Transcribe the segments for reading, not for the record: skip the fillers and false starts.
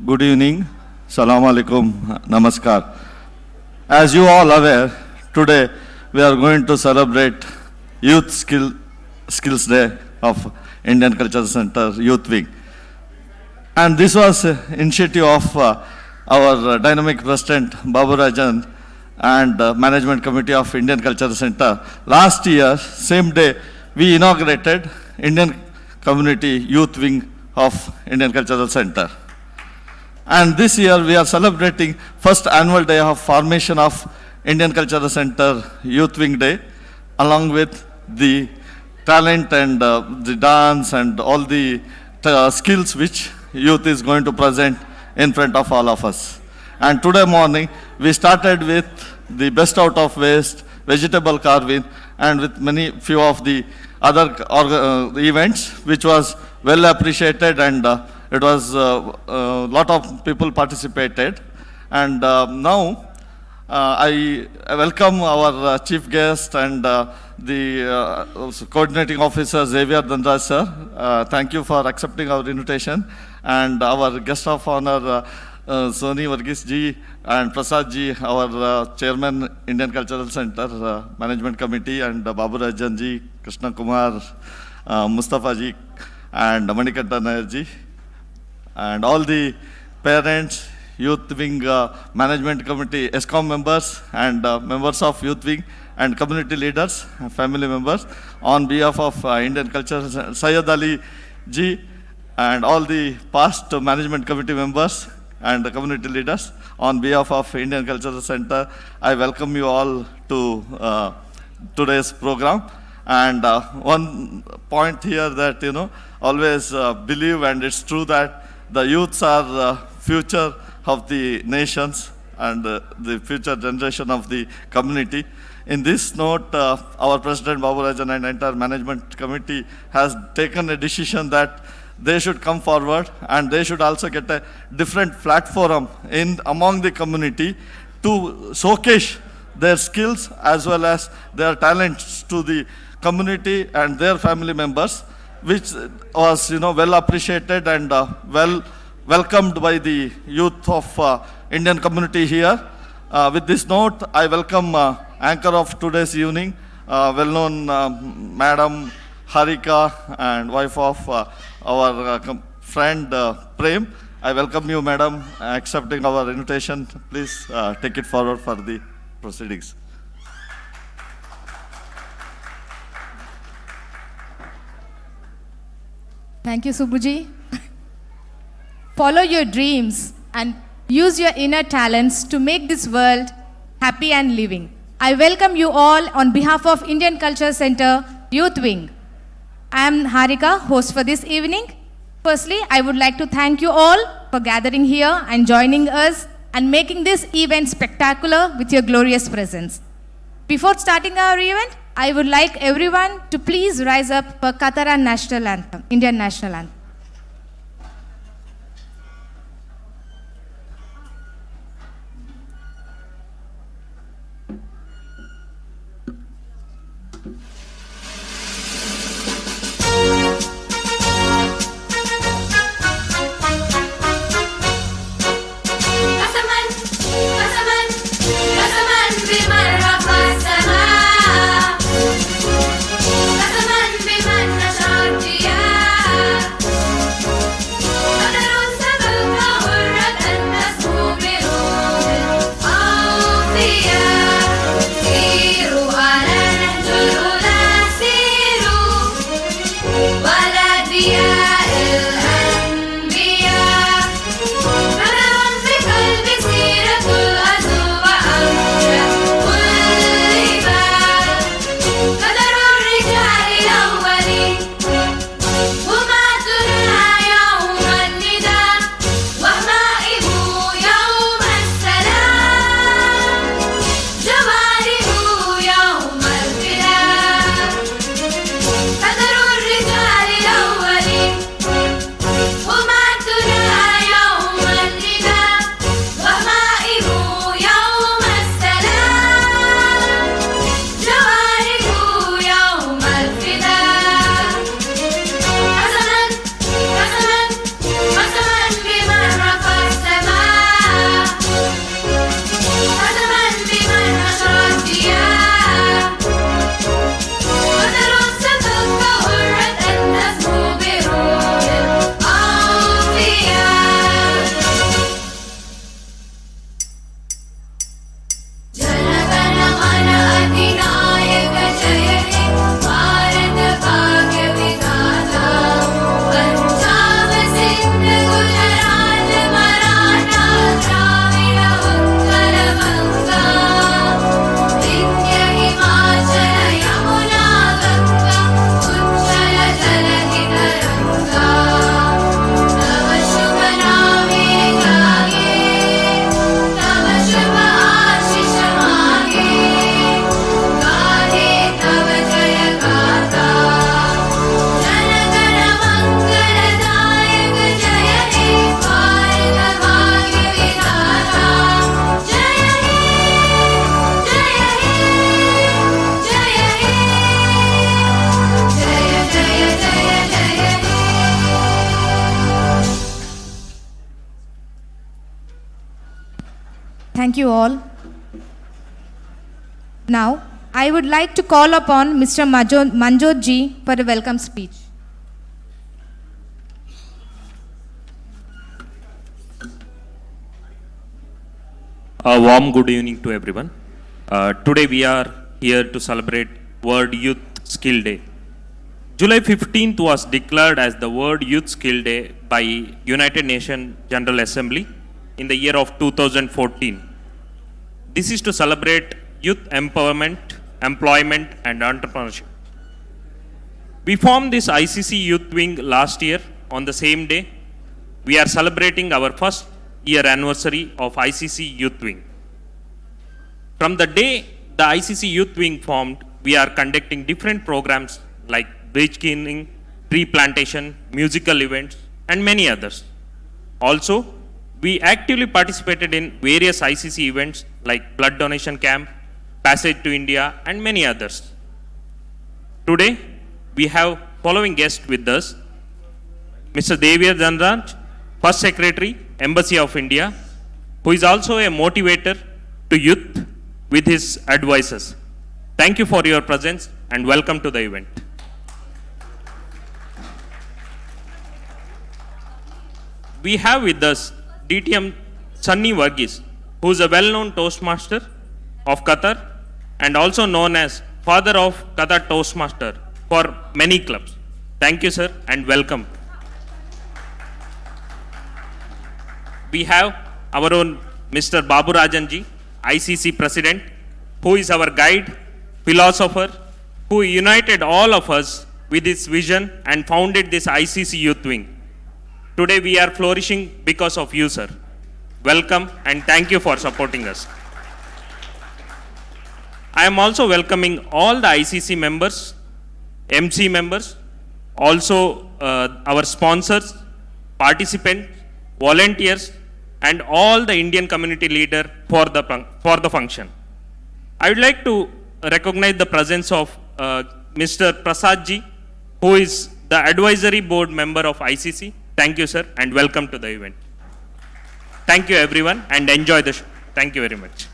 Good evening. Salam alaikum. Namaskar. As you all aware, today we are going to celebrate Skills Day of Indian Cultural Center Youth Wing. And this was initiative of our dynamic president Babu Rajan and management committee of Indian Cultural Center. Last year, same day, we inaugurated Indian Community Youth Wing of Indian Cultural Center. And this year we are celebrating first annual day of formation of Indian Cultural Center Youth Wing Day, along with the talent and the dance and all the skills which youth is going to present in front of all of us. And today morning we started with the best out of waste, vegetable carving, and with few of the other events, which was well appreciated, and it was a lot of people participated. And now I welcome our chief guest and the coordinating officer Xavier Dandraj sir. Thank you for accepting our invitation. And our guest of honor Soni Varghese ji and Prasad ji, our chairman Indian Cultural Center Management Committee, and Babu Rajan ji, Krishna Kumar, Mustafa ji, and Manikanta Nair ji, and all the parents, Youth Wing Management Committee, ESCOM members, and members of Youth Wing, and community leaders, family members, on behalf of Indian Culture, Syed Ali ji, and all the past management committee members and the community leaders, on behalf of Indian Cultural Center, I welcome you all to today's program. And one point here that, always believe, and it's true, that the youths are the future of the nations and the future generation of the community. In this note, our President Babu Rajan and entire management committee has taken a decision that they should come forward and they should also get a different platform among the community to showcase their skills as well as their talents to the community and their family members, which was well appreciated and well welcomed by the youth of Indian community here. With this note, I welcome anchor of today's evening, well-known Madam Harika and wife of our friend Prem. I welcome you, Madam, accepting our invitation. Please take it forward for the proceedings. Thank you, Subbuji. Follow your dreams and use your inner talents to make this world happy and living. I welcome you all on behalf of Indian Culture Center Youth Wing. I am Harika, host for this evening. Firstly, I would like to thank you all for gathering here and joining us and making this event spectacular with your glorious presence. Before starting our event, I would like everyone to please rise up for Qatar National Anthem, Indian National Anthem. Thank you all. Now, I would like to call upon Mr. Manjot ji for a welcome speech. A warm good evening to everyone. Today we are here to celebrate World Youth Skill Day. July 15th was declared as the World Youth Skill Day by United Nations General Assembly in the year of 2014. This is to celebrate youth empowerment, employment and entrepreneurship. We formed this ICC Youth Wing last year on the same day. We are celebrating our first year anniversary of ICC Youth Wing. From the day the ICC Youth Wing formed, we are conducting different programs like bridge cleaning, tree plantation, musical events, and many others. Also, we actively participated in various ICC events like blood donation camp, passage to India, and many others. Today, we have following guests with us: Mr. Devir Dhanraj, First Secretary, Embassy of India, who is also a motivator to youth with his advices. Thank you for your presence and welcome to the event. We have with us DTM Sunny Varghese, who is a well-known Toastmaster of Qatar and also known as Father of Qatar Toastmaster for many clubs. Thank you, sir, and welcome. We have our own Mr. Babu Rajanji, ICC President, who is our guide, philosopher, who united all of us with his vision and founded this ICC Youth Wing. Today we are flourishing because of you, sir. Welcome and thank you for supporting us. I am also welcoming all the ICC members, MC members, also our sponsors, participants, volunteers, and all the Indian community leader for the function. I would like to recognize the presence of Mr. Prasad ji, who is the advisory board member of ICC. Thank you, sir, and welcome to the event. Thank you, everyone, and enjoy the show. Thank you very much.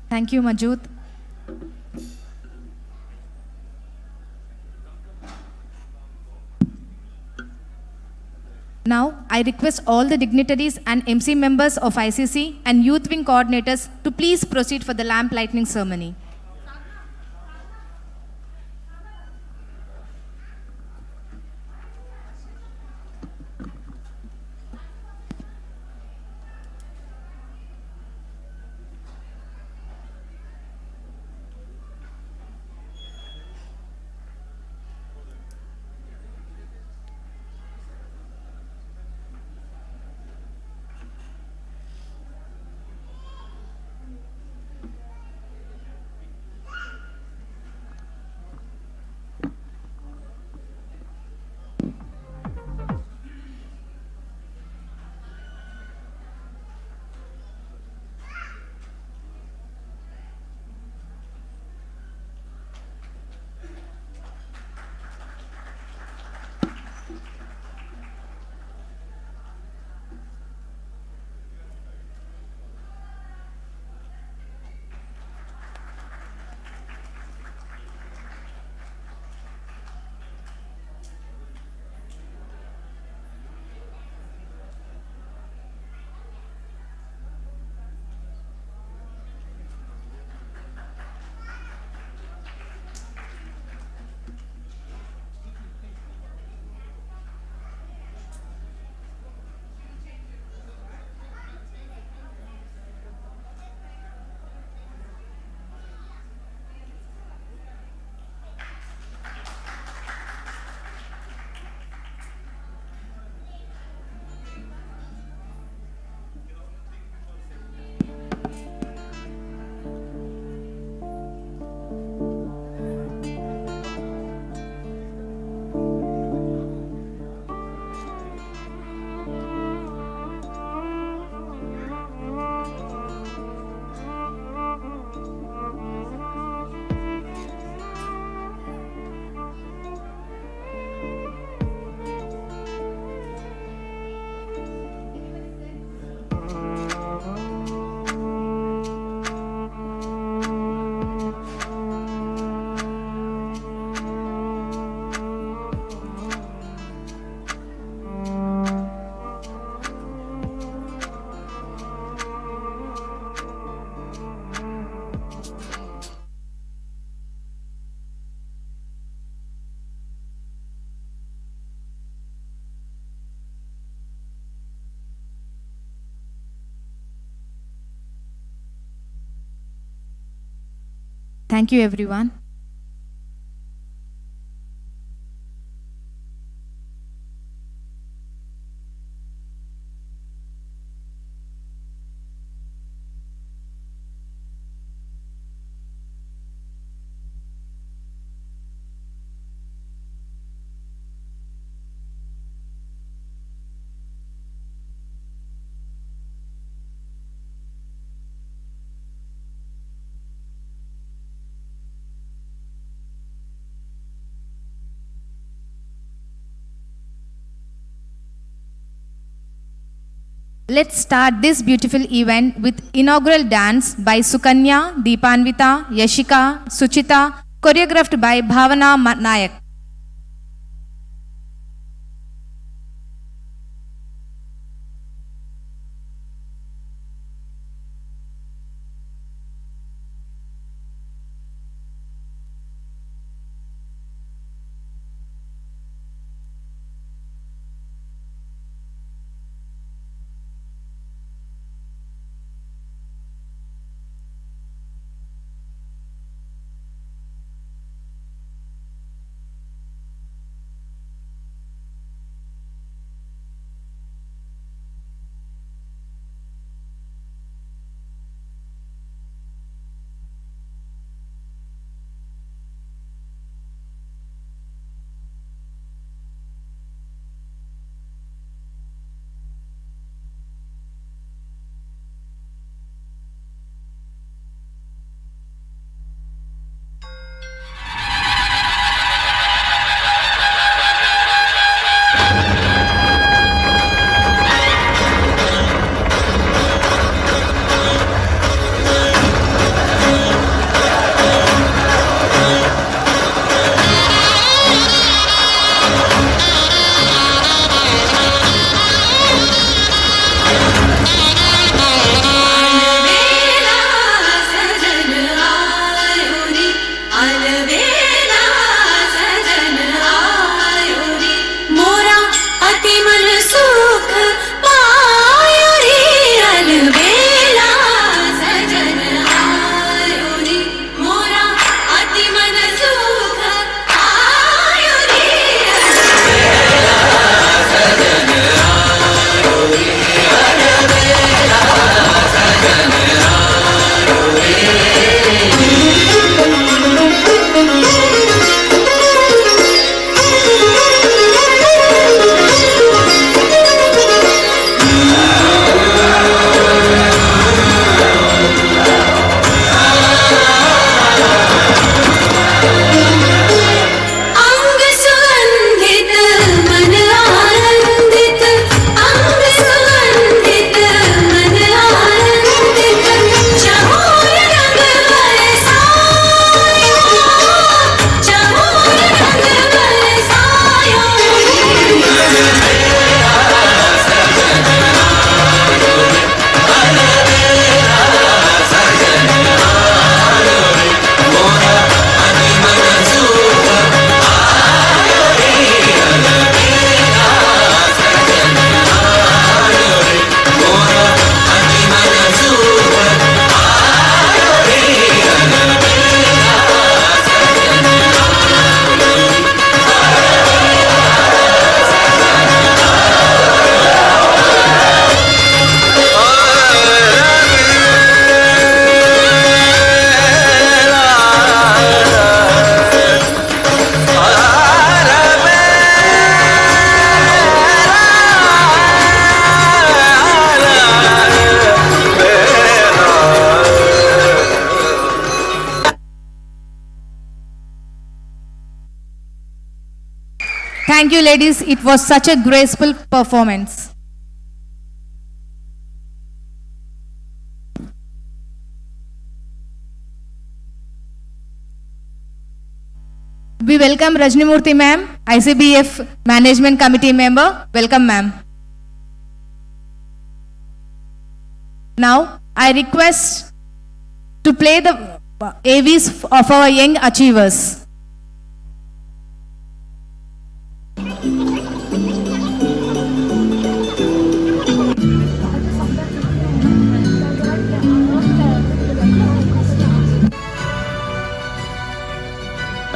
Thank you, Manjot. Now, I request all the dignitaries and MC members of ICC and Youth Wing coordinators to please proceed for the lamp lighting ceremony. Thank you, everyone. Let's start this beautiful event with inaugural dance by Sukanya, Deepanvita, Yashika, Suchita, choreographed by Bhavana Nayak. Thank you, ladies. It was such a graceful performance. We welcome Rajnimurthy ma'am, ICBF Management Committee member. Welcome, ma'am. Now, I request to play the AVs of our young achievers.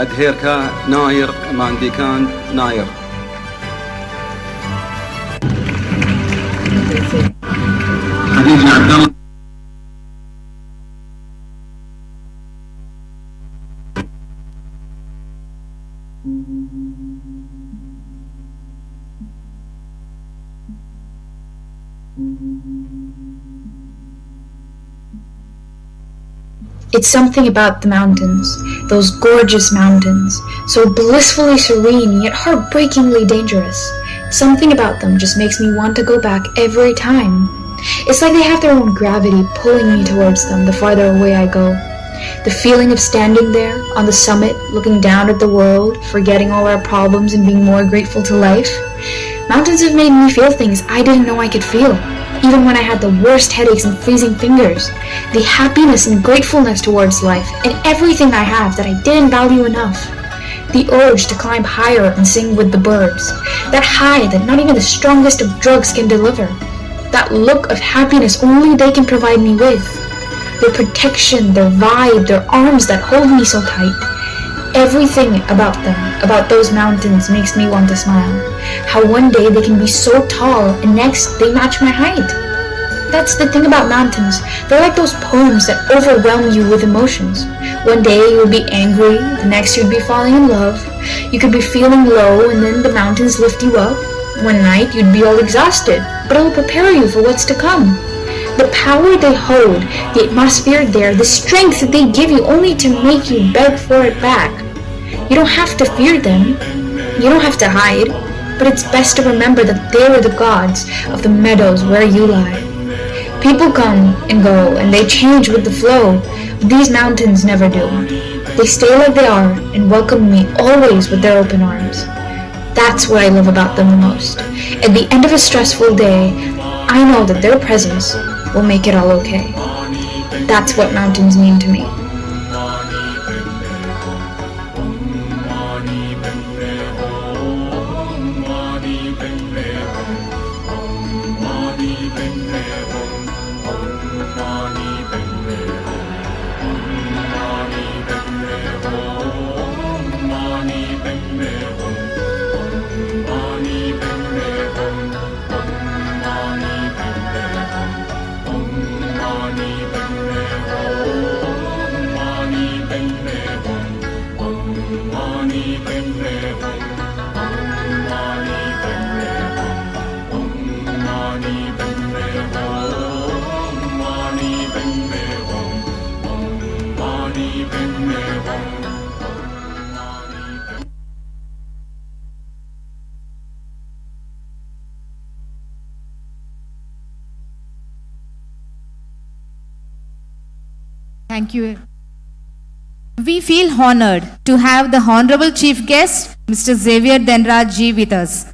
أدهيركا ناير مانديكان ناير. خديجة عبد الله. It's something about the mountains, those gorgeous mountains, so blissfully serene yet heartbreakingly dangerous. Something about them just makes me want to go back every time. It's like they have their own gravity pulling me towards them the farther away I go. The feeling of standing there on the summit, looking down at the world, forgetting all our problems and being more grateful to life. Mountains have made me feel things I didn't know I could feel, even when I had the worst headaches and freezing fingers. The happiness and gratefulness towards life and everything I have that I didn't value enough. The urge to climb higher and sing with the birds. That high that not even the strongest of drugs can deliver. That look of happiness only they can provide me with. Their protection, their vibe, their arms that hold me so tight. Everything about them, about those mountains, makes me want to smile. How one day they can be so tall and next they match my height. That's the thing about mountains. They're like those poems that overwhelm you with emotions. One day you will be angry, the next you'd be falling in love. You could be feeling low and then the mountains lift you up. One night you'd be all exhausted, but it'll prepare you for what's to come. The power they hold, the atmosphere there, the strength that they give you only to make you beg for it back. You don't have to fear them. You don't have to hide. But it's best to remember that they are the gods of the meadows where you lie. People come and go and they change with the flow, but these mountains never do. They stay like they are and welcome me always with their open arms. That's what I love about them the most. At the end of a stressful day, I know that their presence will make it all okay. That's what mountains mean to me. Thank you. We feel honored to have the Honorable Chief Guest, Mr. Xavier Dhanraj Ji, with us.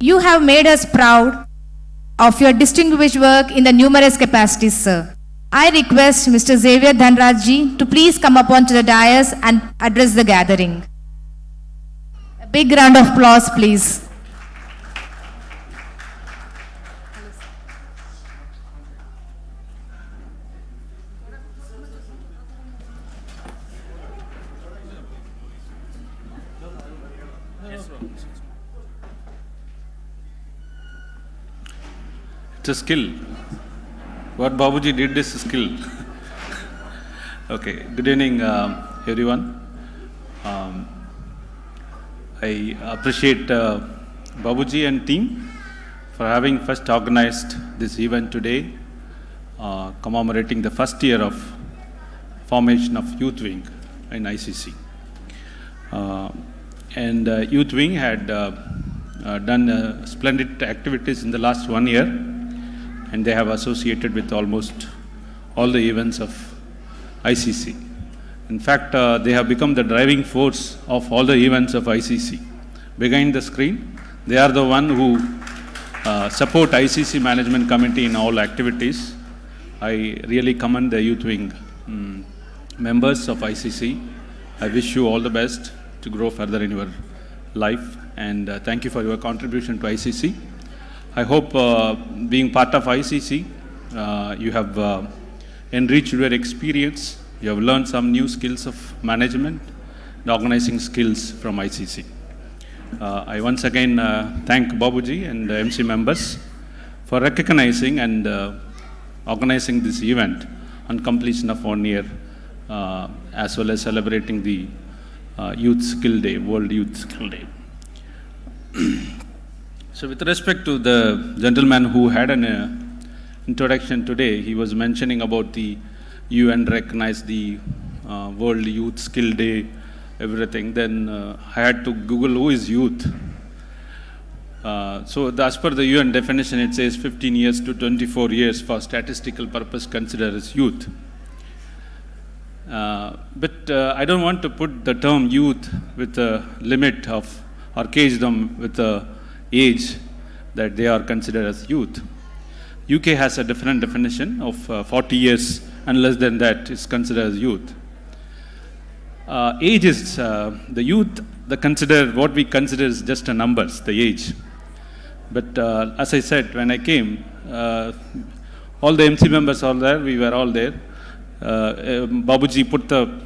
You have made us proud of your distinguished work in the numerous capacities, sir. I request Mr. Xavier Dhanraj Ji to please come up onto the dais and address the gathering. A big round of applause, please. It's a skill. What Babuji did is a skill. Okay, good evening, everyone. I appreciate Babuji and team for having first organized this event today, commemorating the first year of formation of Youth Wing in ICC. Youth Wing had done splendid activities in the last 1 year, and they have associated with almost all the events of ICC. In fact, they have become the driving force of all the events of ICC. Behind the screen, they are the one who support ICC Management Committee in all activities. I really commend the Youth Wing members of ICC. I wish you all the best to grow further in your life, and thank you for your contribution to ICC. I hope being part of ICC, you have enriched your experience, you have learned some new skills of management, the organizing skills from ICC. I once again thank Babuji and the MC members for recognizing and organizing this event on completion of 1 year, as well as celebrating the Youth Skill Day, World Youth Skill Day. So with respect to the gentleman who had an introduction today, he was mentioning about the UN recognized the World Youth Skill Day, everything. Then I had to Google who is youth. So as per the UN definition, it says 15 years to 24 years for statistical purpose considered as youth. But I don't want to put the term youth with a limit of, or cage them with a age that they are considered as youth. UK has a different definition of 40 years and less than that is considered as youth. Age is the youth, what we consider is just a numbers, the age. But as I said, when I came, all the MC members are there, we were all there. Babuji put the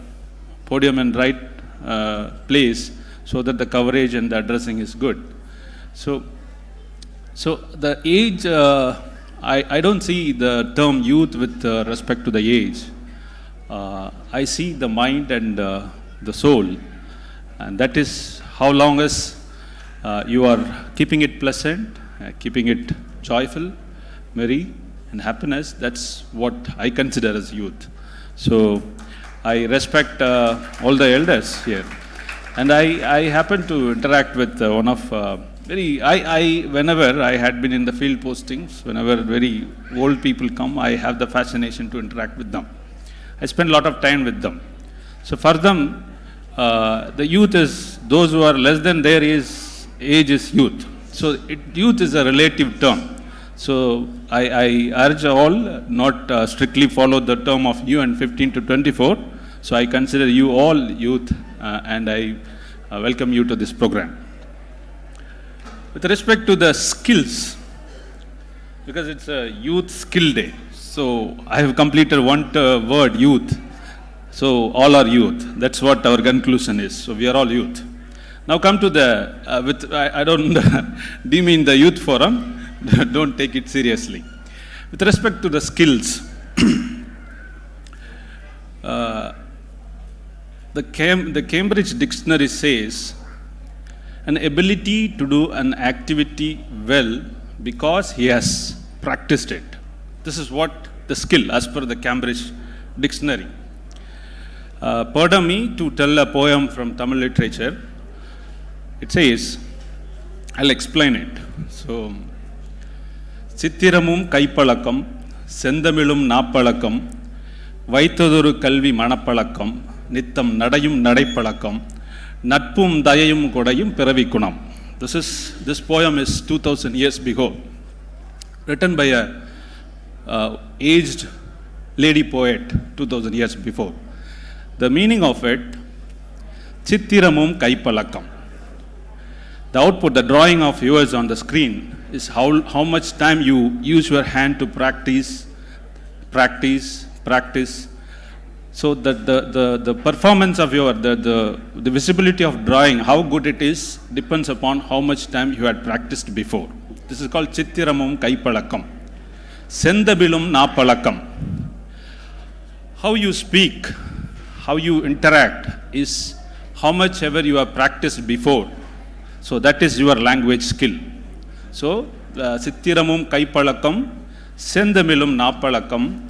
podium in right place so that the coverage and the addressing is good. So the age, I don't see the term youth with respect to the age. I see the mind and the soul, and that is how long as you are keeping it pleasant, keeping it joyful, merry, and happiness. That's what I consider as youth. So I respect all the elders here, and I happen to interact with one of whenever I had been in the field postings, whenever very old people come, I have the fascination to interact with them. I spend a lot of time with them. So for them, the youth is those who are less than their age is youth. So youth is a relative term. So I urge all not strictly follow the term of UN 15 to 24. So I consider you all youth, and I welcome you to this program. With respect to the skills, because it's a Youth Skill Day, so I have completed one word, youth. So all are youth. That's what our conclusion is. So we are all youth. Now come to the, I don't demean the youth forum, don't take it seriously. With respect to the skills, the Cambridge Dictionary says, an ability to do an activity well because he has practiced it. This is what the skill as per the Cambridge Dictionary. Pardon me to tell a poem from Tamil literature. It says, I'll explain it. So, Sittiramum kaipalakam, Sendamilum napalakam, Vaithadoru kalvi manapalakam, Nittam nadayum nadaipalakam, Natpum dayayum kodayum piravikunam. This poem is 2000 years before, written by a aged lady poet 2000 years before. The meaning of it, Chittiramum kaipalakam. The output, the drawing of yours on the screen is how much time you use your hand to practice. So that the performance of the visibility of drawing, how good it is, depends upon how much time you had practiced before. This is called Chittiramum kaipalakam. Sendabilum napalakam. How you speak, how you interact is how much ever you have practiced before. So that is your language skill. So Sittiramum kaipalakam, Sendamilum napalakam,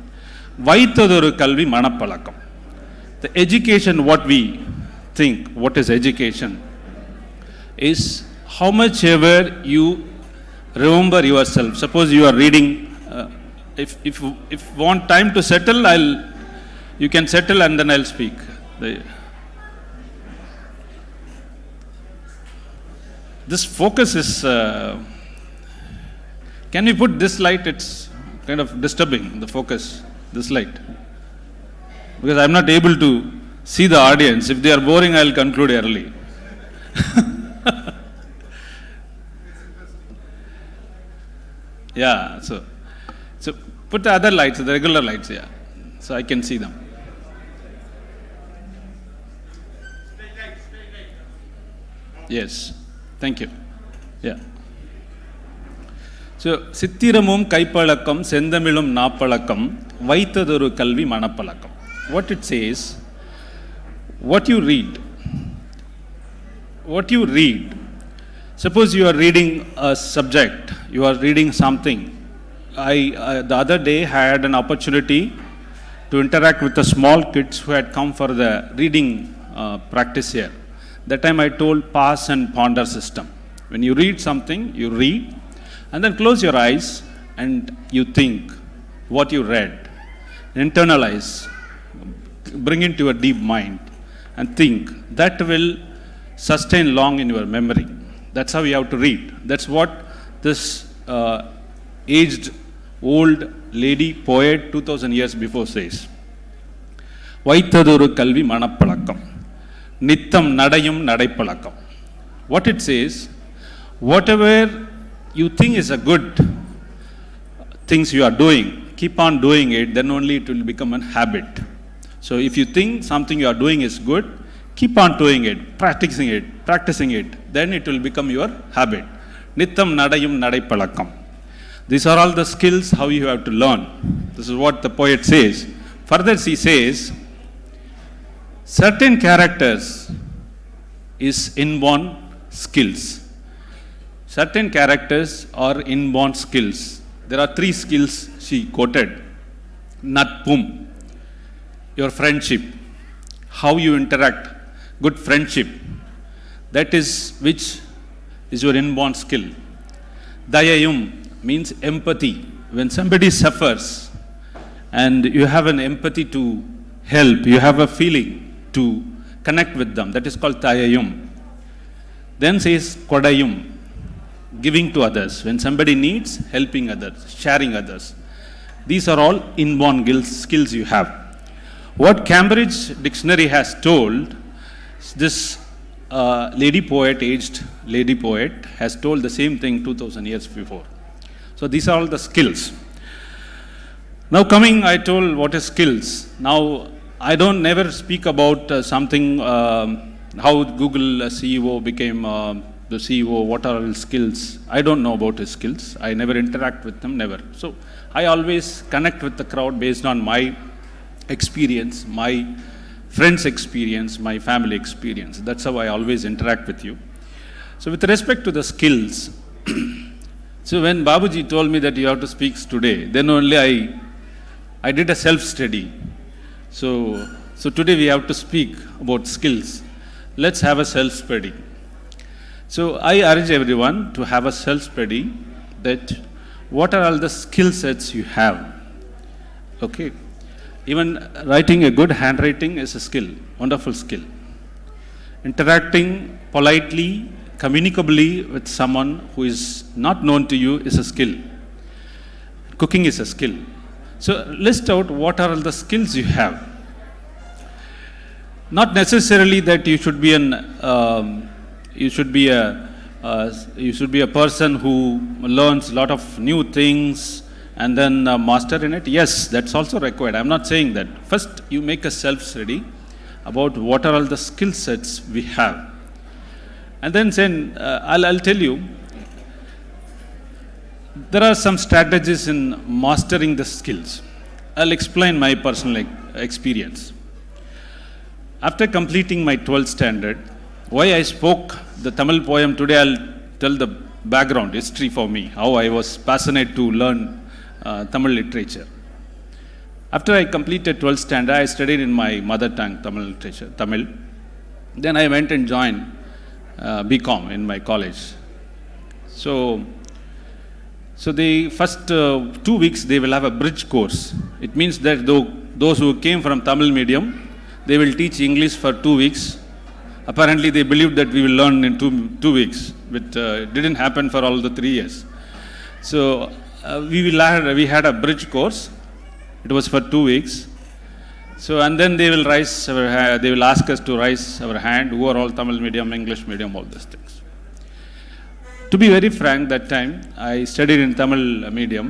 Vaithadoru kalvi manapalakam. The education, what we think, what is education, is how much ever you remember yourself. Suppose you are reading, if you want time to settle, you can settle and then I'll speak. This focus is, can we put this light? It's kind of disturbing, the focus, this light. Because I'm not able to see the audience. If they are boring, I'll conclude early. Yeah, so put the other lights, the regular lights, yeah. So I can see them. Yes. Thank you. Yeah. So, சித்திரமும் கைப்பழக்கம் செந்தமிழும் நாப்பழக்கம் வைத்ததொரு கல்வி மனப்பழக்கம். What it says, what you read. Suppose you are reading a subject, you are reading something. The other day had an opportunity to interact with the small kids who had come for the reading practice here. That time I told pass and ponder system. When you read something, you read and then close your eyes and you think what you read. Internalize, bring into a deep mind and think. That will sustain long in your memory. That's how you have to read. That's what this aged old lady poet 2000 years before says. வைத்ததொரு கல்வி மனப்பழக்கம் நித்தம் நடையும் நடைப்பழக்கம். What it says, whatever you think is a good things you are doing, keep on doing it, then only it will become a habit. So if you think something you are doing is good, keep on doing it, practicing it, then it will become your habit. Nitham nadayum nadaipalakkam. These are all the skills how you have to learn. This is what the poet says. Further he says, certain characters is inborn skills. Certain characters are inborn skills. There are 3 skills she quoted. Natpum, your friendship, how you interact, good friendship. That is which is your inborn skill. Dayayum means empathy. When somebody suffers and you have an empathy to help, you have a feeling to connect with them, that is called Dayayum. Then says Kodayum, giving to others. When somebody needs, helping others, sharing others. These are all inborn skills you have. What Cambridge Dictionary has told, this aged lady poet has told the same thing 2000 years before. So these are all the skills. Now coming, I told what is skills. Now I don't never speak about something, how Google CEO became the CEO, what are his skills. I don't know about his skills. I never interact with them, never. So I always connect with the crowd based on my experience, my friends' experience, my family experience. That's how I always interact with you. So with respect to the skills, so when Babuji told me that you have to speak today, then only I did a self-study. So today we have to speak about skills. Let's have a self-study. So I urge everyone to have a self-study that what are all the skill sets you have. Okay. Even writing a good handwriting is a skill, wonderful skill. Interacting politely, communicably with someone who is not known to you is a skill. Cooking is a skill. So list out what are all the skills you have. Not necessarily that you should be a person who learns a lot of new things and then master in it. Yes, that's also required. I'm not saying that. First, you make a self-study about what are all the skill sets we have. And then I'll tell you, there are some strategies in mastering the skills. I'll explain my personal experience. After completing my 12th standard, why I spoke the Tamil poem today, I'll tell the background, history for me, how I was passionate to learn Tamil literature. After I completed 12th standard, I studied in my mother tongue, Tamil literature, Tamil. Then I went and joined BCom in my college. So the first 2 weeks, they will have a bridge course. It means that those who came from Tamil medium, they will teach English for 2 weeks. Apparently, they believed that we will learn in 2 weeks, but it didn't happen for all the 3 years. So we had a bridge course. It was for 2 weeks. So and then they will they will ask us to raise our hand, who are all Tamil medium, English medium, all these things. To be very frank, that time I studied in Tamil medium,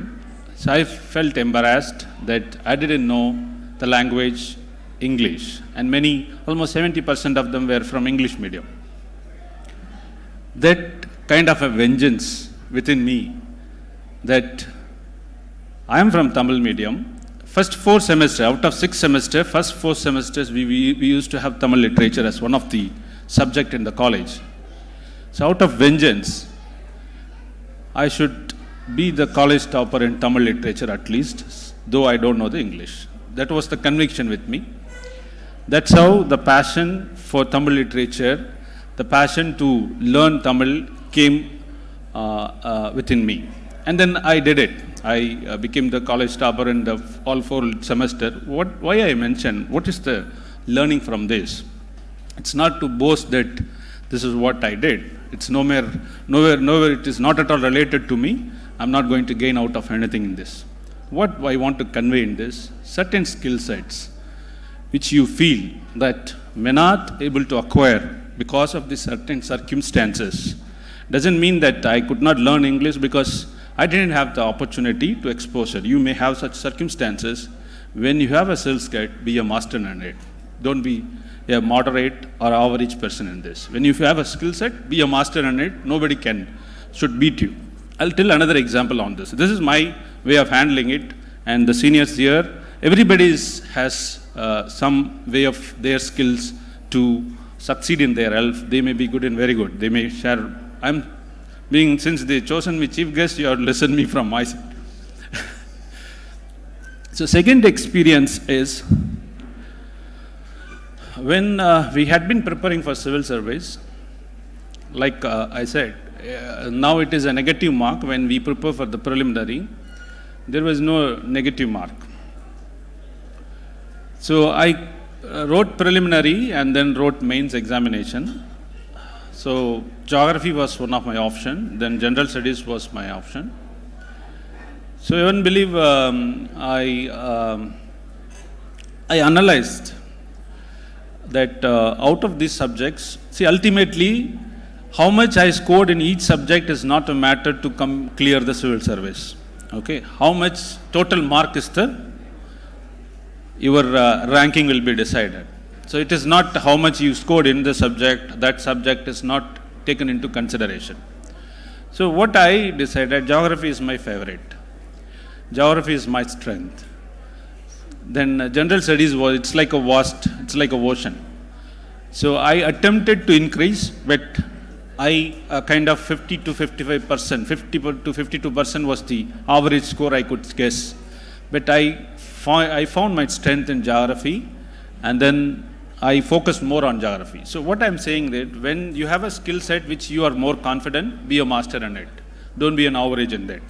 so I felt embarrassed that I didn't know the language English, and almost 70% of them were from English medium. that kind of a vengeance within me that I am from Tamil medium. First 4 semesters, out of 6 semesters, first 4 semesters, we used to have Tamil literature as one of the subject in the college. So out of vengeance, I should be the college topper in Tamil literature at least, though I don't know the English. That was the conviction with me. That's how the passion for Tamil literature, the passion to learn Tamil came within me. And then I did it. I became the college topper in the all 4 semester. Why I mention, what is the learning from this? It's not to boast that this is what I did. It's nowhere, it is not at all related to me. I'm not going to gain out of anything in this. What I want to convey in this, certain skill sets which you feel that may not able to acquire because of the certain circumstances, doesn't mean that I could not learn English because I didn't have the opportunity to exposure. You may have such circumstances. When you have a skill set, be a master in it. Don't be a moderate or average person in this. When you have a skill set, be a master in it. Nobody should beat you. I'll tell another example on this. This is my way of handling it. And the seniors here, everybody has some way of their skills to succeed in their health. They may be good and very good. They may share. Since they chosen me chief guest, you have listened me from my side. So second experience is when we had been preparing for civil service, like I said, now it is a negative mark. When we prepare for the preliminary, there was no negative mark. So I wrote preliminary and then wrote mains examination. So geography was one of my option, then general studies was my option. So you won't believe I analyzed that out of these subjects, see ultimately how much I scored in each subject is not a matter to clear the civil service. Okay, how much total mark is your ranking will be decided. So it is not how much you scored in the subject, that subject is not taken into consideration. So what I decided, geography is my favorite. Geography is my strength. Then general studies it's like a ocean. So I attempted to increase, but I kind of 50 to 55%, 50 to 52% was the average score I could guess. But I found my strength in geography, and then I focused more on geography. So what I'm saying that when you have a skill set which you are more confident, be a master in it. Don't be an average in that.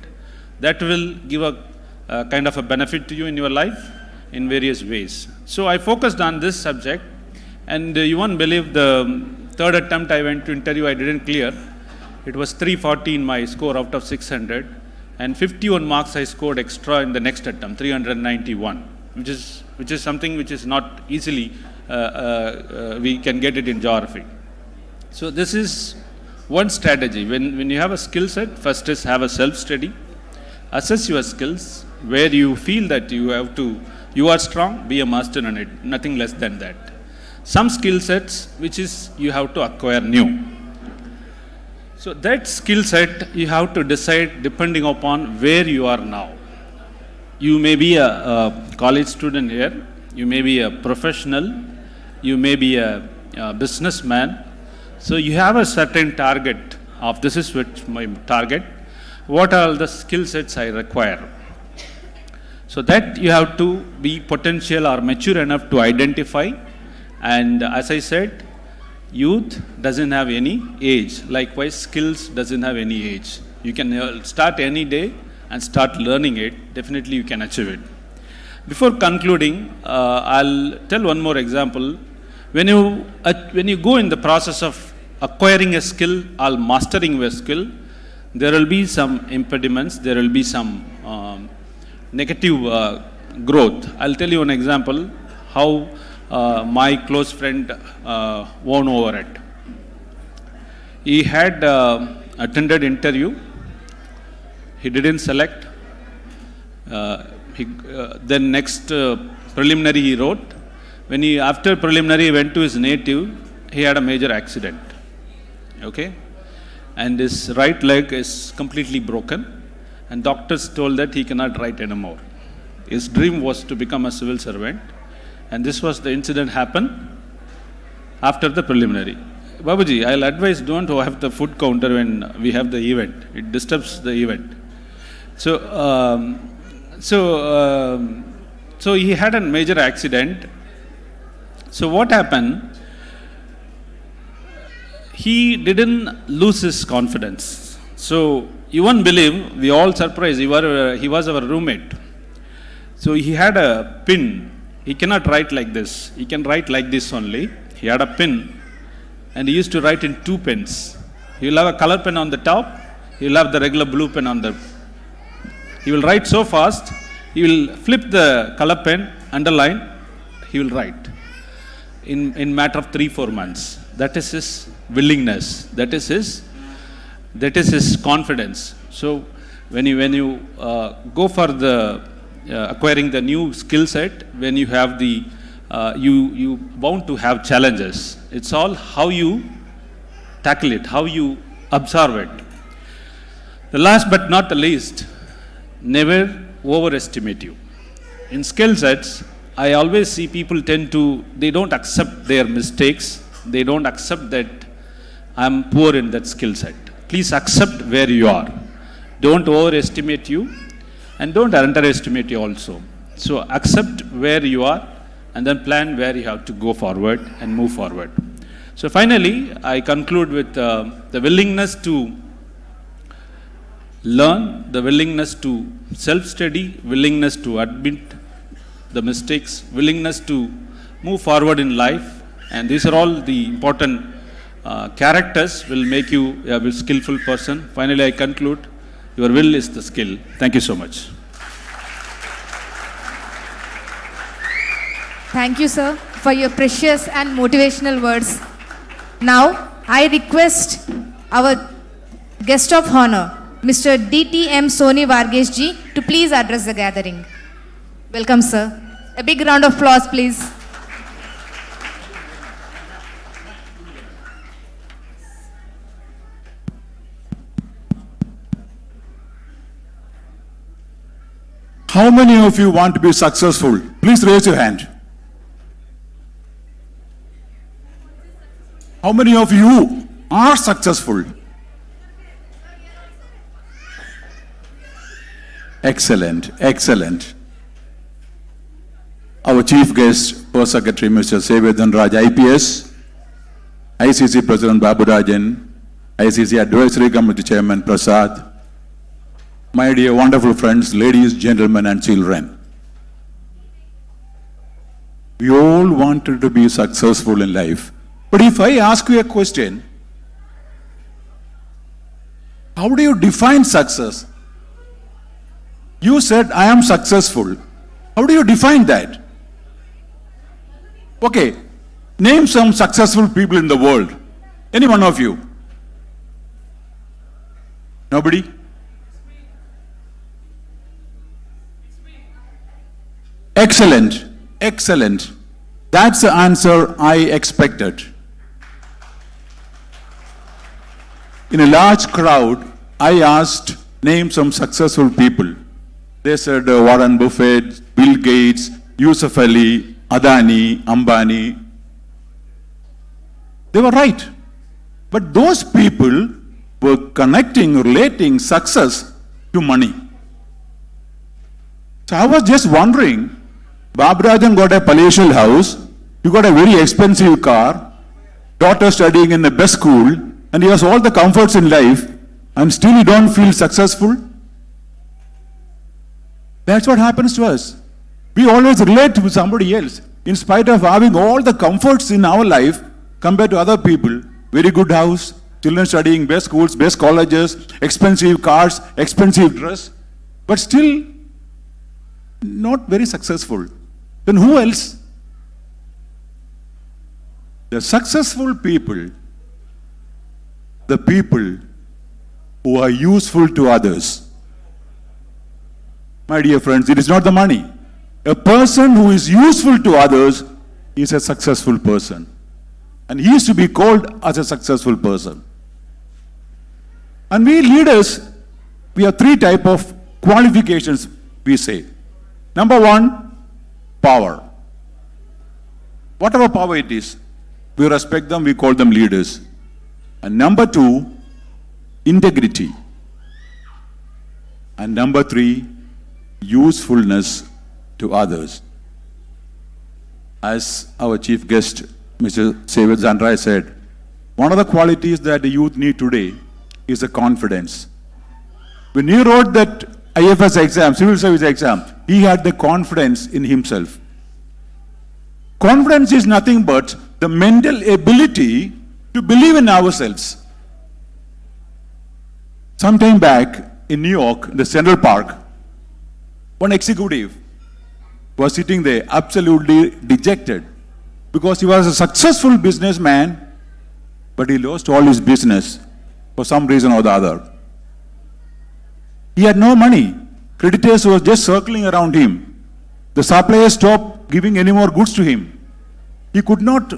That will give a kind of a benefit to you in your life in various ways. So I focused on this subject, and you won't believe the third attempt I went to interview, I didn't clear. It was 340 in my score out of 600, and 51 marks I scored extra in the next attempt, 391, which is something which is not easily we can get it in geography. So this is one strategy. When you have a skill set, first is have a self-study, assess your skills, where you feel that you are strong, be a master in it, nothing less than that. Some skill sets which is you have to acquire new. So that skill set you have to decide depending upon where you are now. You may be a college student here, you may be a professional, you may be a businessman. So you have a certain target of this is which my target. What are the skill sets I require? So that you have to be potential or mature enough to identify. And as I said, youth doesn't have any age. Likewise, skills doesn't have any age. You can start any day and start learning it. Definitely you can achieve it. Before concluding, I'll tell one more example. When you go in the process of acquiring a skill or mastering a skill, there will be some impediments, there will be some negative growth. I'll tell you an example how my close friend won over it. He had attended interview, he didn't select. Then next preliminary he wrote. When after preliminary went to his native, he had a major accident. Okay, and his right leg is completely broken, and doctors told that he cannot write anymore. His dream was to become a civil servant, and this was the incident happened after the preliminary. Babuji, I'll advise don't have the food counter when we have the event. It disturbs the event. So he had a major accident. So what happened? He didn't lose his confidence. So you won't believe, we all surprised. He was our roommate. So he had a pin. He cannot write like this. He can write like this only. He had a pin, and he used to write in 2 pens. He will have a color pen on the top. He will have the regular blue pen on the. He will write so fast. He will flip the color pen, underline. He will write in matter of 3-4 months. That is his willingness. That is his confidence. So when you go for the acquiring the new skill set, when you have the you bound to have challenges. It's all how you tackle it, how you absorb it. The last but not the least, never overestimate you. In skill sets, I always see people they don't accept their mistakes. They don't accept that I'm poor in that skill set. Please accept where you are. Don't overestimate you, and don't underestimate you also. So accept where you are, and then plan where you have to go forward and move forward. So finally, I conclude with the willingness to learn, the willingness to self-study, willingness to admit the mistakes, willingness to move forward in life, and these are all the important characters will make you a skillful person. Finally, I conclude, your will is the skill. Thank you so much. Thank you, sir, for your precious and motivational words. Now, I request our guest of honor, Mr. DTM Soni Varghese ji, to please address the gathering. Welcome, sir. A big round of applause, please. How many of you want to be successful? Please raise your hand. How many of you are successful? Excellent, excellent. Our chief guest, First Secretary Mr. Sevedan Raj IPS, ICC President Babu Rajan, ICC Advisory Committee Chairman Prasad, my dear wonderful friends, ladies, gentlemen, and children. We all wanted to be successful in life. But if I ask you a question, how do you define success? You said, I am successful. How do you define that? Okay, name some successful people in the world. Any one of you? Nobody? Excellent, excellent. That's the answer I expected. In a large crowd, I asked, name some successful people. They said Warren Buffett, Bill Gates, Yusuf Ali, Adani, Ambani. They were right. But those people were relating success to money. So I was just wondering, Babu Rajan got a palatial house, you got a very expensive car, daughter studying in the best school, and he has all the comforts in life, and still you don't feel successful? That's what happens to us. We always relate to somebody else, in spite of having all the comforts in our life compared to other people. Very good house, children studying best schools, best colleges, expensive cars, expensive dress, but still not very successful. Then who else? The successful people, the people who are useful to others. My dear friends, it is not the money. A person who is useful to others is a successful person. And he is to be called as a successful person. And we leaders, we have three type of qualifications we say. Number one, power. Whatever power it is, we respect them, we call them leaders. And number two, integrity. And number three, usefulness to others. As our chief guest, Mr. Xavier Zandrai said, one of the qualities that the youth need today is a confidence. When he wrote that IFS exam, civil service exam, he had the confidence in himself. Confidence is nothing but the mental ability to believe in ourselves. Sometime back in New York, in the Central Park, one executive was sitting there absolutely dejected because he was a successful businessman, but he lost all his business for some reason or the other. He had no money. Creditors were just circling around him. The suppliers stopped giving any more goods to him. He could not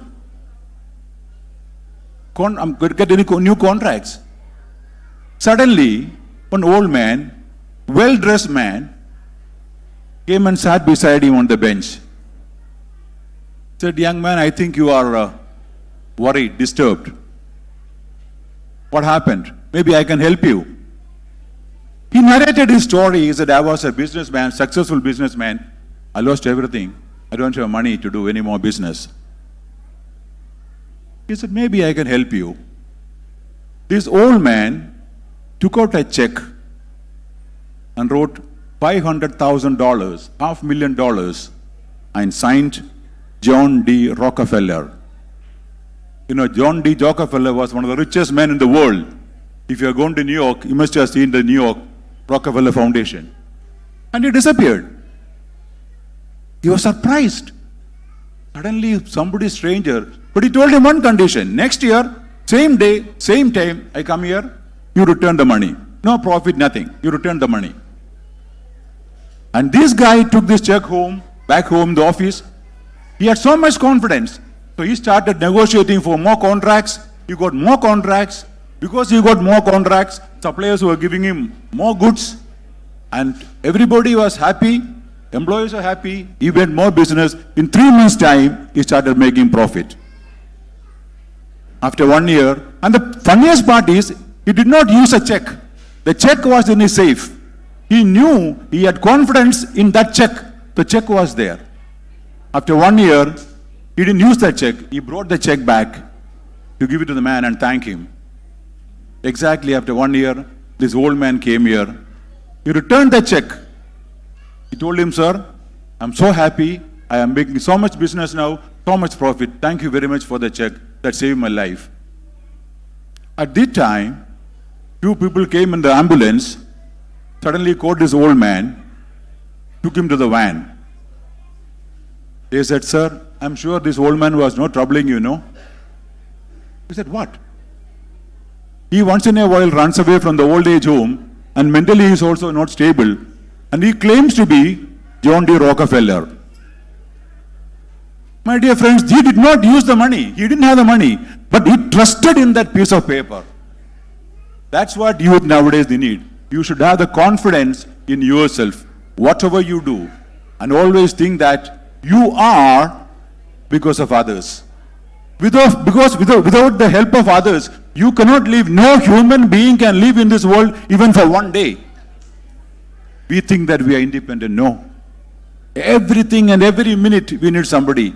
get any new contracts. Suddenly, one old man, well-dressed man, came and sat beside him on the bench. Said, "Young man, I think you are worried, disturbed. What happened? Maybe I can help you." He narrated his story. He said, "I was a businessman, successful businessman. I lost everything. I don't have money to do any more business." He said, "Maybe I can help you." This old man took out a check and wrote $500,000, $500,000, and signed John D. Rockefeller. You know, John D. Rockefeller was one of the richest men in the world. If you are going to New York, you must have seen the New York Rockefeller Foundation. And he disappeared. He was surprised. Suddenly, somebody stranger, but he told him one condition: next year, same day, same time, I come here, you return the money. No profit, nothing. You return the money. And this guy took this check home, back home, the office. He had so much confidence. So he started negotiating for more contracts. He got more contracts. Because he got more contracts, suppliers were giving him more goods. And everybody was happy. Employees were happy. He went more business. In 3 months' time, he started making profit. After 1 year, and the funniest part is, he did not use a check. The check was in his safe. He knew, he had confidence in that check. The check was there. After 1 year, he didn't use that check. He brought the check back to give it to the man and thank him. Exactly after 1 year, this old man came here. He returned the check. He told him, "Sir, I'm so happy. I am making so much business now, so much profit. Thank you very much for the check. That saved my life." At that time, two people came in the ambulance, suddenly caught this old man, took him to the van. They said, "Sir, I'm sure this old man was not troubling you, no?" He said, "What?" He once in a while runs away from the old age home and mentally he is also not stable. And he claims to be John D. Rockefeller. My dear friends, he did not use the money. He didn't have the money. But he trusted in that piece of paper. That's what youth nowadays they need. You should have the confidence in yourself, whatever you do. And always think that you are because of others. Without the help of others, you cannot live. No human being can live in this world even for 1 day. We think that we are independent. No. Everything and every minute we need somebody.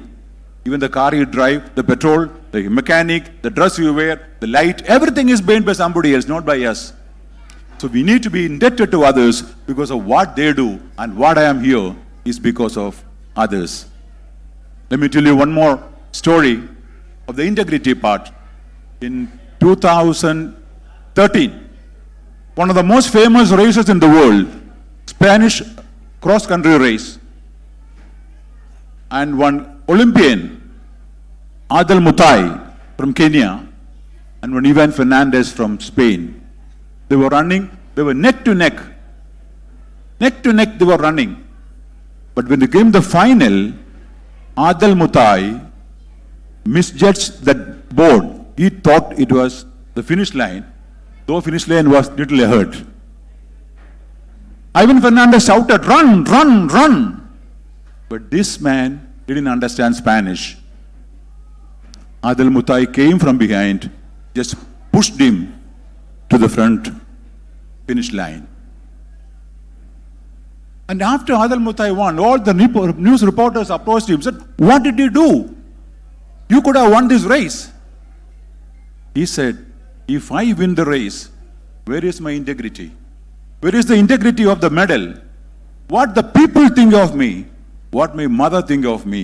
Even the car you drive, the petrol, the mechanic, the dress you wear, the light, everything is made by somebody else, not by us. So we need to be indebted to others because of what they do, and what I am here is because of others. Let me tell you one more story of the integrity part. In 2013, one of the most famous races in the world, Spanish cross-country race, and one Olympian, Adel Mutai from Kenya, and one Ivan Fernandez from Spain. They were running, they were neck to neck. Neck to neck they were running. But when they came to the final, Adel Mutai misjudged that board. He thought it was the finish line. though finish line was little ahead. Ivan Fernandez shouted, "Run, run, run!" But this man didn't understand Spanish. Adel Mutai came from behind, just pushed him to the front finish line. And after Adel Mutai won, all the news reporters approached him and said, "What did you do? You could have won this race." He said, "If I win the race, where is my integrity? Where is the integrity of the medal? What the people think of me? What my mother think of me?"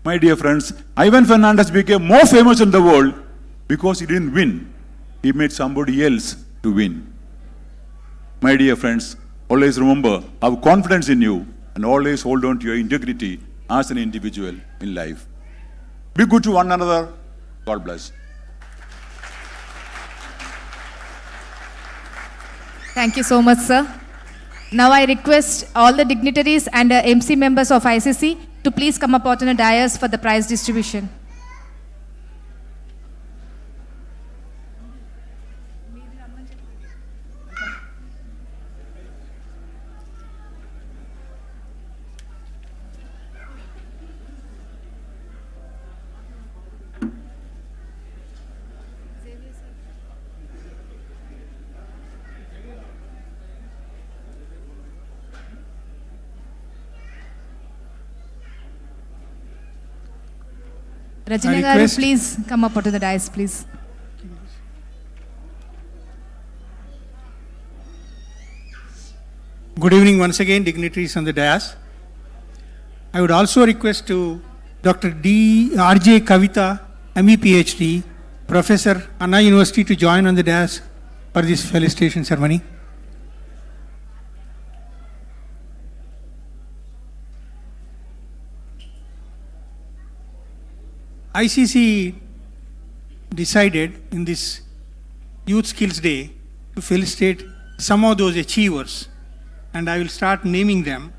My dear friends, Ivan Fernandez became more famous in the world because he didn't win. He made somebody else to win. My dear friends, always remember, have confidence in you and always hold on to your integrity as an individual in life. Be good to one another. God bless. Thank you so much, sir. Now I request all the dignitaries and MC members of ICC to please come up on the dais for the prize distribution. Rajini garu, please come up onto the dais, please. Good evening once again, dignitaries on the dais. I would also request to Dr. R.J. Kavita, ME PhD, Professor, Anna University, to join on the dais for this felicitation ceremony. ICC decided in this Youth Skills Day to felicitate some of those achievers, and I will start naming them.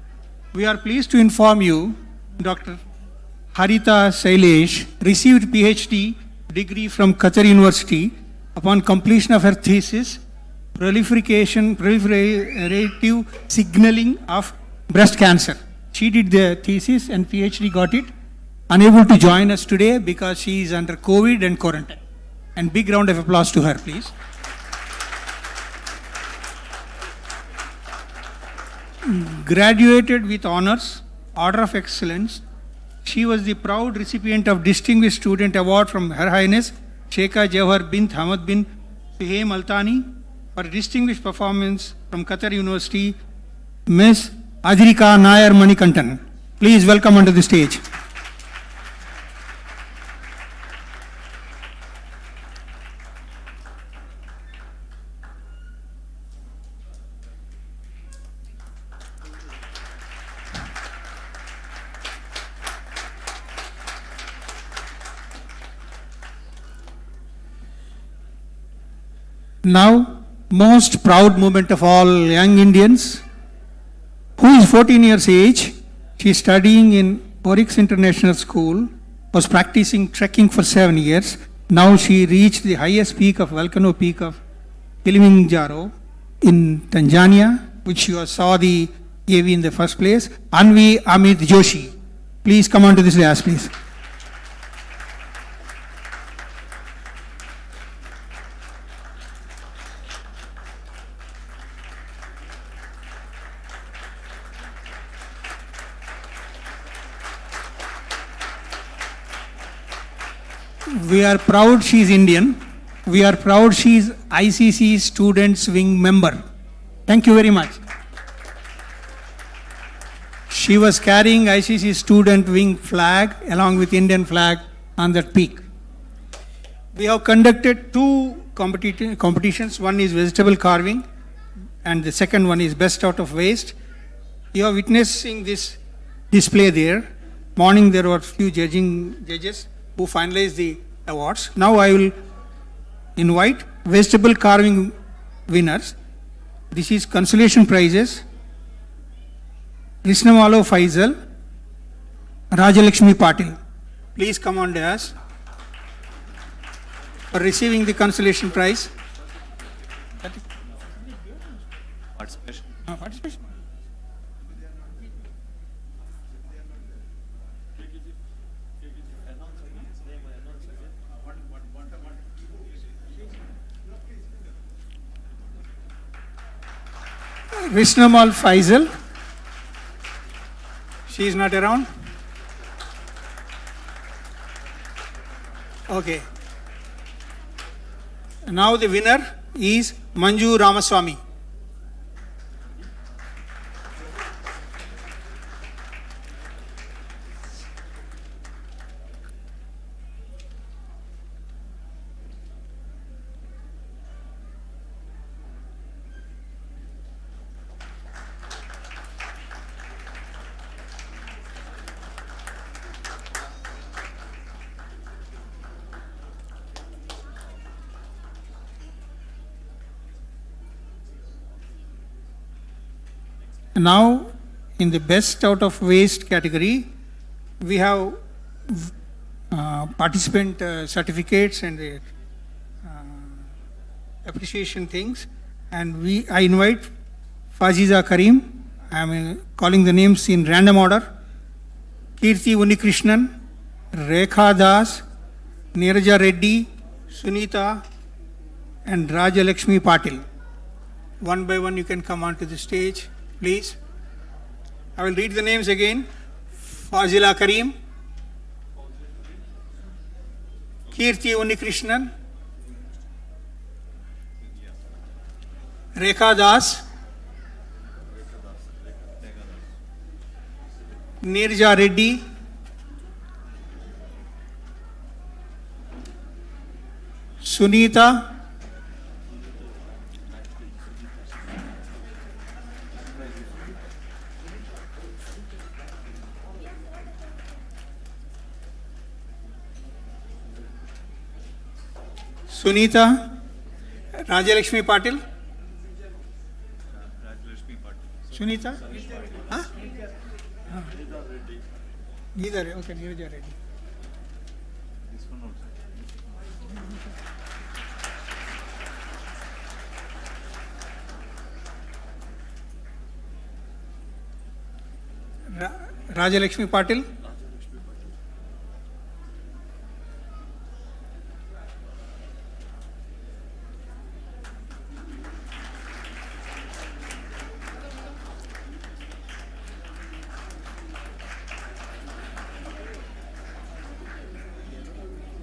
We are pleased to inform you, Dr. Harita Sailesh received PhD degree from Qatar University upon completion of her thesis, Proliferative Signaling of Breast Cancer. She did the thesis and PhD got it. Unable to join us today because she is under COVID and quarantine. And big round of applause to her, please. Graduated with honors, Order of Excellence. She was the proud recipient of Distinguished Student Award from Her Highness Sheikha Jawhar bint Hamad bin Suhaim Al-Thani for distinguished performance from Qatar University, Ms. Adrika Nair Manikantan. Please welcome onto the stage. Now, most proud moment of all young Indians, who is 14 years age. She is studying in Oryx International School, was practicing trekking for 7 years. Now she reached the highest peak of volcano peak of Kilimanjaro in Tanzania, which you saw the AV in the first place. Anvi Amit Joshi. Please come on to this dais, please. We are proud she is Indian. We are proud she is ICC Students Wing member. Thank you very much. She was carrying ICC Student Wing flag along with Indian flag on that peak. We have conducted two competitions. One is vegetable carving and the second one is best out of waste. You are witnessing this display there. Morning there were few judges who finalized the awards. Now I will invite vegetable carving winners. This is consolation prizes. Krishnamalo Faisal, Rajalakshmi Patil. Please come on dais for receiving the consolation prize. Participation. Vishnamal Faisal. She is not around. Okay. Now the winner is Manju Ramaswamy. Now, in the best out of waste category, we have participant certificates and appreciation things. And I invite Fajiza Karim. I am calling the names in random order. Kirti Unikrishnan, Rekha Das, Neeraja Reddy, Sunita, and Raja Lakshmi Patil. One by one, you can come onto the stage, please. I will read the names again. Fazila Karim, Kirti Unikrishnan, Rekha Das, Neeraja Reddy, Sunita, Raja Lakshmi Patil. Sunita? Huh? Neither, okay, Neeraja Reddy. Raja Lakshmi Patil.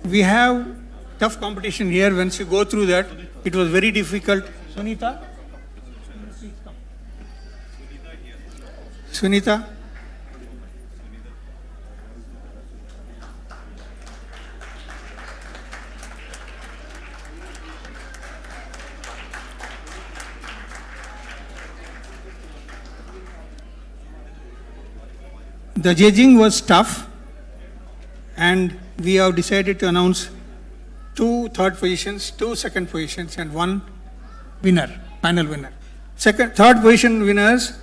We have tough competition here. Once you go through that, it was very difficult. Sunita? Sunita? The judging was tough, and we have decided to announce 2 third positions, 2 second positions, and 1 winner, final winner. Third position winners,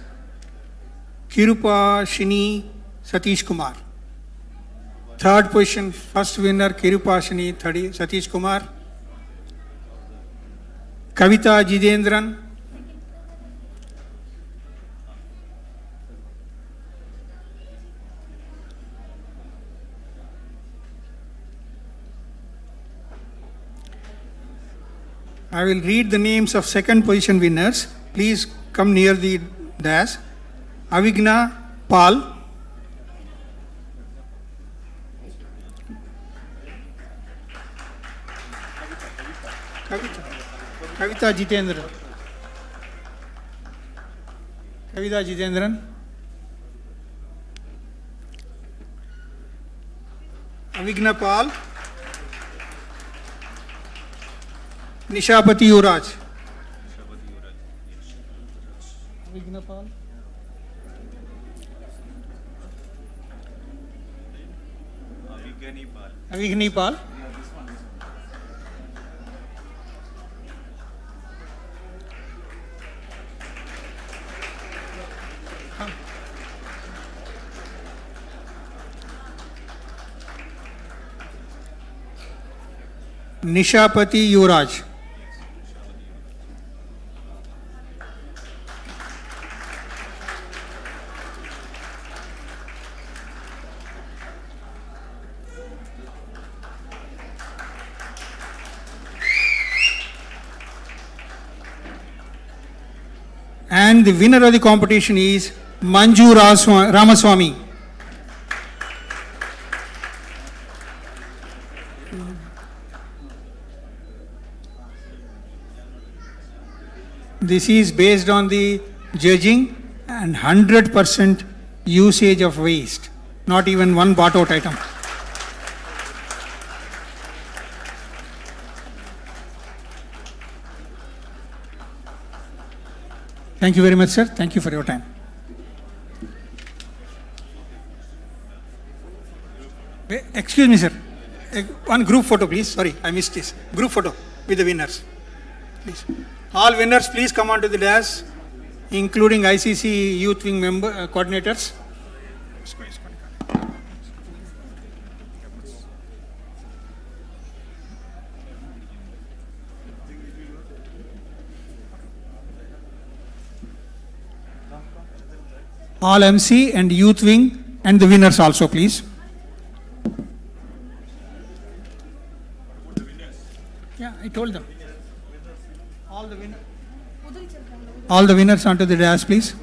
Kirupa Shini Satish Kumar. Third position, first winner, Kirupa Shini Satish Kumar. Kavita Jidendran. I will read the names of second position winners. Please come near the dais. Avigna Pal, Kavita Jitendran, Avigna Pal, Nishapati Yuvraj. Avigna Pal. Avigni Pal. Nishapati Yuvraj. And the winner of the competition is Manju Ramaswamy. This is based on the judging and 100% usage of waste, not even one bought out item. Thank you very much, sir. Thank you for your time. Excuse me, sir. One group photo, please. Sorry, I missed this. Group photo with the winners. Please. All winners, please come onto the dais, including ICC Youth Wing member coordinators. All MC and Youth Wing and the winners also, please. Yeah, I told them. All the winners onto the dais, please.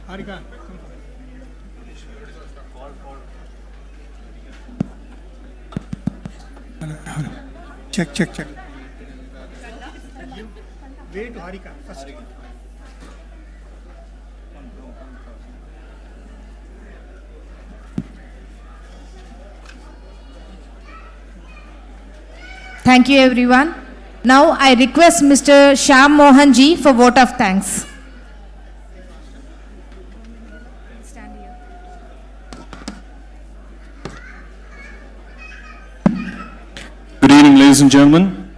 Harika. Hello. Check. Wait, Harika first. Thank you, everyone. Now I request Mr. Shyam Mohan ji for vote of thanks. Good evening, ladies and gentlemen.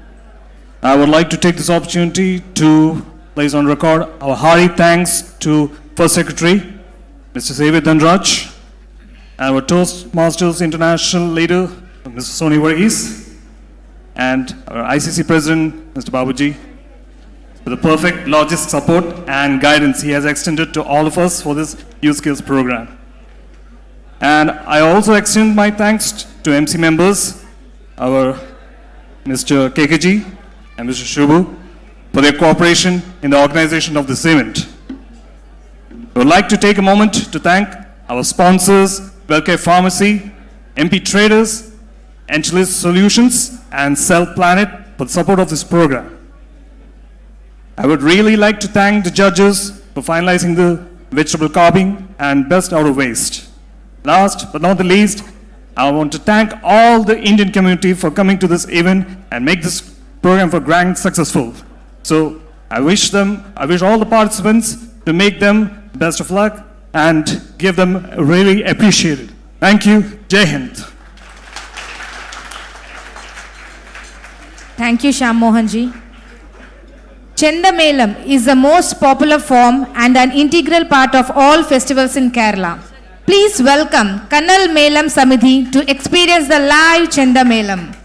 I would like to take this opportunity to place on record our hearty thanks to First Secretary, Mr. Xavier Dhanraj, and our Toastmasters International leader, Mr. Soni Varghese, and our ICC President, Mr. Babuji, for the perfect logistic support and guidance he has extended to all of us for this Youth Skills program. And I also extend my thanks to MC members, our Mr. KKG and Mr. Shubhu, for their cooperation in the organization of this event. I would like to take a moment to thank our sponsors, Wellcare Pharmacy, MP Traders, Angelis Solutions, and Cell Planet for the support of this program. I would really like to thank the judges for finalizing the vegetable carving and best out of waste. Last but not the least, I want to thank all the Indian community for coming to this event and make this program for grand successful. So I wish all the participants to make them best of luck and give them really appreciated. Thank you. Jai Hind. Thank you, Shyam Mohan ji. Chendamelam is the most popular form and an integral part of all festivals in Kerala. Please welcome Kannal Melam Samidhi to experience the live Chendamelam.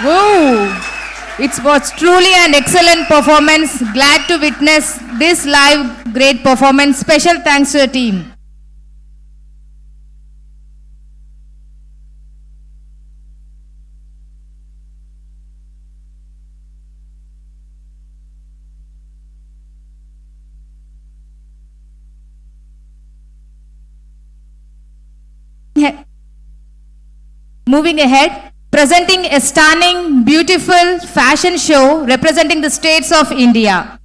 Whoa! It was truly an excellent performance. Glad to witness this live great performance. Special thanks to the team. Moving ahead, presenting a stunning, beautiful fashion show representing the states of India.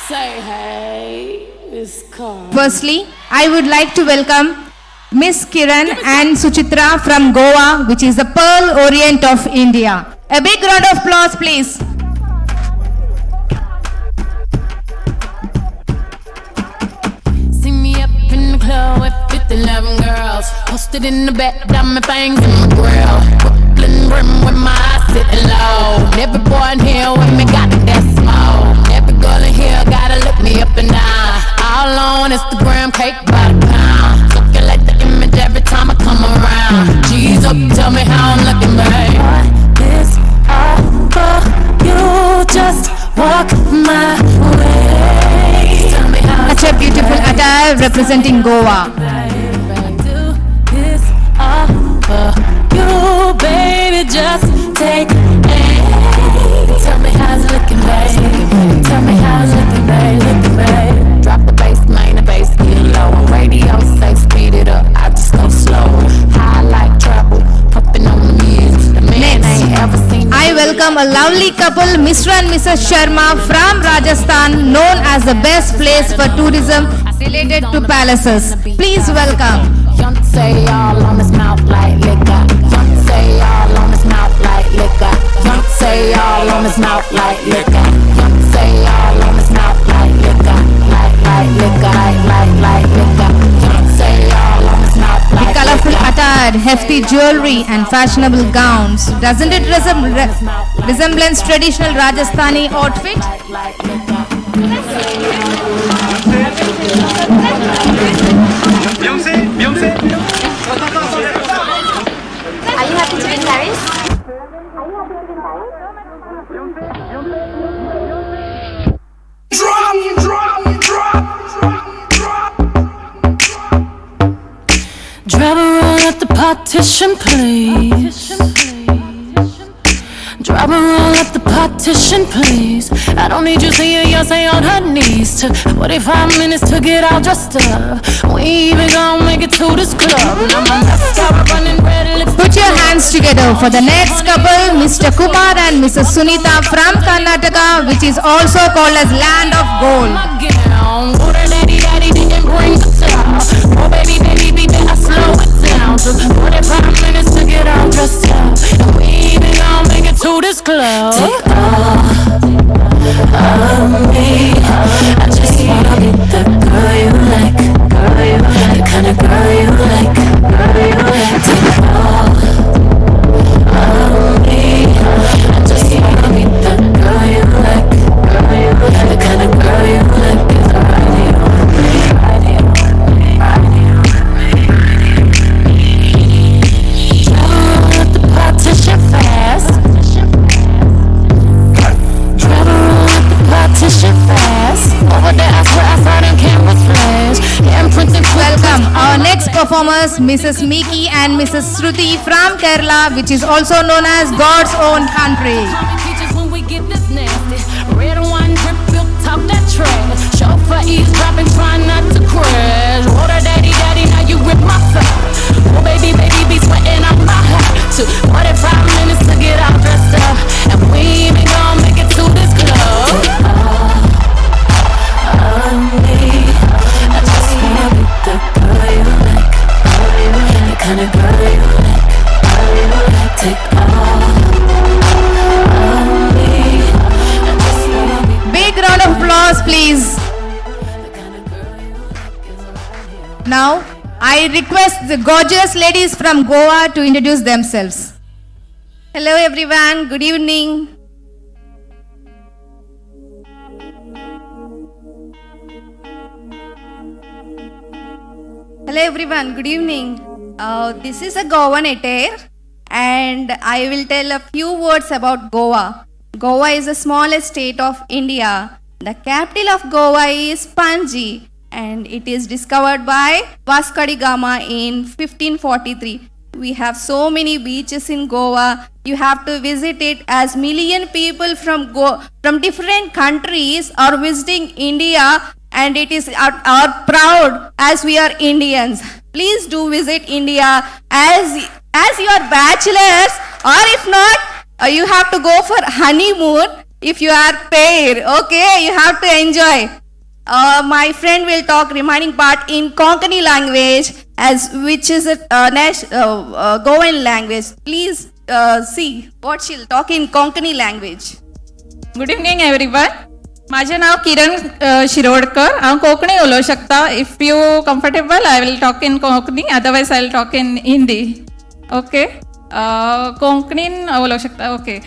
Say hey, Miss Carl. Firstly, I would like to welcome Miss Kiran and Suchitra from Goa, which is the Pearl Orient of India. A big round of applause, please. See me up in the club with 50-11 girls. Posted in the back, diamond things in my grill. Brooklyn rim with my eyes sitting low. And every boy in here with me got that smoke. Every girl in here gotta look me up and down. All on Instagram, cake by the pound. Circulate the image every time I come around. G's up, tell me how I'm looking, babe. This over, you just walk my way. Tell me how. Such a beautiful attire representing Goa. Do this all for you, baby. Just take aim. Tell me how's it looking, babe. Tell me how's it looking, babe. Looking, babe. Drop the bass, main the bass, get low. On radio, say speed it up. I just go slow. High like trouble, pumping on the music. The man ain't ever seen. I welcome a lovely couple, Mr. and Mrs. Sharma from Rajasthan, known as the best place for tourism related to palaces. Please welcome. Young say all on his mouth like liquor. Young say all on his mouth like liquor. Young say all on his mouth like liquor. Young say all on his mouth like liquor. Like liquor, like liquor. Young say all on his mouth The like colorful liquor. attire, hefty jewelry and fashionable gowns. Doesn't it resemblance traditional Rajasthani outfit? Like liquor. Are you happy to be in Paris? Drive around at the partition, please. Drive around at the partition, please. I don't need you seeing Beyonce on her knees. Took 45 minutes to get all dressed up. We ain't even gonna make it to this club. Now my mascara running red lips. Put your hands together for the next couple, Mr. Kumar and Mrs. Sunita from Karnataka, which is also called as Land of Gold. Oh, that daddy, daddy didn't bring the top. Oh, baby, baby, baby, I slow it down. Took 45 minutes to get all dressed up. And we ain't even gonna make it to this club. Take all of me. I just wanna be the girl you like. The kind of girl you like. Take all of me. I just wanna be the girl you like. The kind of girl you like is riding on me, riding on me, riding on me. Drive around at the partition fast. Drive around at the partition fast. Over there, I swear I saw them cameras flash. Yeah, I'm printing. Welcome our next performers, Mrs. Miki and Mrs. Shruti from Kerala, which is also known as God's own country. When we get this nasty, red wine drip, milk talk that trash. Chauffeur eavesdropping, trying not to crash. Water daddy, daddy, now you rip my fat. Oh baby, baby, be sweating Now, I request the gorgeous ladies from Goa to introduce themselves. Hello everyone, good evening. Hello everyone, good evening. This is a Goan attire and I will tell a few words about Goa. Goa is the smallest state of India. The capital of Goa is Panji and it is discovered by Vasco da Gama in 1543. We have so many beaches in Goa. You have to visit it as million people from different countries are visiting India and it is our proud as we are Indians. Please do visit India as you are bachelors, or if not, you have to go for honeymoon if you are pair. Okay, you have to enjoy. My friend will talk remaining part in Konkani language, which is a Goan language. Please see what she'll talk in Konkani language. Good evening everyone. माझे नाव किरण शिरोडकर. हांव कोंकणी उलोवंक शकता. If you comfortable I will talk in Konkani, otherwise I will talk in Hindi. Okay, कोंकणीन उलोवंक शकता. Okay,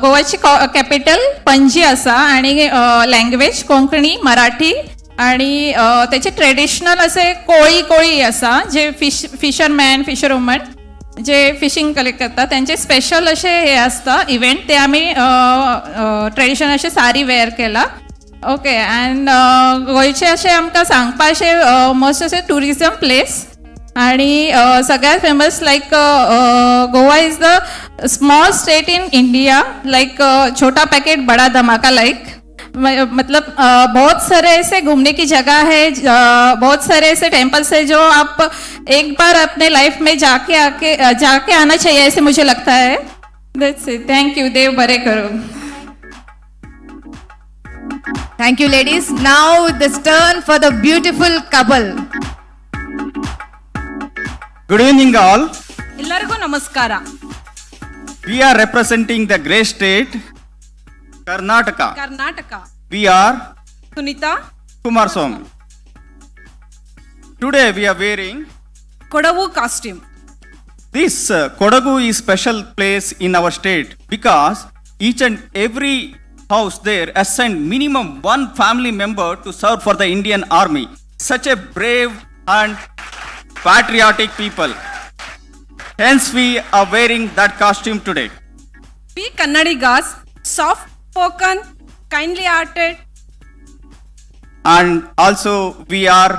गोवाची capital Panaji आसा आणि language Konkani, Marathi आणि त्याचे ट्रेडिशनल असे कोळी आसा जे फिशरमॅन फिशरवुमन जे फिशिंग कलेक्ट करतात त्यांचे स्पेशल असे हे असता इव्हेंट, ते आम्ही ट्रेडिशनल असे साडी वेअर केला. ओके, अँड गोंयचे असे आमकां सांगपा अशे मस्ट असे टुरिजम प्लेस आणि सगळ्यात famous like Goa is the small state in India, like छोटा पैकेट बड़ा धमाका लाइक. मतलब बहुत सारे ऐसे घूमने की जगह है, बहुत सारे ऐसे टेम्पल्स है जो आप एक बार अपने लाइफ में जाके आना चाहिए, ऐसे मुझे लगता है. That's it. Thank you. देव बरे करो. Thank you, ladies. Now it's turn for the beautiful couple. Good evening, all. ಎಲ್ಲರಿಗೂ ನಮಸ್ಕಾರ. We are representing the great state, Karnataka. We are Sunitha Kumaraswamy. Today we are wearing Kodava costume. this Kodagu is special place in our state because each and every house there assigned minimum one family member to serve for the Indian Army. Such a brave and patriotic people. Hence we are wearing that costume today. We Kannadigas, soft spoken, kindly hearted. And also we are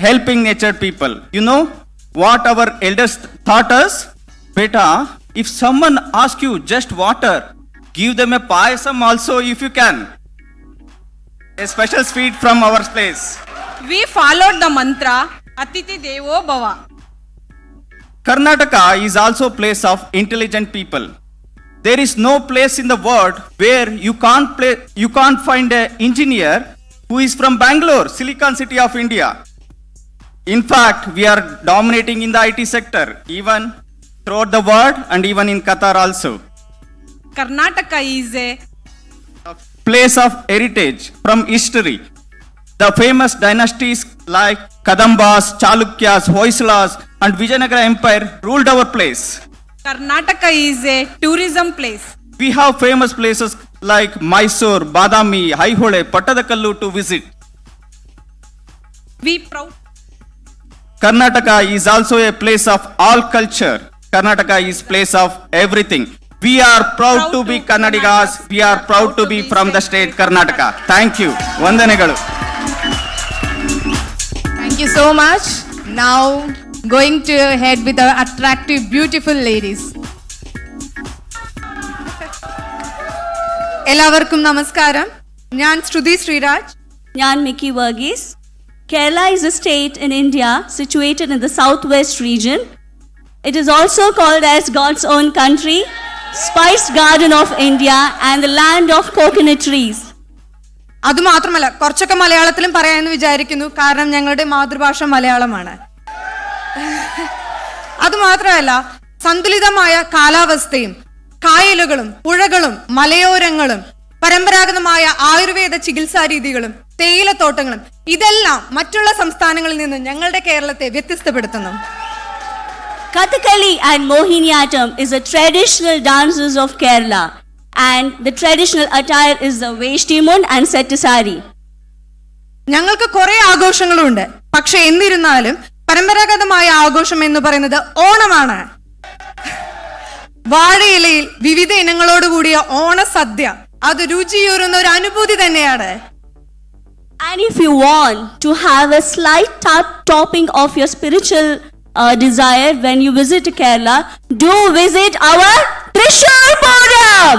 helping natured people. You know what our elders taught us? Beta, if someone asks you just water, give them a payasam also if you can. A special sweet from our place. We followed the mantra, Atiti Devo Bhava. Karnataka is also a place of intelligent people. There is no place in the world where you can't find an engineer who is from Bangalore, Silicon City of India. In fact, we are dominating in the IT sector, even throughout the world and even in Qatar also. Karnataka is a place of heritage from history. The famous dynasties like Kadambas, Chalukyas, Hoysalas and Vijayanagara Empire ruled our place. Karnataka is a tourism place. We have famous places like Mysore, Badami, Aihole, Pattadakallu to visit. We proud. Karnataka is also a place of all culture. Karnataka is place of everything. We are proud to be Kannadigas. We are proud to be from the state Karnataka. Thank you. Vandanegalu. Thank you so much. Now going to ahead with our attractive, beautiful ladies. എല്ലാവർക്കും നമസ്കാരം. ഞാൻ ശ്രുതി ശ്രീരാജ്. ഞാൻ Mickey Varghese. Kerala is a state in India situated in the southwest region. It is also called as God's own country, spice garden of India and the land of coconut trees. അതുമാത്രമല്ല, കുറച്ചൊക്കെ മലയാളത്തിലും പറയാമെന്ന് വിചാരിക്കുന്നു, കാരണം ഞങ്ങളുടെ മാതൃഭാഷ മലയാളമാണ്. അതുമാത്രമല്ല, സന്തുലിതമായ കാലാവസ്ഥയും കായലുകളും പുഴകളും മലയോരങ്ങളും പരമ്പരാഗതമായ ആയുർവേദ ചികിത്സാ രീതികളും തേയിലത്തോട്ടങ്ങളും ഇതെല്ലാം മറ്റുള്ള സംസ്ഥാനങ്ങളിൽ നിന്ന് ഞങ്ങളുടെ കേരളത്തെ വ്യത്യസ്തപ്പെടുത്തുന്നു. Kathakali and Mohiniyattam is the traditional dances of Kerala, and the traditional attire is the Veshtimun and Settisari. ഞങ്ങൾക്ക് കുറെ ആഘോഷങ്ങളുണ്ട്. പക്ഷെ എന്നിരുന്നാലും പരമ്പരാഗതമായ ആഘോഷം എന്ന് പറയുന്നത് ഓണമാണ്. വാഴയിലയിൽ വിവിധ ഇനങ്ങളോട് കൂടിയ ഓണസദ്യ അത് രുചിയൂറുന്ന ഒരു അനുഭൂതി തന്നെയാണ്. And if you want to have a slight topping of your spiritual desire when you visit Kerala, do visit our Trishul Puram.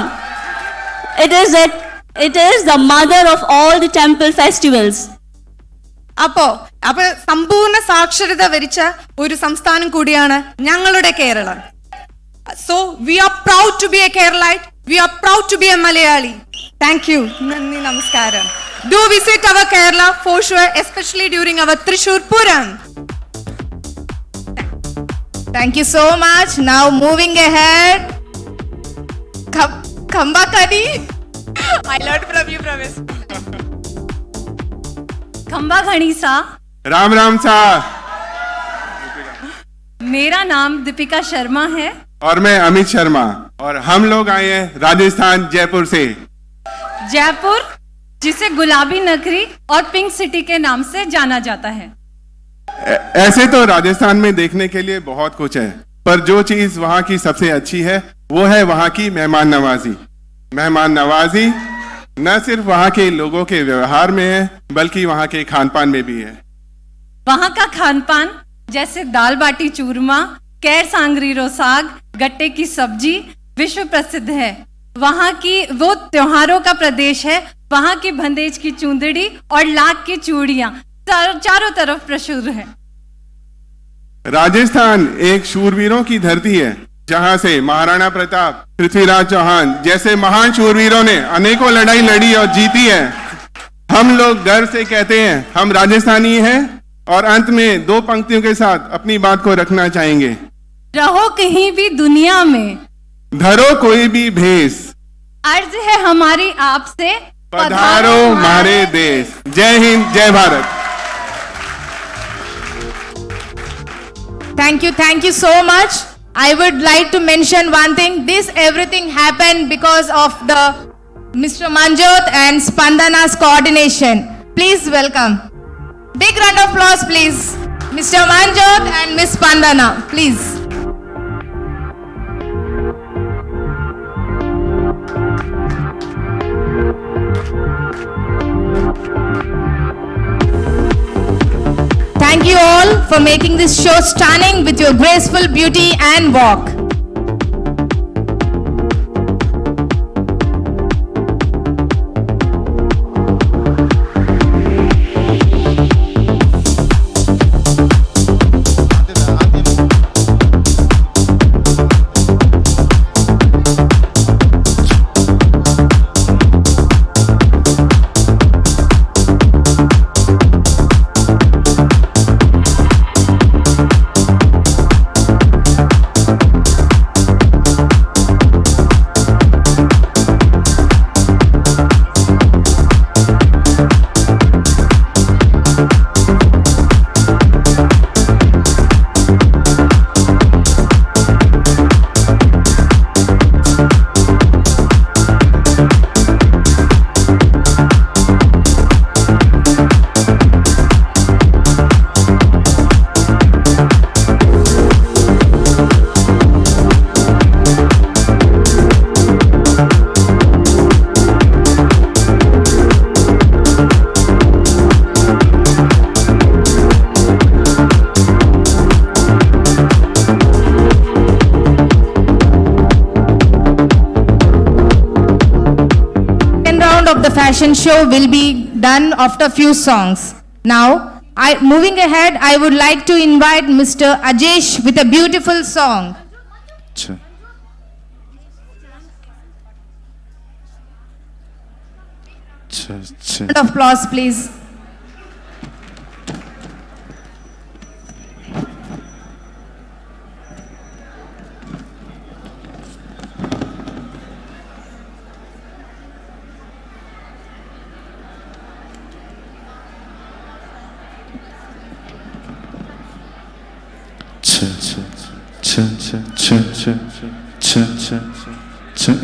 It is the mother of all the temple festivals. അപ്പോ സമ്പൂർണ്ണ സാക്ഷരത വരിച്ച ഒരു സംസ്ഥാനം കൂടിയാണ് ഞങ്ങളുടെ Keralam. So we are proud to be a Keralite. We are proud to be a Malayali. Thank you. നന്ദി നമസ്കാരം. Do visit our Kerala for sure, especially during our Trishul Puram. Thank you so much. Now moving ahead. Kambakadi. I learned from you, Pravesh. खंबाघणी सा. राम राम सा. मेरा नाम दीपिका शर्मा है और मैं अमित शर्मा, और हम लोग आए हैं राजस्थान जयपुर से. जयपुर जिसे गुलाबी नगरी और पिंक सिटी के नाम से जाना जाता है. ऐसे तो राजस्थान में देखने के लिए बहुत कुछ है, पर जो चीज वहाँ की सबसे अच्छी है वो है वहाँ की मेहमान नवाजी. मेहमान नवाजी न सिर्फ वहाँ के लोगों के व्यवहार में है, बल्कि वहाँ के खान पान में भी है. वहाँ का खान पान जैसे दाल बाटी चूरमा, कैर सांगरीरो साग, गट्टे की सब्जी विश्व प्रसिद्ध है. वहाँ की वो त्योहारों का प्रदेश है. वहाँ की बंदेज की चूंदड़ी और लाख की चूड़ियां चारों तरफ प्रसिद्ध है. राजस्थान एक शूरवीरों की धरती है, जहां से महाराणा प्रताप, पृथ्वीराज चौहान जैसे महान शूरवीरों ने अनेकों लड़ाई लड़ी और जीती है. हम लोग गर्व से कहते हैं हम राजस्थानी हैं, और अंत में दो पंक्तियों के साथ अपनी बात को रखना चाहेंगे. रहो कहीं भी दुनिया में, धरो कोई भी भेष, अर्ज है हमारी आपसे, पधारो हमारे देश. जय हिंद, जय Bharat. Thank you so much. I would like to mention one thing. This everything happened because of the Mr. Manjot and Spandana's coordination. Please welcome. Big round of applause, please. Mr. Manjot and Miss Spandana, please. Thank you all for making this show stunning with your graceful beauty and walk. Fashion show will be done after few songs. Now, moving ahead, I would like to invite Mr. Ajesh with a beautiful song. Round of applause, please.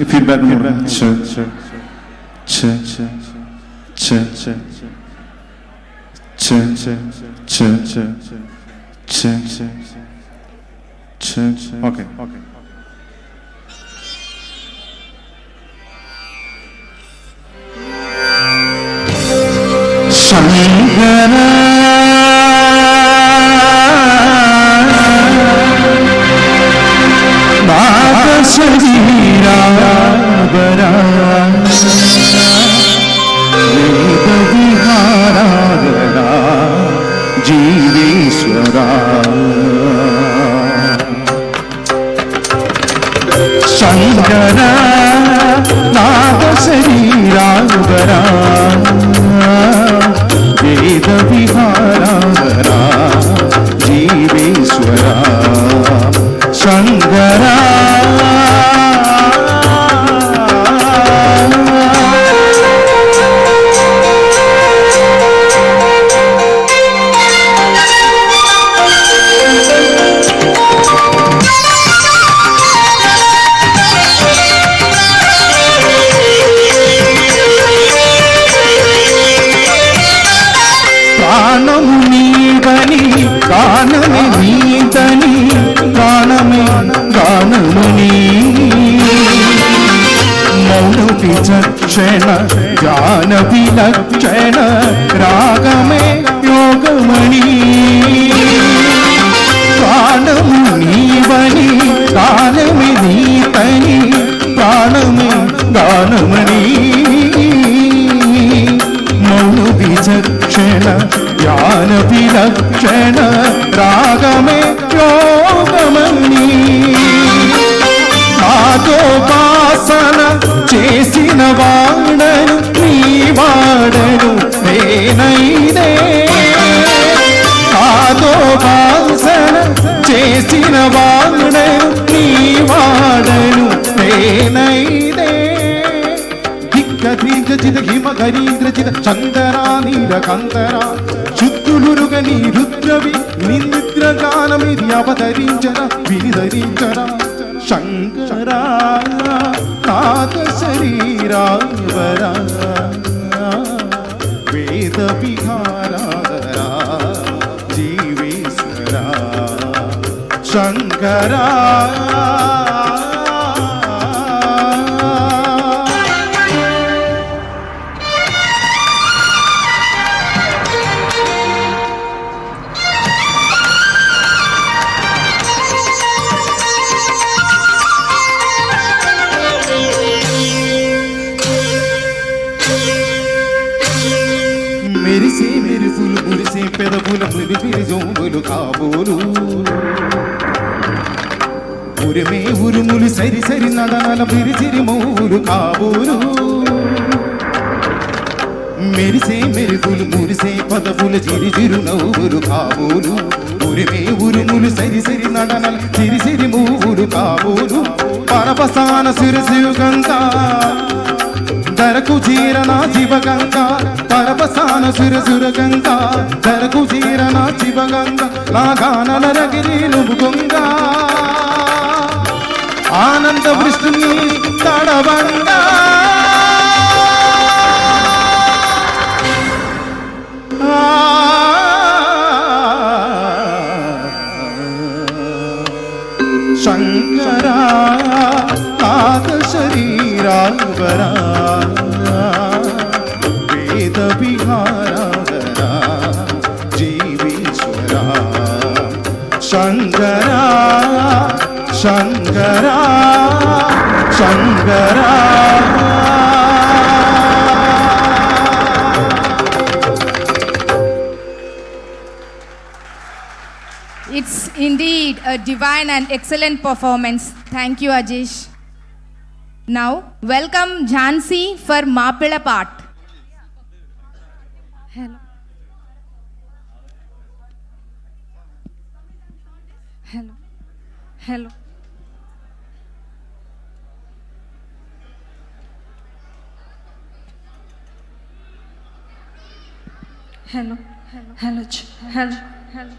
Feedback. Okay. జీవేశ్వరా Shankara నాద శరీరాగరా వేద విహారాగరా జీవేశ్వరా శంకరా ప్రాణము నీవని గానమే నీదని ప్రాణమే గానముని మౌన విచక్షణ జ్ఞాన విలక్షణ రాగమే యోగమణి ప్రాణము నీవని గానమే నీతని ప్రాణమే గానమణి మౌన విచక్షణ జ్ఞాన విలక్షణ రాగమే యోగమణి నాదోపాసన చేసిన వాడను నీ వాడను నేనైదే నాదోపాసన చేసిన వాడను నీ వాడను నేనైదే దిగ్గధీంద్రజిత హిమగరీంద్రజిత చందరా నీలకందరా శుద్ధులురుగని రుద్రవి నిద్రగానమిది అవతరించర వినిధరించరా శంకరా నాద శరీరావరా వేద విహారాధరా జీవేశ్వరా శంకరా మెరిసే మెరుపులు మురిసే పెదవుల మురిపిరి జోములు కాబోలు ఉరిమే ఉరుములు సరి సరి నడనల పిరిచిరి మౌలు కాబోలు మెరిసే మెరుపులు మురిసే పదవుల చిరిచిరు నవ్వులు కాబోలు ఉరిమే ఉరుములు సరి సరి నడనల చిరిసిరి మూవులు కాబోలు పరపసాన సిరిసియుగంగా ధరకు చీరనా శివగంగా పరపసాన సురసురగంగా ధరకు చీరనా శివగంగా నా గానల రగిరి నువ్వుగంగా ఆనంద వృష్టిని తడవంగా శంకరా నాద శరీరావరా వేద విహారాధరా జీవేశ్వరా శంకరా శంకరా శంకరా It's indeed a divine and excellent performance. Thank you, Ajish. Now, welcome Jhansi for Mapila part. Hello. Hello. Hello. Hello. Hello. Hello. Hello.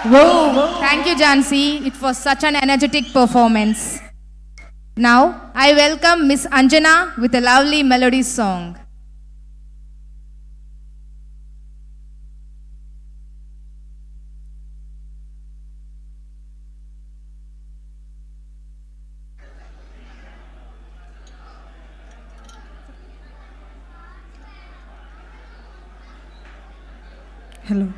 Whoa. Thank you, Jansi. It was such an energetic performance. Now, I welcome Miss Anjana with a lovely melody song. Hello.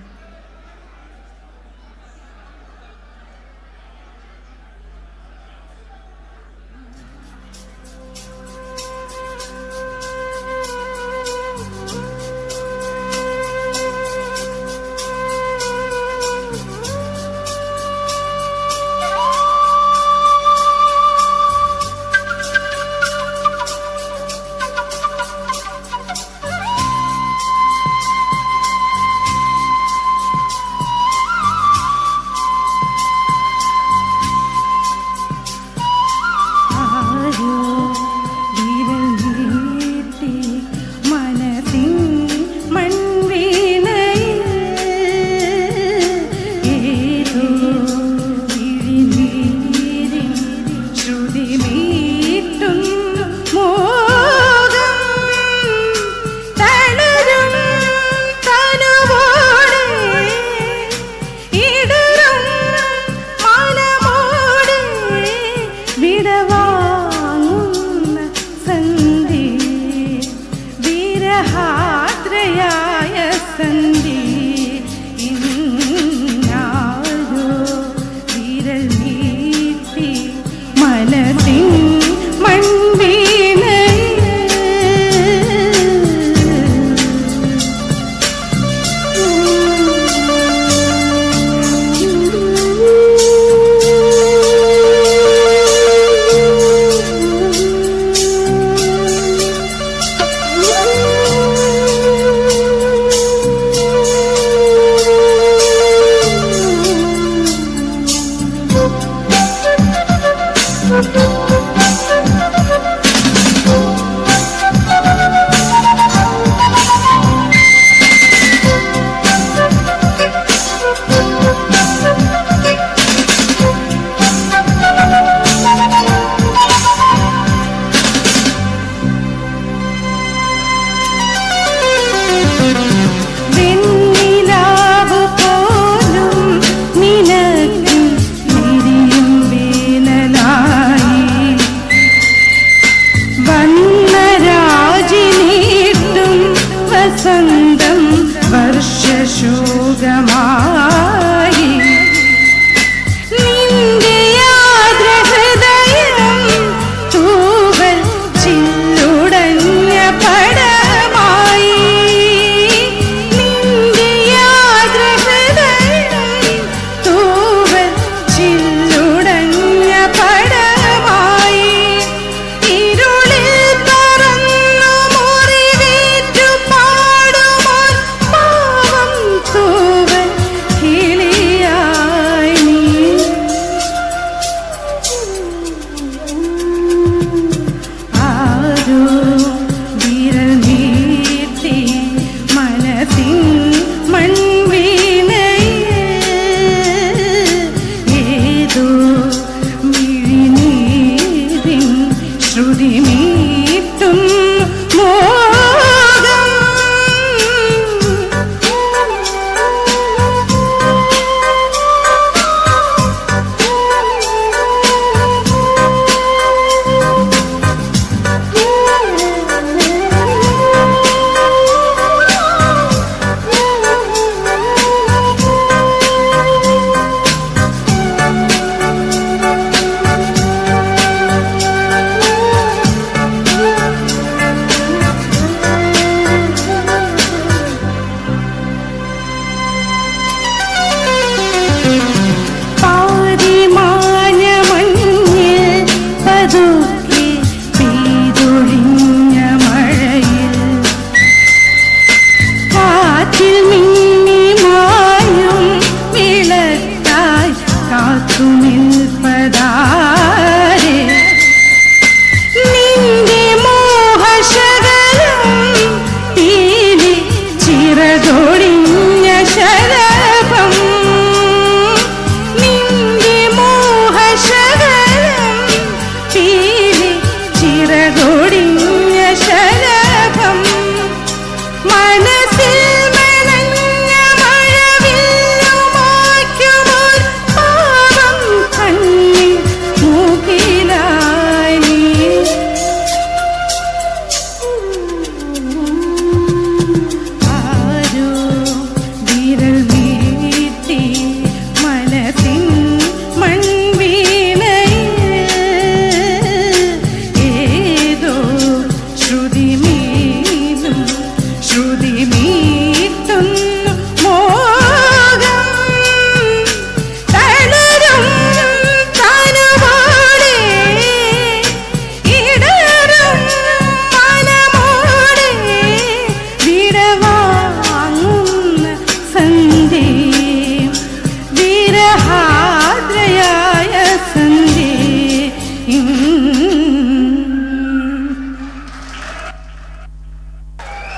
He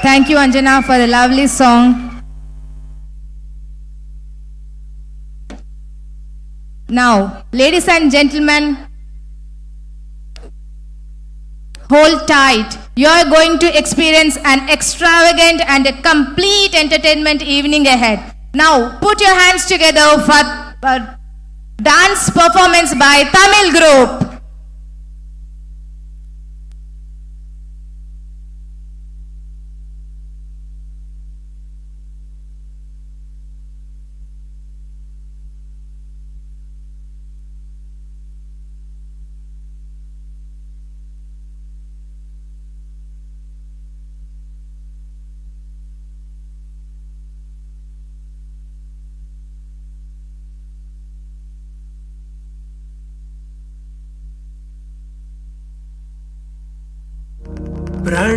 Thank you, Anjana, for a lovely song. Now, ladies and gentlemen, hold tight. You are going to experience an extravagant and a complete entertainment evening ahead. Now, put your hands together for a dance performance by Tamil group.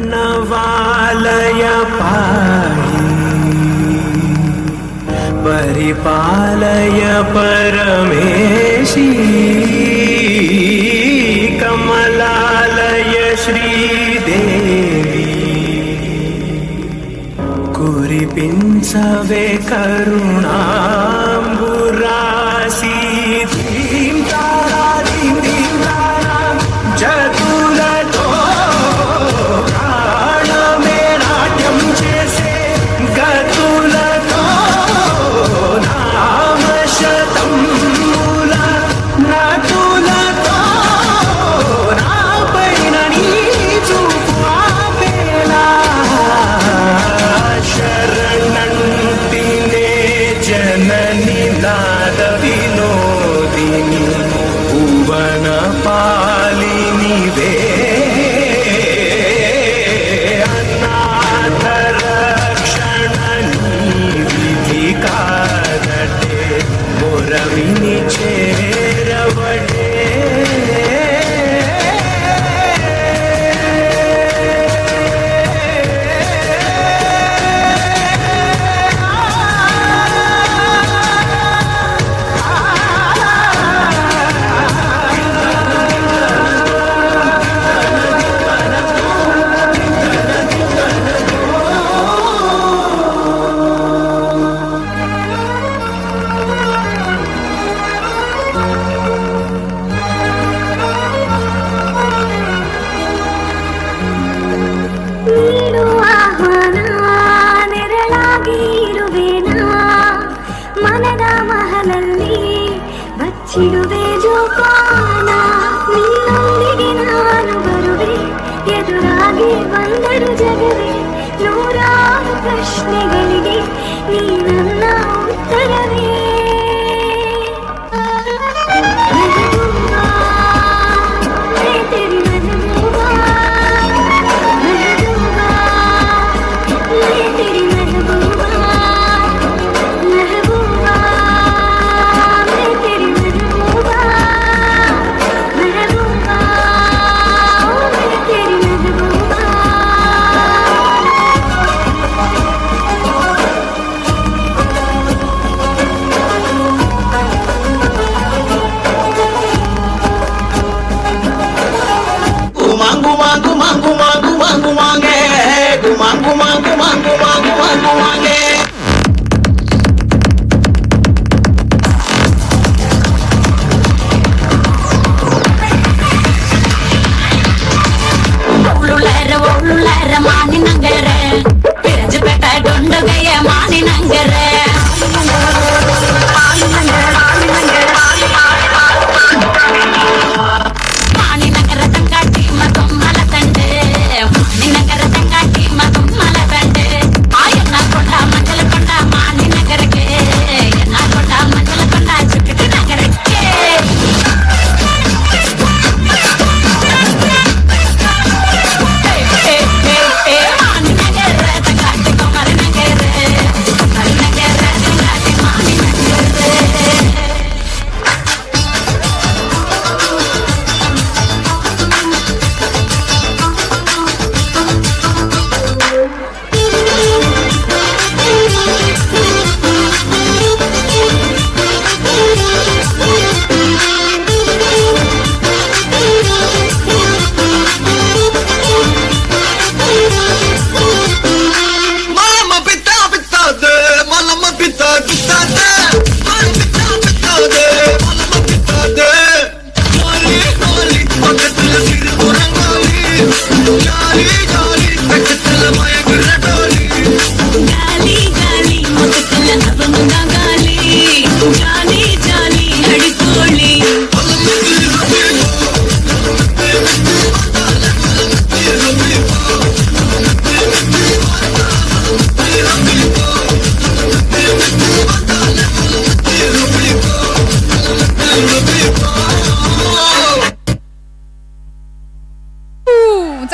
प्रणवालय पाहि परिपालय परमेशी कमलालय श्रीदेवी कुरिपिंचवे करुणांबुरासी धीं तारा धीं धीं तारा जगुलतो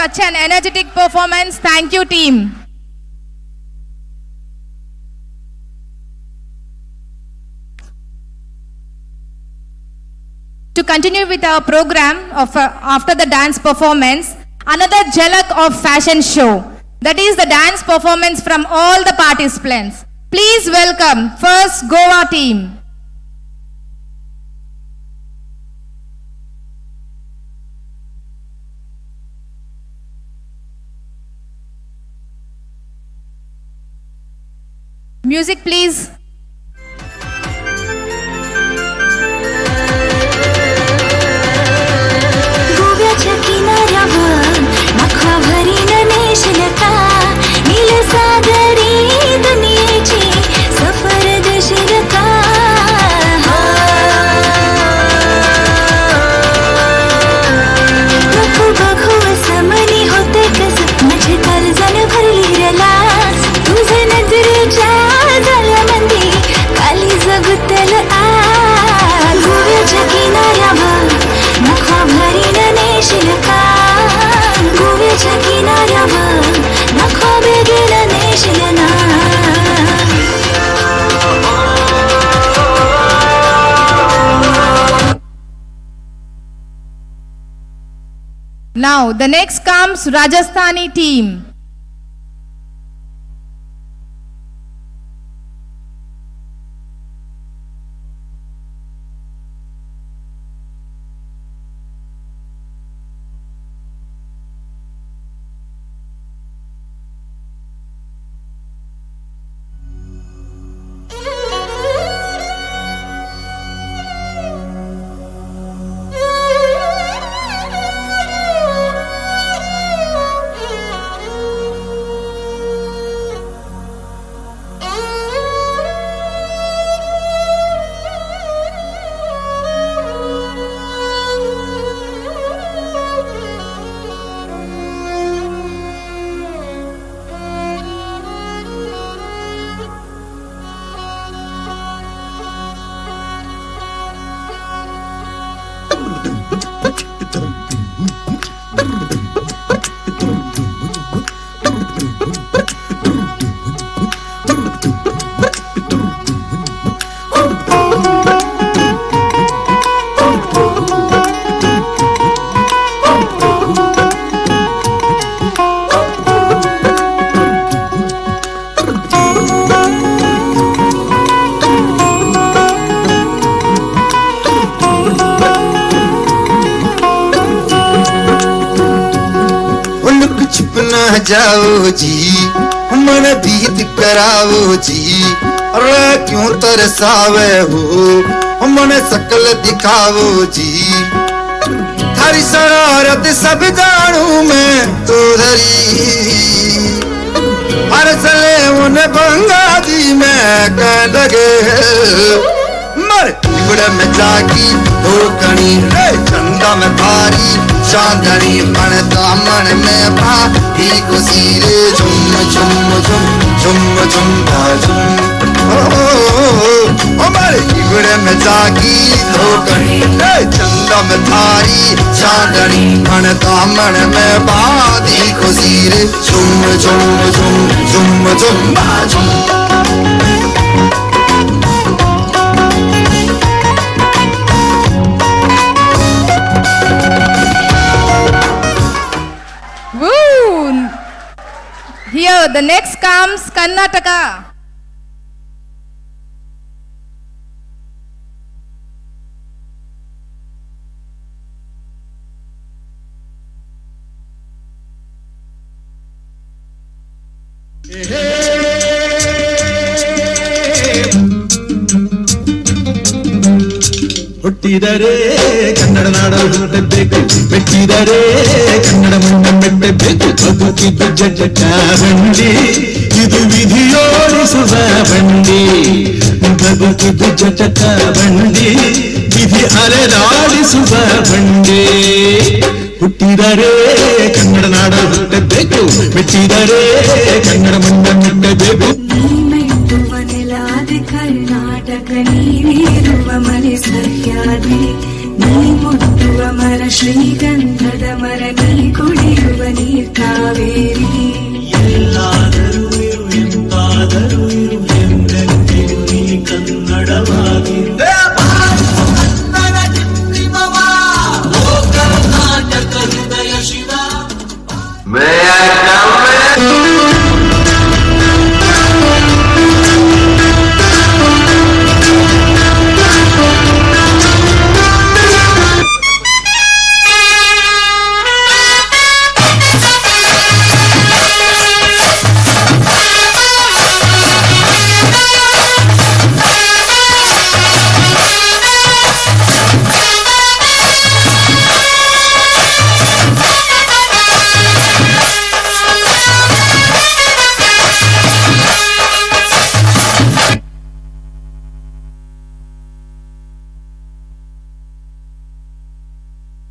such an energetic performance. Thank you, team. To continue with our program of after the dance performance, another jhalak of fashion show. That is the dance performance from all the participants. Please welcome first Goa team. Music please. गोव्याच्या किनाऱ्यावर नखा भरीन नेशलका नील सागरी दुनियेची सफर दशरका नको बघू समनी होते कस माझे काळजान भरली रलास तुझे नजरेच्या जलमंदी काली जगतल आ गोव्याच्या किनाऱ्यावर नखा भरीन नेशलका गोव्याच्या किनाऱ्यावर नखा बेगीन नेशलना Now the next comes Rajasthani team. जाओ जी मन बीत कराओ जी अरे क्यों तरसावे हो मन सकल दिखाओ जी थारी शरारत सब जानू मैं तो धरी हर सले उन बंगा जी मैं कह लगे मर गुड़ में जागी दो कणी चंदा में भारी चांदनी पण दामन में भाई खुशी रे झुम झुम झुम झुम झुम झुम हमारे गुड़ में जागी दो कणी चंदा में भारी चांदनी पण दामन में भाई खुशी रे झुम झुम झुम झुम झुम Here the next comes Karnataka. ಹುಟ್ಟಿದರೆ ಕನ್ನಡ ನಾಡ ಹುಟ್ಟಬೇಕು ಮೆಟ್ಟಿದರೆ ಕನ್ನಡ ಮಣ್ಣ ಮೆಟ್ಟಬೇಕು ಬದುಕಿದ್ದು ಜಟ ಬಂಡಿ ಇದು ವಿಧಿಯೋಡಿಸುವ ಬಂಡಿ ಬದುಕಿದ್ದು ಜಟ ಬಂಡಿ ವಿಧಿ ಅಲೆದಾಡಿಸುವ ಬಂಡಿ ಹುಟ್ಟಿದರೆ ಕನ್ನಡ ನಾಡ ಹುಟ್ಟಬೇಕು ಮೆಟ್ಟಿದರೆ ಕನ್ನಡ ಮಣ್ಣ ಮೆಟ್ಟಬೇಕು ಕರ್ನಾಟಕ ನೀರಿರುವ ಮನೆ ಸಹ್ಯಾದ್ರಿ ನೀ ಮುಟ್ಟುವ ಮರ ಶ್ರೀಗಂಧದ ಮರ ನೀ ಕುಡಿಯುವ ನೀರು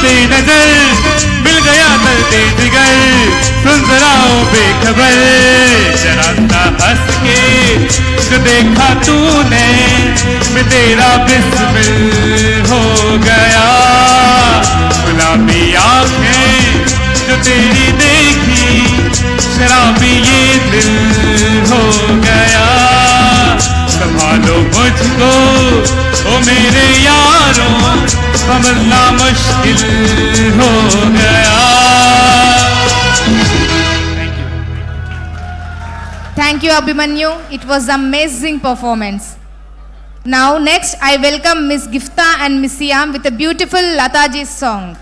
से नजर मिल गया दर्दे जिगर सुन जरा ओ बेखबर जरा सा हंस के जो देखा तूने मैं तेरा बिस्मिल हो गया गुलाबी आंखें जो तेरी देखी शराबी ये दिल हो गया संभालो मुझको ओ मेरे यारों समझना मुश्किल हो गया. Thank you, Abhimanyu. It was amazing performance. Now, next, I welcome Miss Gifta and Miss Siam with a beautiful Lataji song.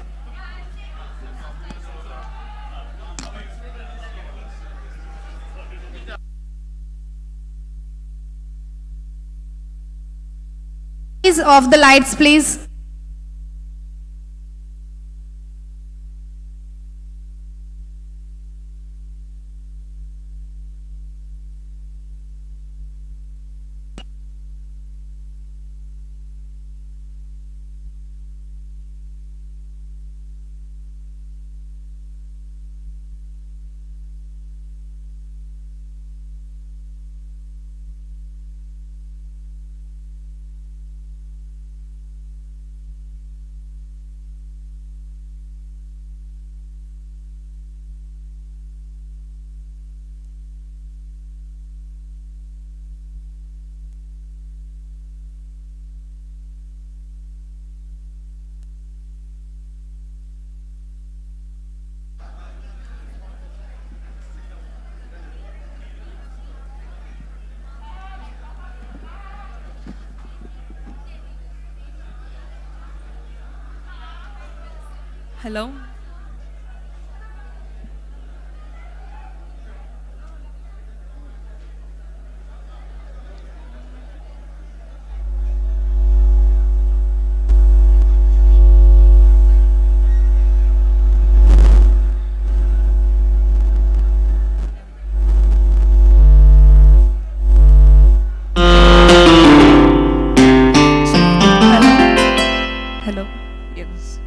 Please off the lights, please. Hello. Hello. Yes.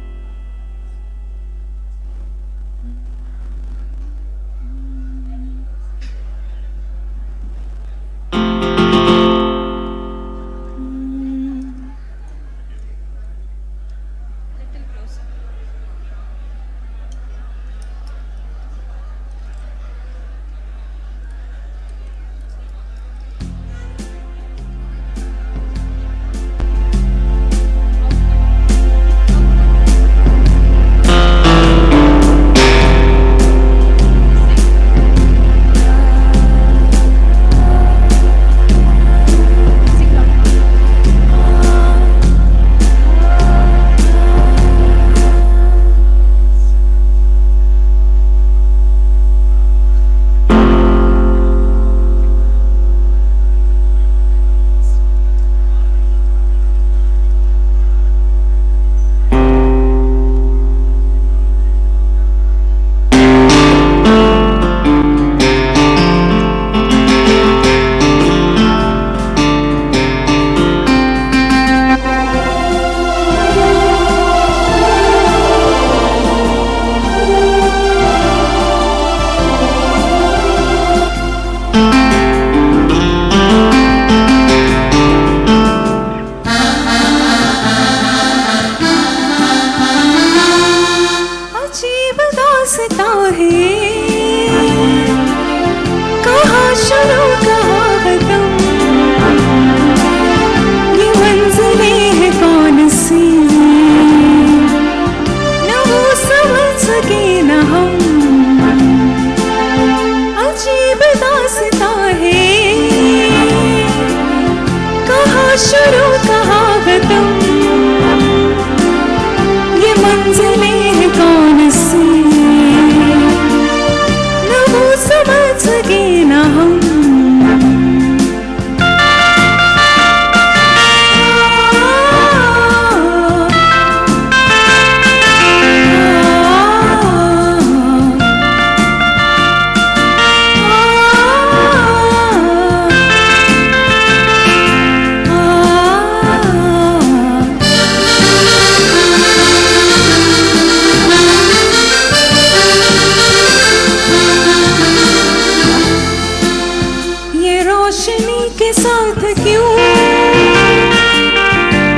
रोशनी के साथ क्यों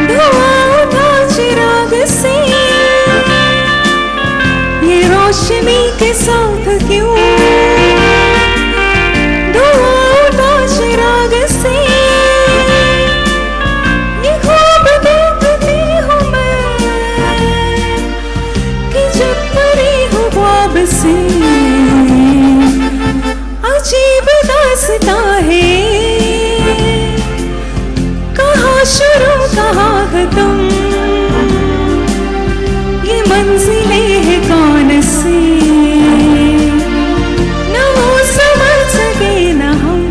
धुआं उठा चिराग से, ये रोशनी के साथ क्यों धुआं उठा चिराग से, ये ख्वाब देखती हूँ मैं कि जब परी हूँ ख्वाब से, अजीब दास्तां है, कहाँ शुरू कहाँ खत्म, ये मंजिलें हैं कौन सी, न वो समझ सके न हम।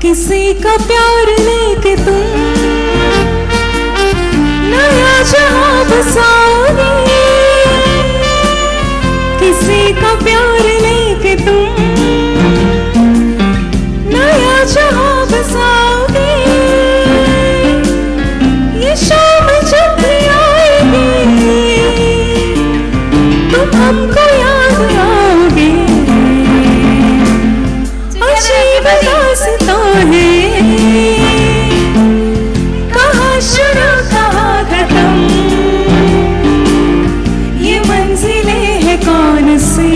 किसी का प्यार लेके तुम नया जहां बसाओगे, किसी का प्यार लेके तुम नया जहां बसाओगे, ये शाम जब भी आएगी तुम हमको याद आओगे, अजीब दास्तां है, कहाँ शुरू कहाँ खत्म, ये मंजिलें हैं कौन सी,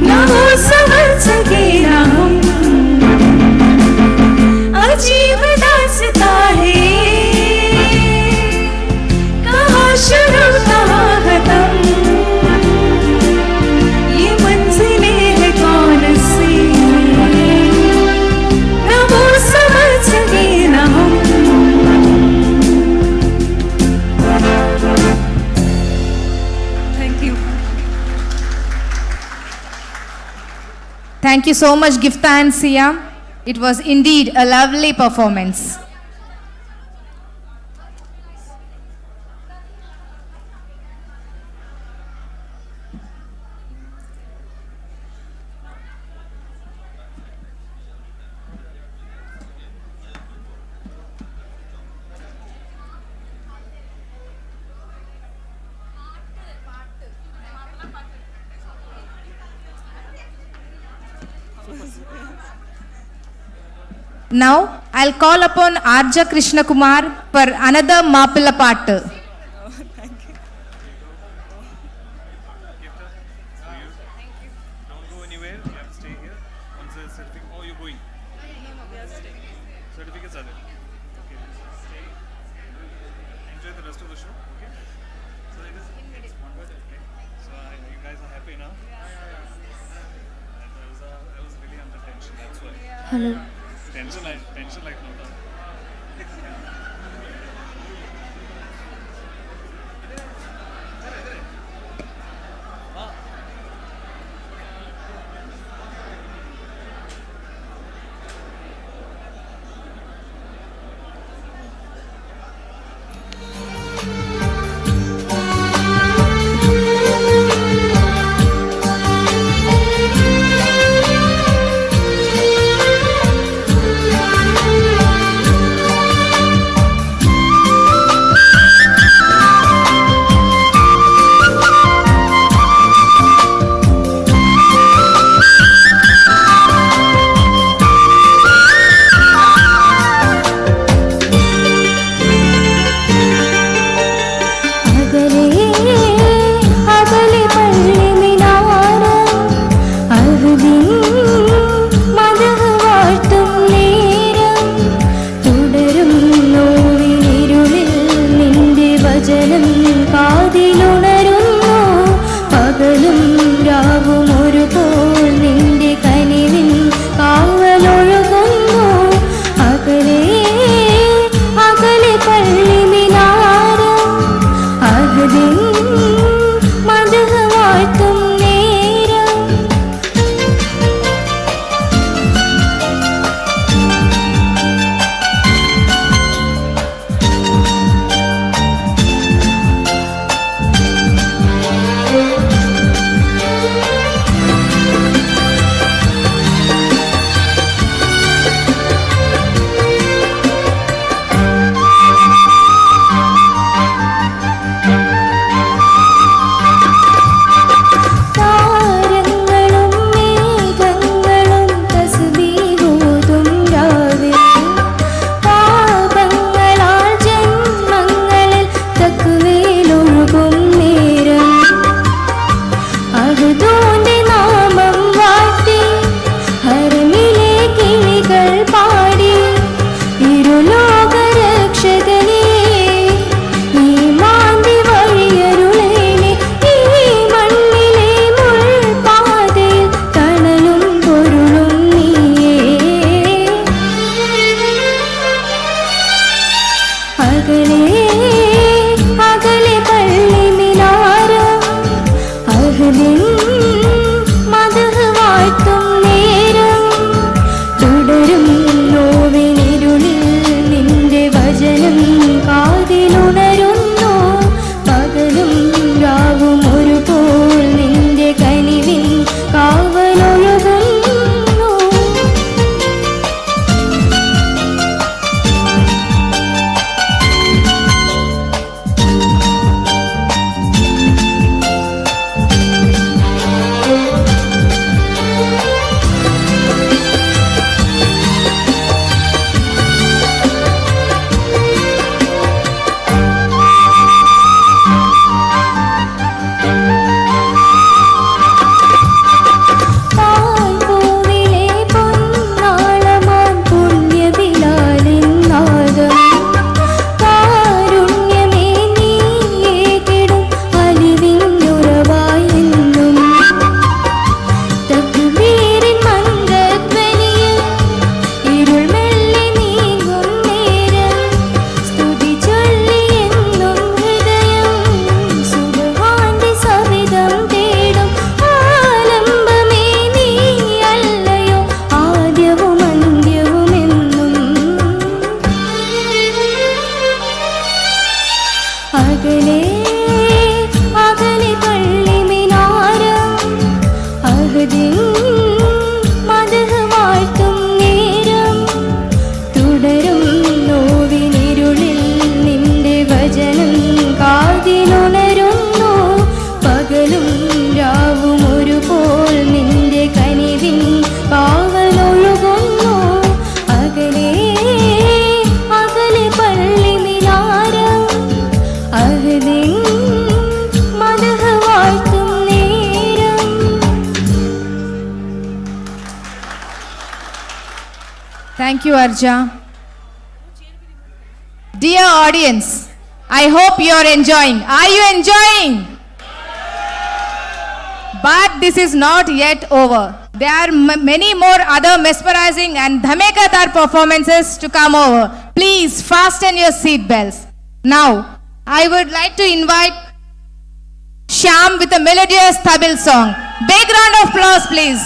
ना वो समझ सके ना हम, अजीब दास्तां है, कहाँ शुरू कहाँ खत्म, ये मंजिलें हैं कौन सी, ना वो समझ सके ना हम। Thank you. Thank you so much, Gifta and Sia. It was indeed a lovely performance. Now, I'll call upon Arja Krishna Kumar for another Mappila Pattu. Don't go anywhere. You have to stay here. Once the certificate. Oh, you're going. We are staying. Certificates are there. Okay. Stay. Enjoy the rest of the show. Okay. So it is one by the okay. So you guys are happy now. I was really under tension. That's why. Hello. Tension like no doubt. അകലെ അകലെ പള്ളി മിനാരം അഹദിൻ മദഹ് വാഴ്ത്തും നേരം തുടരും നോവിനിരുളിൽ നിന്റെ വചനം കാതിലുണരുന്നു പകലും രാവും ഒരുപോൽ നിന്റെ കനിവിൻ കാവലൊഴുകുന്നു അകലെ അകലെ പള്ളി മിനാരം അഹദിൻ മദഹ് വാഴ്ത്തും നേരം. Thank you, Arja. Dear audience, I hope you are enjoying. Are you enjoying? But this is not yet over. There are many more other mesmerizing and dhamekadar performances to come over. Please fasten your seat belts. Now, I would like to invite Shyam with a melodious Tamil song. Big round of applause, please.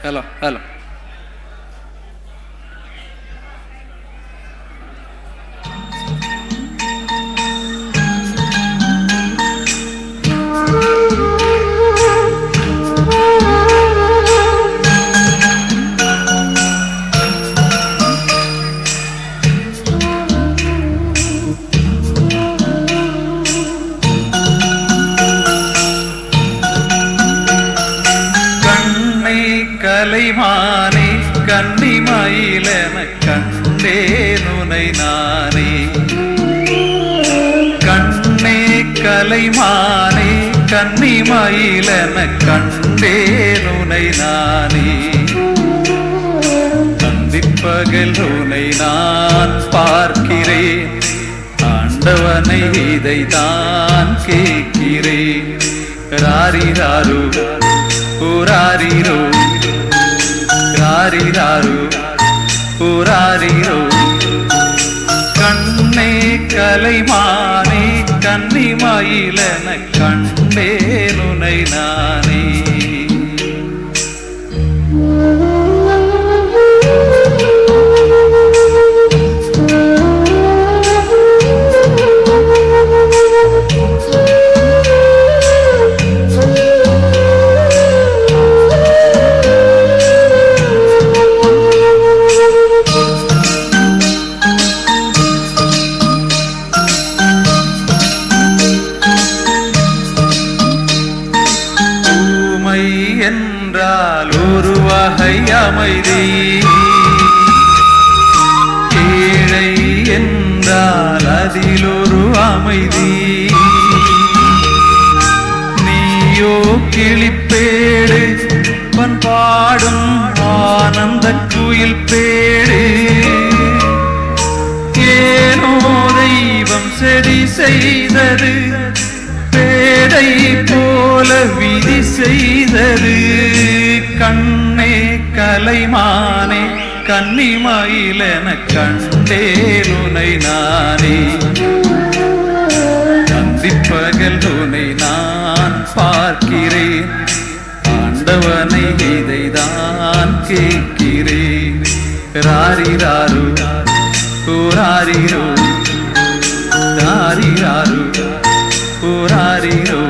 Hello. கலைமானே கன்னிமயிலென கண்டேன் உனை நானே கண்ணே கலைமானே கன்னிமயிலென கண்டேன் உனை நானே அந்திப்பகல் உனை நான் பார்க்கிறேன் ஆண்டவனை இதைதான் கேட்கிறேன் ராரிராரு ஊராரிரோ ராரிராரு ஊராரிரோ கண்ணே கலைமானே கன்னிமயிலென கண்டேன் உனை நானே என்றால் ஒரு வகை அமைதி ஏழை என்றால் அதில் ஒரு அமைதி நீயோ கிளிப்பேடு பண்பாடும் ஆனந்த குயில் பேடு ஏனோ தெய்வம் செடி செய்தது பேடை போல விதி செய்தது கண்ணே கலைமானே கன்னிமயிலென கண்டேன் உனை நானே அந்திப்பகல் உனை நான் பார்க்கிறேன் ஆண்டவனை இதைதான் கேட்கிறேன் ராரிராரு ராரிரோ ராரிராரு ராரிரோ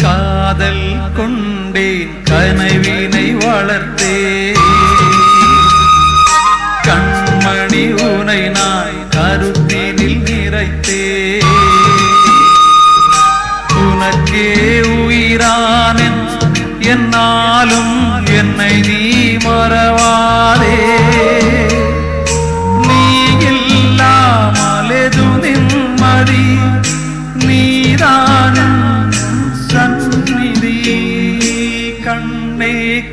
காதல் கொண்டேன் கனவினை வளர்த்தேன் கண்மணி உனை நான் கருத்தினில் நிறைத்தேன் உனக்கே உயிரானேன் என்னாலும் என்னை நீ மறவாதே நீ இல்லாமல் எது நிம்மதி நீதான் சன்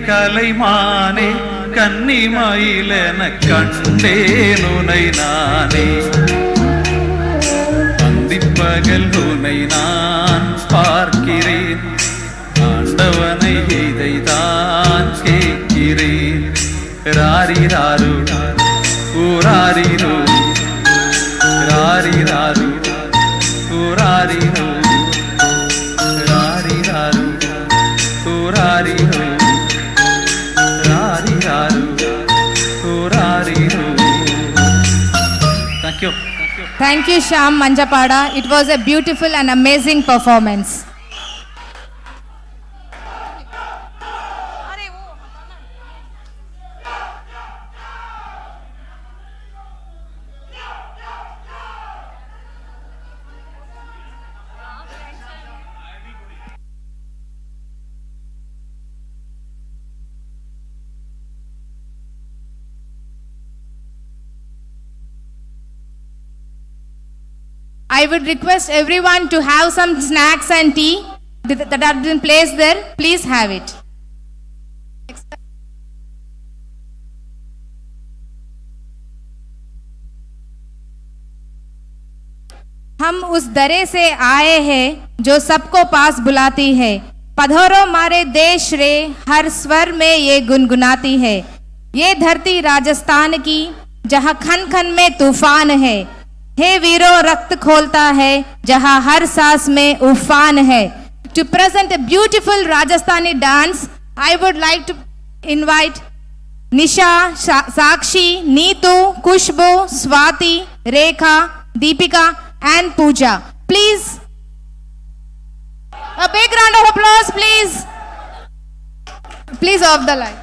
கலைமானே கன்னிமயிலென கண்டேன் உனை நானே அந்திப்பகல் உனை நான் பார்க்கிறேன் ஆண்டவனை இதைதான் கேட்கிறேன் ராரிராரு ஊராரிரு ராரிராரு ஊராரிரு ராரிராரு ஊராரிரு ராரிராரு ஊராரிரு. Thank you. Thank you, Shyam Manjapada. It was a beautiful and amazing performance. I would request everyone to have some snacks and tea that have been placed there. Please have it. हम उस दरे से आए हैं जो सबको पास बुलाती है, पधारो मारे देश रे, हर स्वर में ये गुनगुनाती है। ये धरती राजस्थान की जहाँ खन खन में तूफान है, हे वीरो रक्त खोलता है जहाँ हर सांस में उफान है। To present a beautiful Rajasthani dance, I would like to invite Nisha, Sakshi, Neetu, Kushbu, Swati, Rekha, Deepika and Pooja. Please, a big round of applause, please. Please off the line.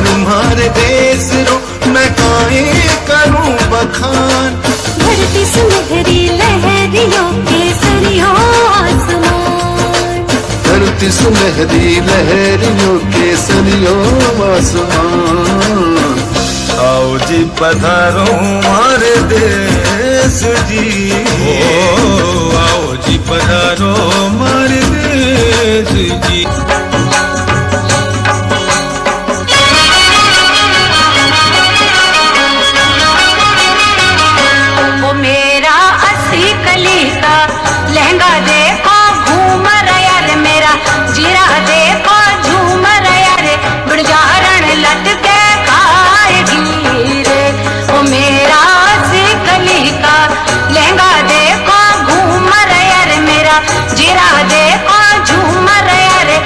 तुम्हारे देश रो मैं काहे करूं बखान। धरती सुनहरी लहरियों केसरियों आसमान, धरती सुनहरी लहरियों केसरियों आसमान। आओ जी पधारो हमारे देश जी, आओ जी पधारो हमारे देश जी। लहंगा देखो घूम रहा रे, मेरा जीरा देखो झूम रहा रे, गुड़जारण लटके खाएगी रे। ओ मेरा सिकली का लहंगा देखो घूम रहा रे, मेरा जीरा देखो झूम रहा रे,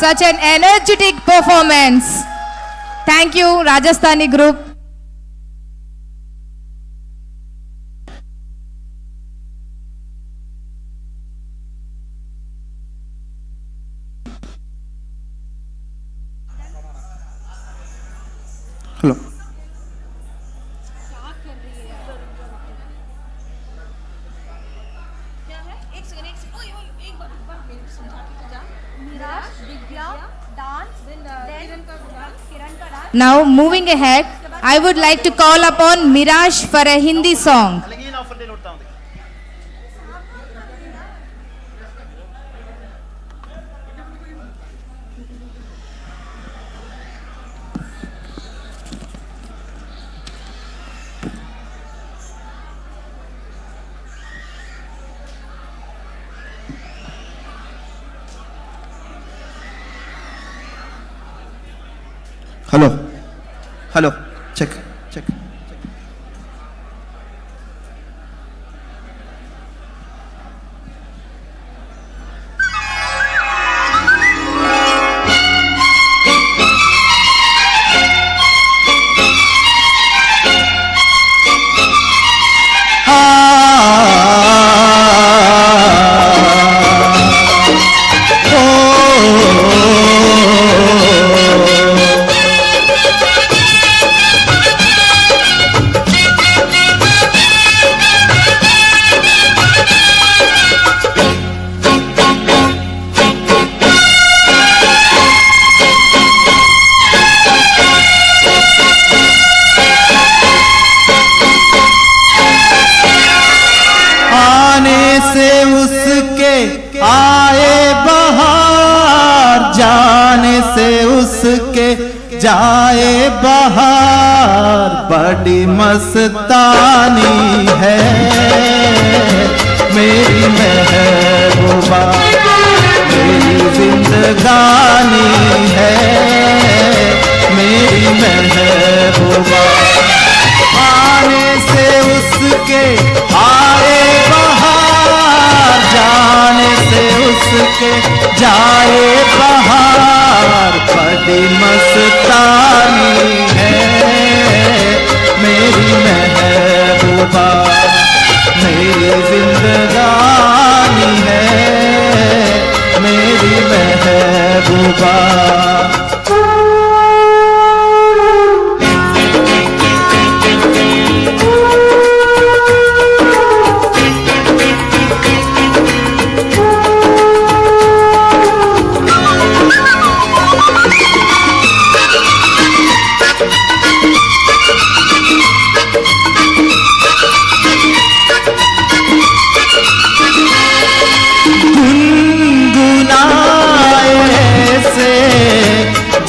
such an energetic performance. Thank you, Rajasthani group. Hello. Now, moving ahead, I would like to call upon Miraj for a Hindi song. Hello. Hello. Check. Check. जाए बहार बड़ी मस्तानी है मेरी महबूबा मेरी जिंदगानी है मेरी महबूबा आने से उसके आए बहार जाने से उसके जाए बहार बड़ी मस्तानी है मेरी महबूबा मेरी जिंदगानी है मेरी महबूबा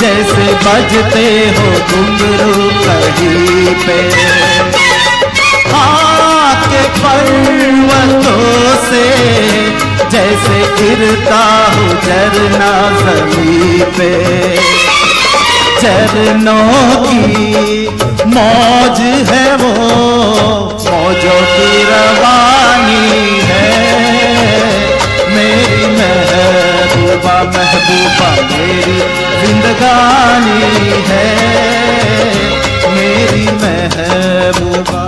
जैसे बजते हो घुंघरू कहीं पे आके पर्वतों से जैसे गिरता हो झरना ज़मीं पे झरनों की मौज है वो मौजों की रवानी है मेरी महबूबा महबूबा मेरी जिंदगानी है मेरी महबूबा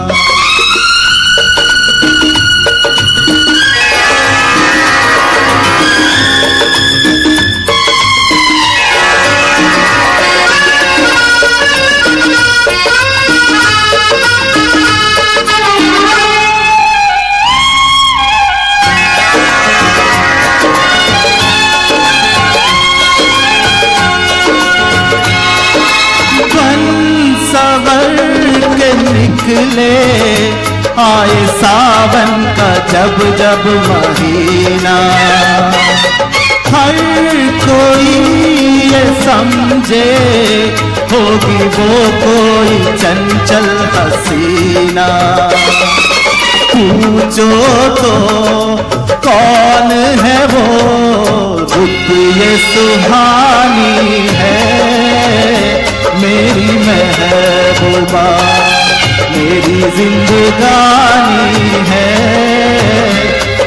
निकले आए सावन का जब जब महीना हर कोई ये समझे होगी वो कोई चंचल हसीना पूछो तो कौन है वो रुत ये सुहानी है मेरी महबूबा मेरी जिंदगानी है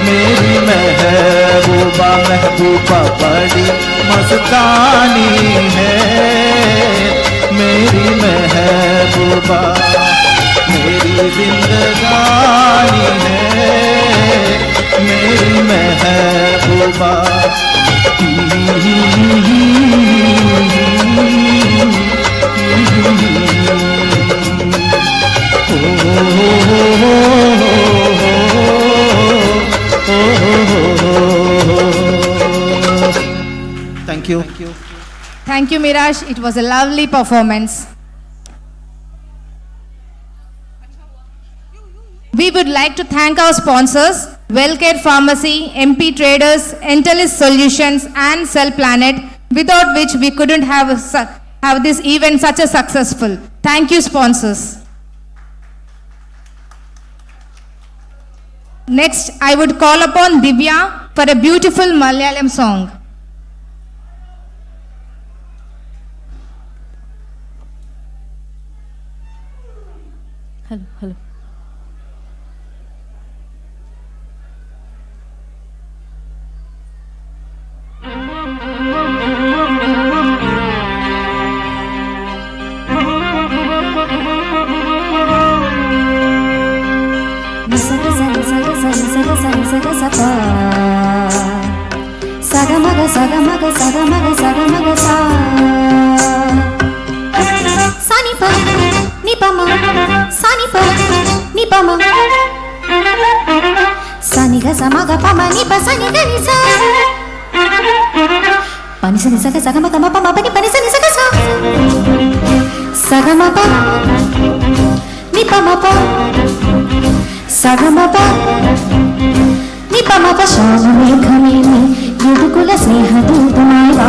मेरी महबूबा महबूबा बड़ी मस्तानी है, मेरी महबूबा मेरी जिंदगानी है, मेरी महबूबा। Thank you. Thank you, Miraj. It was a lovely performance. We would like to thank our sponsors, WellCare Pharmacy, MP Traders, Entelis Solutions, and Cell Planet, without which we couldn't have this event such a successful. Thank you, sponsors. Next, I would call upon Divya for a beautiful Malayalam song. Hello. Sagamaga sagamaga sagamaga sagamaga sa Sanipa nipama Sanipa nipama Saniga samaga pama nipa saniga nisa Panisa nisa sagamaga mapa mapa nipa nisa nisa sa Sagamapa nipama pa Sagamapa നിപമപ ശ്യാമമേഘമേനി Yadukula സ്നേഹദൂതമായി വാ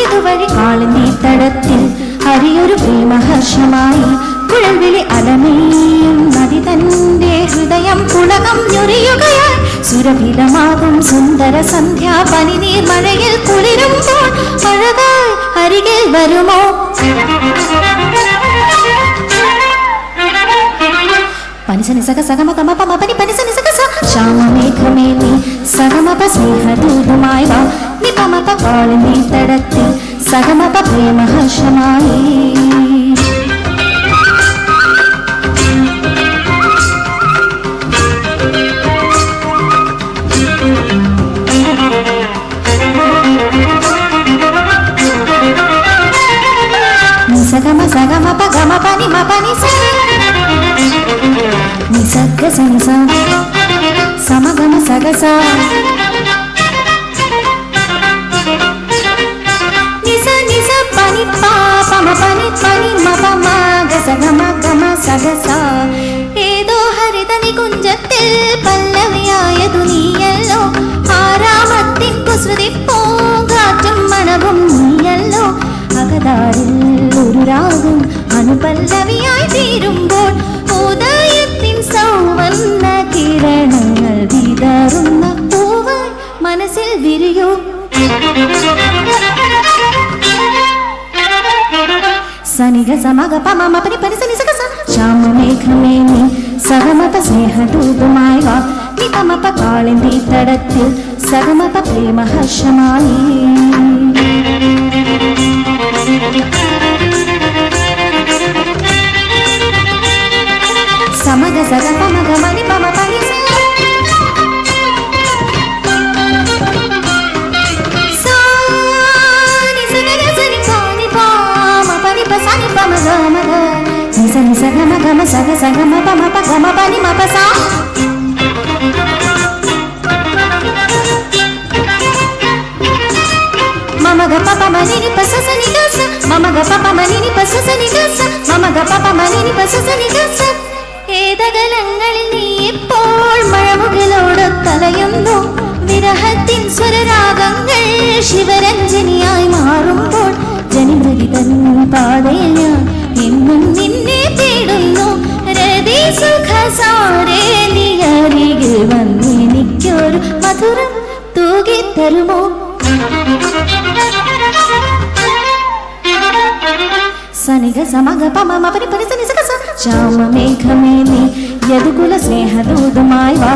ഇതുവഴി കാളിന്തി തടത്തിൽ ഹരിയൊരു പ്രേമഹർഷമായി കുഴൽവിളി അലമേയും നദി തന്റെ ഹൃദയം പുളകം ഞൊറിയുകയാൽ സുരഭിലമാകും സുന്ദര സന്ധ്യാ പനിനീർ മഴയിൽ കുളിരുമ്പോൾ അഴകായി അരികിൽ വരുമോ പനിസനി സക സഗമ പമ പനി പനിസനി സക സ ശ്യാമമേഘമേനി സഗമപ സ്നേഹദൂതമായി വാ നിപമപ കാളിന്തി തടത്തിൽ സഗമപ പ്രേമഹർഷമായി സഗമ സഗമ പഗമ പനി മ പനി സ നിസഗ സനിസ സമഗമ സഗസ നിസ നിസ പനി പ പമ പനി പനി മ പമ ഗസഗമ ഗമ സഗസ ഏതോ ഹരിത നികുഞ്ചത്തിൽ പല്ലവിയായതു നീയല്ലോ ആരാമത്തിൻ കുസൃതി പൂങ്കാറ്റും മണവും നീയല്ലോ അകതാരിൽ ഒരു രാഗം അനുപല്ലവിയായി തീരുമ്പോൾ ഉദയത്തിൻ സൗവർണ്ണ കിരണങ്ങൾ വിതറുന്ന പൂവായി മനസ്സിൽ വിരിയൂ സനിക സമഗ പമ പനി പനി സനി സക സ ശ്യാമമേഘമേനി സഗമപ സ്നേഹദൂതമായി വാ നിപമപ കാളിന്തി തടത്തിൽ സഗമപ പ്രേമഹർഷമായി സമഗ സഗ പമഗ മനി പമ പനി സ സാനി സഗ സനി പനി പമ പനി പ സനി പമ ഗ മ ഗ നിസ നിസ ഗ മ ഗ മ സഗ സഗ മ പ മ പ ഗ മ പനി മ പ സ മമ ഗ പ പ മ നി നി പ സ സ നി ഗ സ മമ ഗ പ പ മ നി നി പ സ സ നി ഗ സ മമ ഗ പ പ മ നി നി പ സ സ നി ഗ സ ഏതകലങ്ങളിൽ നീ ഇപ്പോൾ മഴമുകിലോട് തലയുന്നു വിരഹത്തിൻ സ്വരരാഗങ്ങൾ ശിവരഞ്ജനിയായി മാറുമ്പോൾ ജനിമൃതി തൻ പാതയിൽ ഞാൻ എന്നും നിന്നെ തേടുന്നു രതി സുഖസാരേ നീ അരികിൽ വന്നെനിക്കൊരു മധുരം തൂകിത്തരുമോ സനിക സമഗ പമ പനി പനി സനി സക സ ശ്യാമമേഘമേനി യദുകുല സ്നേഹദൂതമായി വാ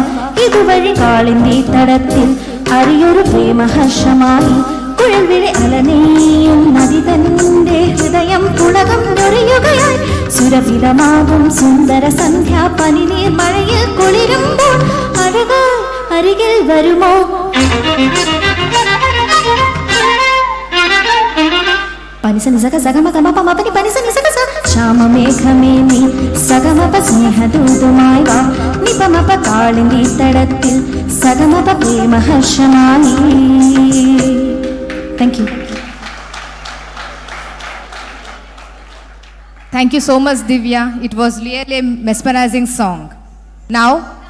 ഇതുവഴി കാളിന്തി തടത്തിൽ അറിയൊരു പ്രേമഹർഷമായി കുഴൽവിഴി അലനെയും നദി തന്റെ ഹൃദയം പുളകം നിറയുകയായി സുരഭിതമാകും സുന്ദര സന്ധ്യ പനിനീർ മഴയിൽ കുളിരുമ്പോൾ അഴകാൽ അരികിൽ വരുമോ പനിസനി സക സഗമ ഗമ പമ പനി പനിസനി സക സ ശ്യാമമേഘമേ നീ സഗമപ സ്നേഹദൂതുമായി വാ നിപമപ കാളിന്തി തടത്തിൽ സഗമപ പ്രേമഹർഷമായി. Thank you. Thank you so much, Divya. It was really a mesmerizing song. Now,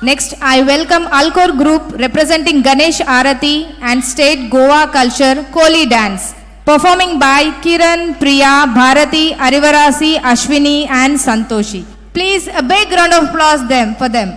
next I welcome Alcor Group representing Ganesh Arati and State Goa Culture Koli Dance, performing by Kiran, Priya, Bharati, Arivarasi, Ashwini and Santoshi. Please a big round of applause for them.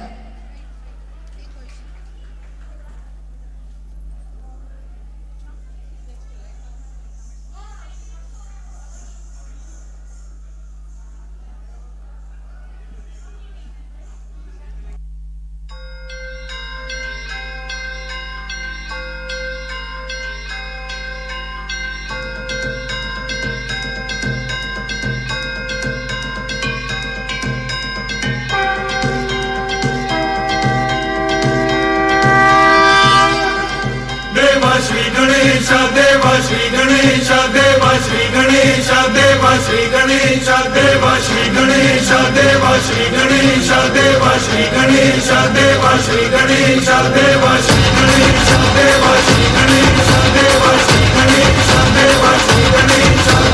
Shri Ganesha, Deva Shri Ganesha, Deva Shri Ganesha, Deva Shri Ganesha, Deva Shri Ganesha, Deva Shri Ganesha, Deva Shri Ganesha, Deva Shri Ganesha, Deva Shri Ganesha, Deva Shri Ganesha, Deva Shri Ganesha, Deva Shri Ganesha, Deva Shri Ganesha,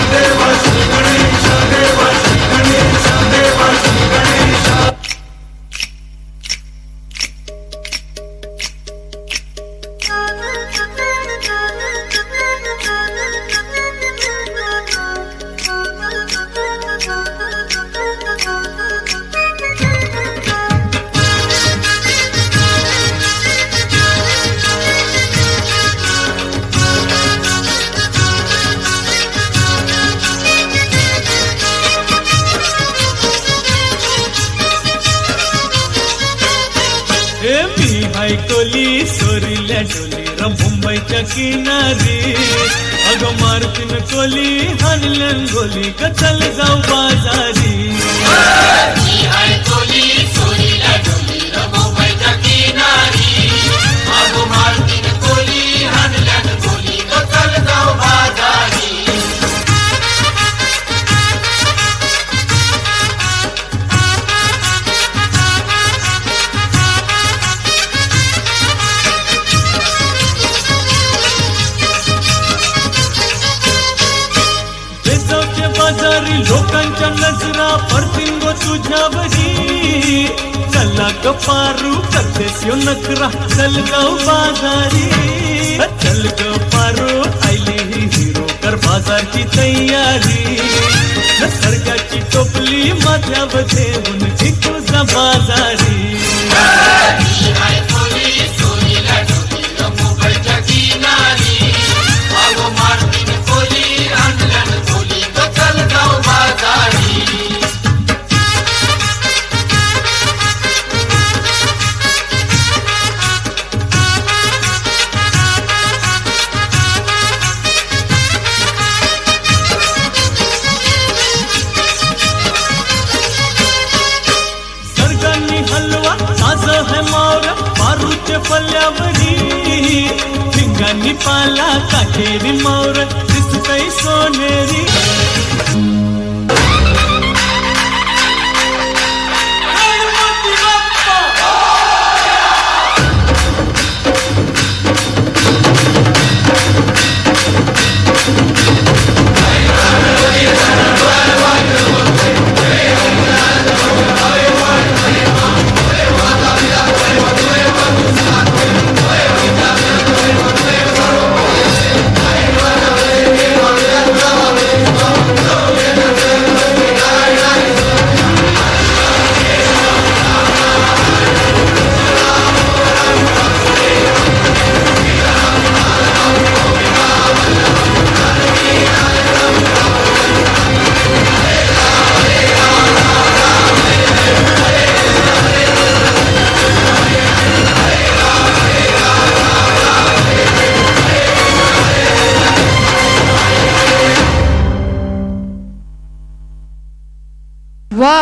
Deva Shri Ganesha, Deva Shri Ganesha, Deva Shri Ganesha. कोली सोरील्या डोली मुंबईच्या किनारी अगं मारुतीन कोली हानलन गोली कचल जाऊ बाजारी कोली सोरील्या डोली मुंबईच्या किनारी अगं मारुतीन कोली हानलन गोली कचल जाऊ बाजारी. लोकांच्या नजरा पडतील गो तुझ्यावरी चला पारू करतेस यो नकरा चल गाव बाजारी चल ग पारू आयली ही हिरो कर बाजारची तयारी सरकारची टोपली माझ्यामध्ये उंची तुझा बाजारी पल्ल्यावरी भिंगांनी पाला काठेरी मोर दिसतय सोनेरी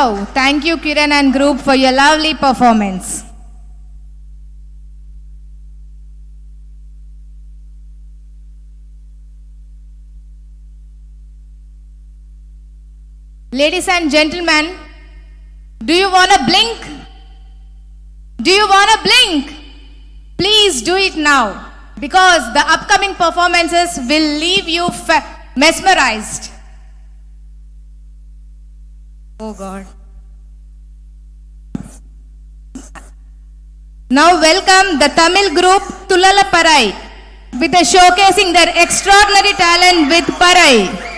Wow, thank you Kiran and group for your lovely performance. Ladies and gentlemen, do you want to blink? Do you want to blink? Please do it now, because the upcoming performances will leave you mesmerized. Oh God. Now welcome the Tamil group Tulala Parai with a showcasing their extraordinary talent with Parai.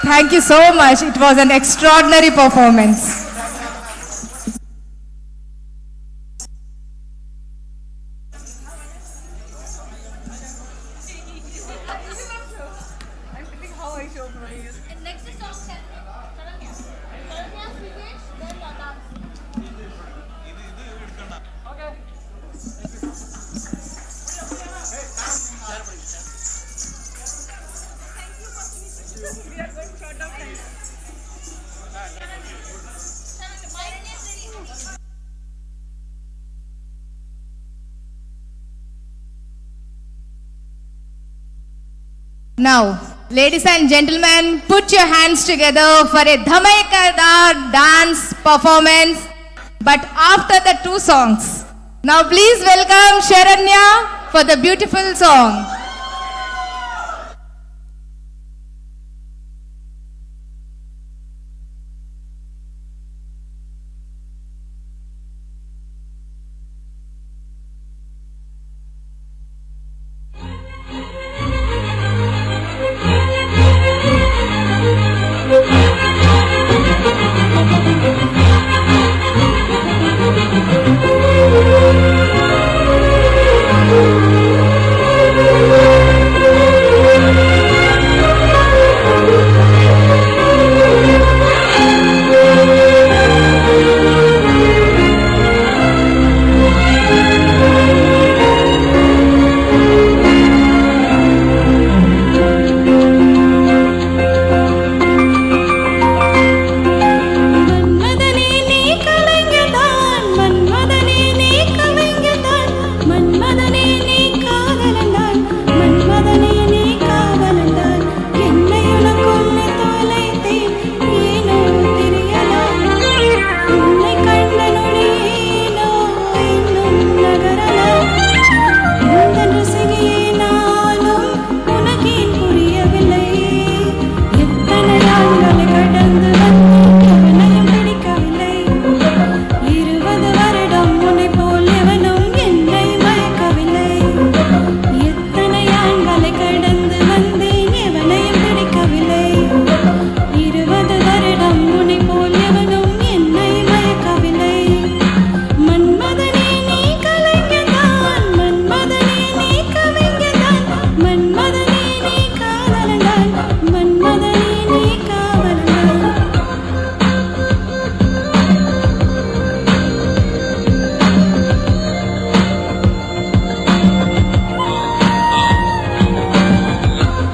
Thank you so much. It was an extraordinary performance. Now, ladies and gentlemen, put your hands together for a Dhamaikadar dance performance, but after the two songs. Now please welcome Sharanya for the beautiful song.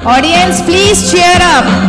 Audience, please cheer up.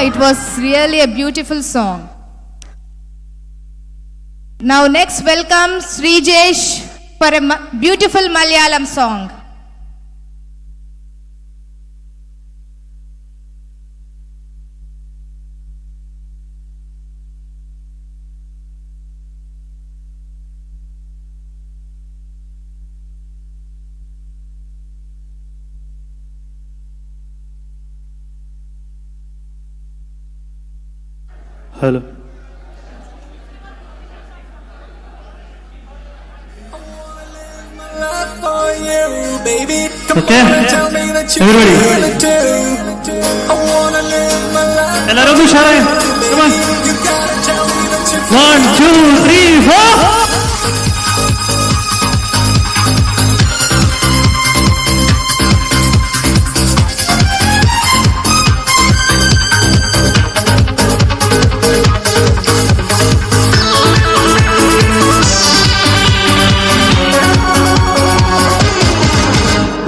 it was really a beautiful song. Now next welcome Srijesh for a beautiful Malayalam song. Hello. Okay, everybody. എല്ലാവരും ഒന്ന് ഉഷാറായി. Come on. 1, 2, 3, 4.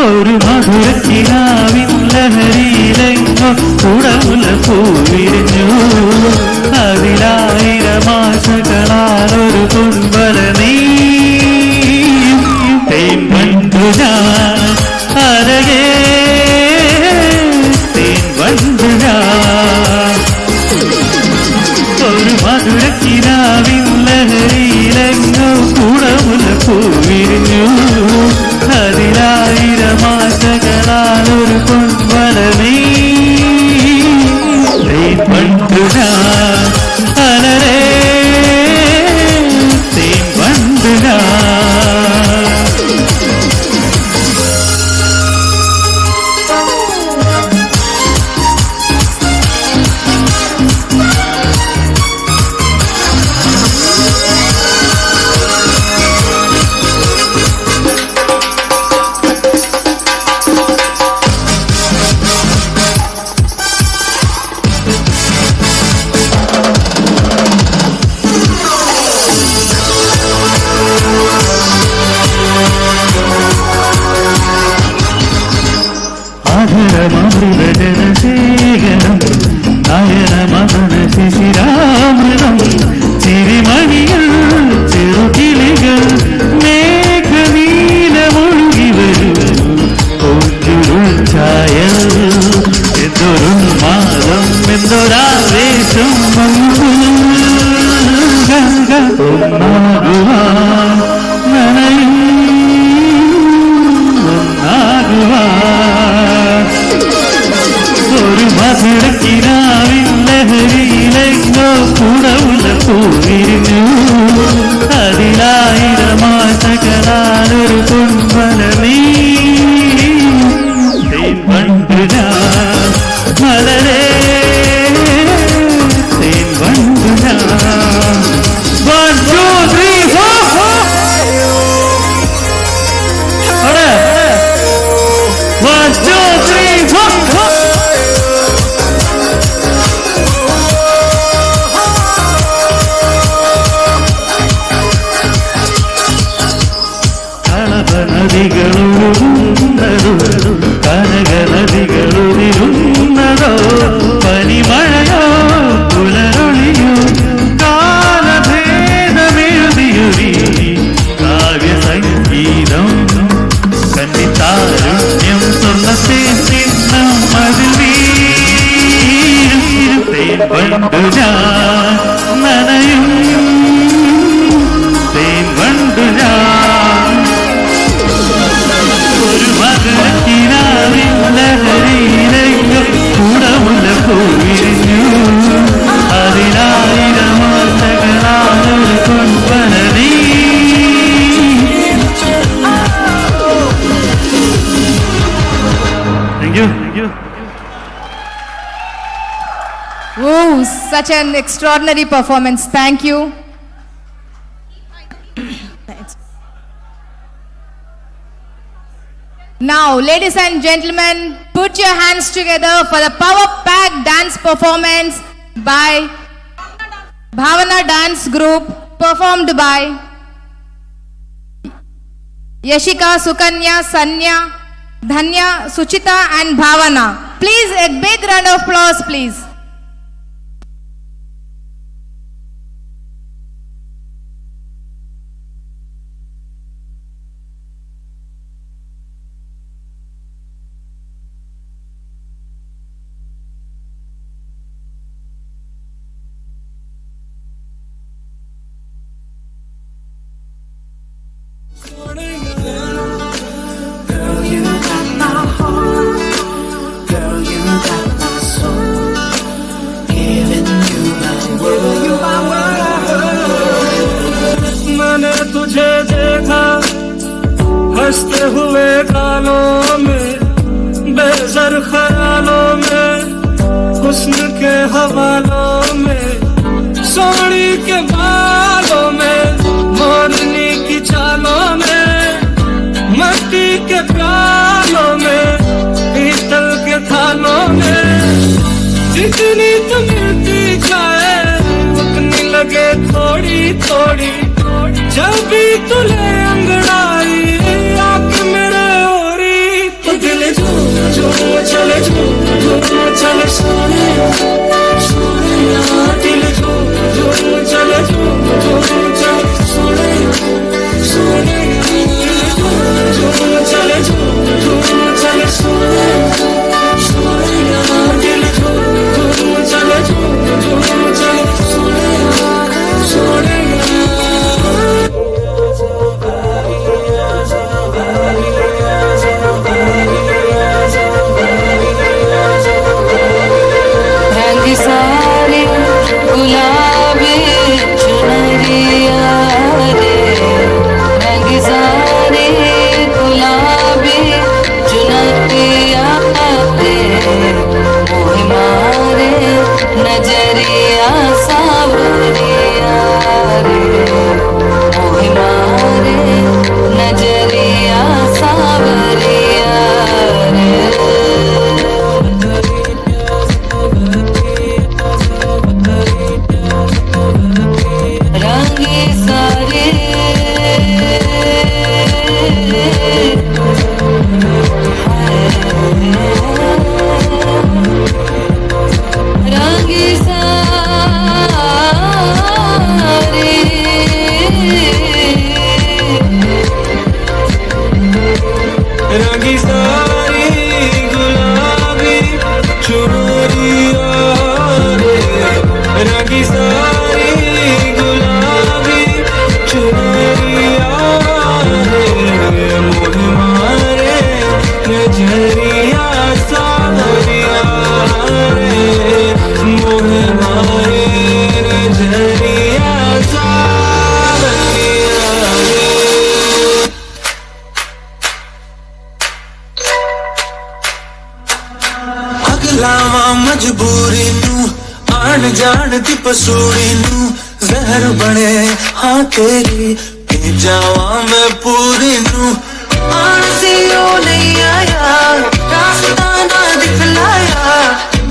ഒരു മധുരക്കിനാവിൻ ലഹരിയിലെങ്ങോ കുടമുല പൂവിരിഞ്ഞു. അതിലായിരമാശകളാലൊരു കുമ്പല നീ തേൻ വണ്ടു ഞാൻ അരകേ തേൻ വണ്ടു ഞാൻ. ഒരു മധുരക്കിനാവിൻ ലഹരിയിലെങ്ങോ കുടമുല പൂവിരിഞ്ഞു. അതിലായിരമാശകളാലൊരു പൊൻവല നീ തേൻ വണ്ടു ഞാൻ അലരേ തേൻ വണ്ടു ഞാൻ. അധരമൃതജനശേഖരം നയനമദന ശിശിരാമൃതം ചിരിമണികൾ ചെറുകിളികൾ മേഘനീലമൊഴുകി വരൂ കൊഞ്ചുരുൾ ഛായ എന്തൊരു മാതം എന്തൊരാവേശം ഒന്നാകുവാൻ നനയും ഒന്നാകുവാൻ. ഒരു മധുരക്കിനാവിൻ ലഹരിയിലെങ്ങോ കുടമുല പൂവിരിഞ്ഞു. അതിലായിരമാശകളാലൊരു പൊൻവല നീ തേൻ വണ്ടു ഞാൻ മലരേ തേൻ വണ്ടു ഞാൻ. 1, 2, 3, 4. അവിടെ 1, 2, 3, 4. നദികളുന്നതോ കനകനദികളുതിരുന്നതോ പനിമഴയോ പുലരൊളിയോ കാലഭേദമെഴുതിയൊരി കാവ്യസംഗീതം കന്നിത്താരുണ്യം സ്വർണ്ണത്തെ ചിഹ്നം അതിൽ വീഴും തേൻ വണ്ടു ഞാൻ നനയും തേൻ വണ്ടു ഞാൻ. ഒരു മധുരക്കിനാവിൻ ലഹരിയിലെങ്ങോ കുടമുല പൂവിരിഞ്ഞു. അതിലായിരമാശകളാലൊരു പൊൻവല നീ. Thank you. Thank you. Oh, such an extraordinary performance. Thank you. Now, ladies and gentlemen, put your hands together for the power-packed dance performance by Bhavana Dance Group, performed by Yashika, Sukanya, Sanya, Dhanya, Suchita and Bhavana. Please, a big round of applause, please. मस्त हुए गालों में, बेसर ख्यालों में, हुस्न के हवालों में, सोनी के बालों में, मोरनी की चालों में, मट्टी के प्यालों में, पीतल के थालों में, जितनी तो मिलती जाए उतनी लगे थोड़ी थोड़ी, जब भी तुले अंगड़ाई आके मेरे ओरी, तो दिल झूम झूम चले, झूम झूम चले सोने सोने, दिल झूम झूम चले, झूम झूम चले सोने सोने, दिल झूम चले, झूम झूम चले सोने सोने, दिल झूम चले, झूम झूम चले सोने सोने। सारे गुलाबी चुनरिया रे, रंग सारे गुलाबी चुनरिया रे, मोह मारे नजरिया सावरिया रे, मोह मारे नजरिया सावरिया रे। रंगे सारे रंगे सारे रंगी सारी गुलाबी चुनरिया रे, रंगी सारी गुलाबी चुनरिया रे, मोह मारे नजरिया सावरिया रे, मोह मारे नजरिया सावरिया रे। अगलावा मजबूरी नू, आन जान दी पसूड़ी नू, जहर बने हाँ तेरी, पी जावा मैं पूरी नू, आन सी ओ नहीं आया, रास्ता ना दिखलाया,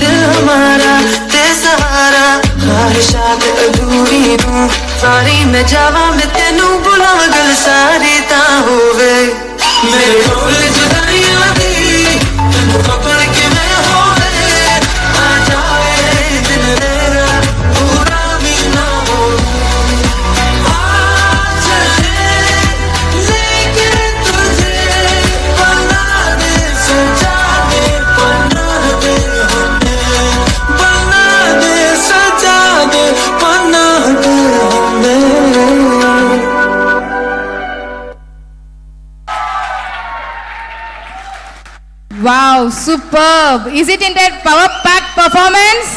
दिल हमारा ते सहारा, ख्वाहिशात अधूरी नू, सारी मैं जावा मैं तेनू बुलावा, गल सारी ता होवे मेरे कोल जुदाइयां दी, तेनू पकड़ के मैं होवे, आ जाए दिन मेरा पूरा भी ना हो, आ चले लेके तुझे, बना दे सजा दे, बना दे हमें, बना दे सजा दे, बना दे हमें। Wow, superb. Is it in that power-packed performance?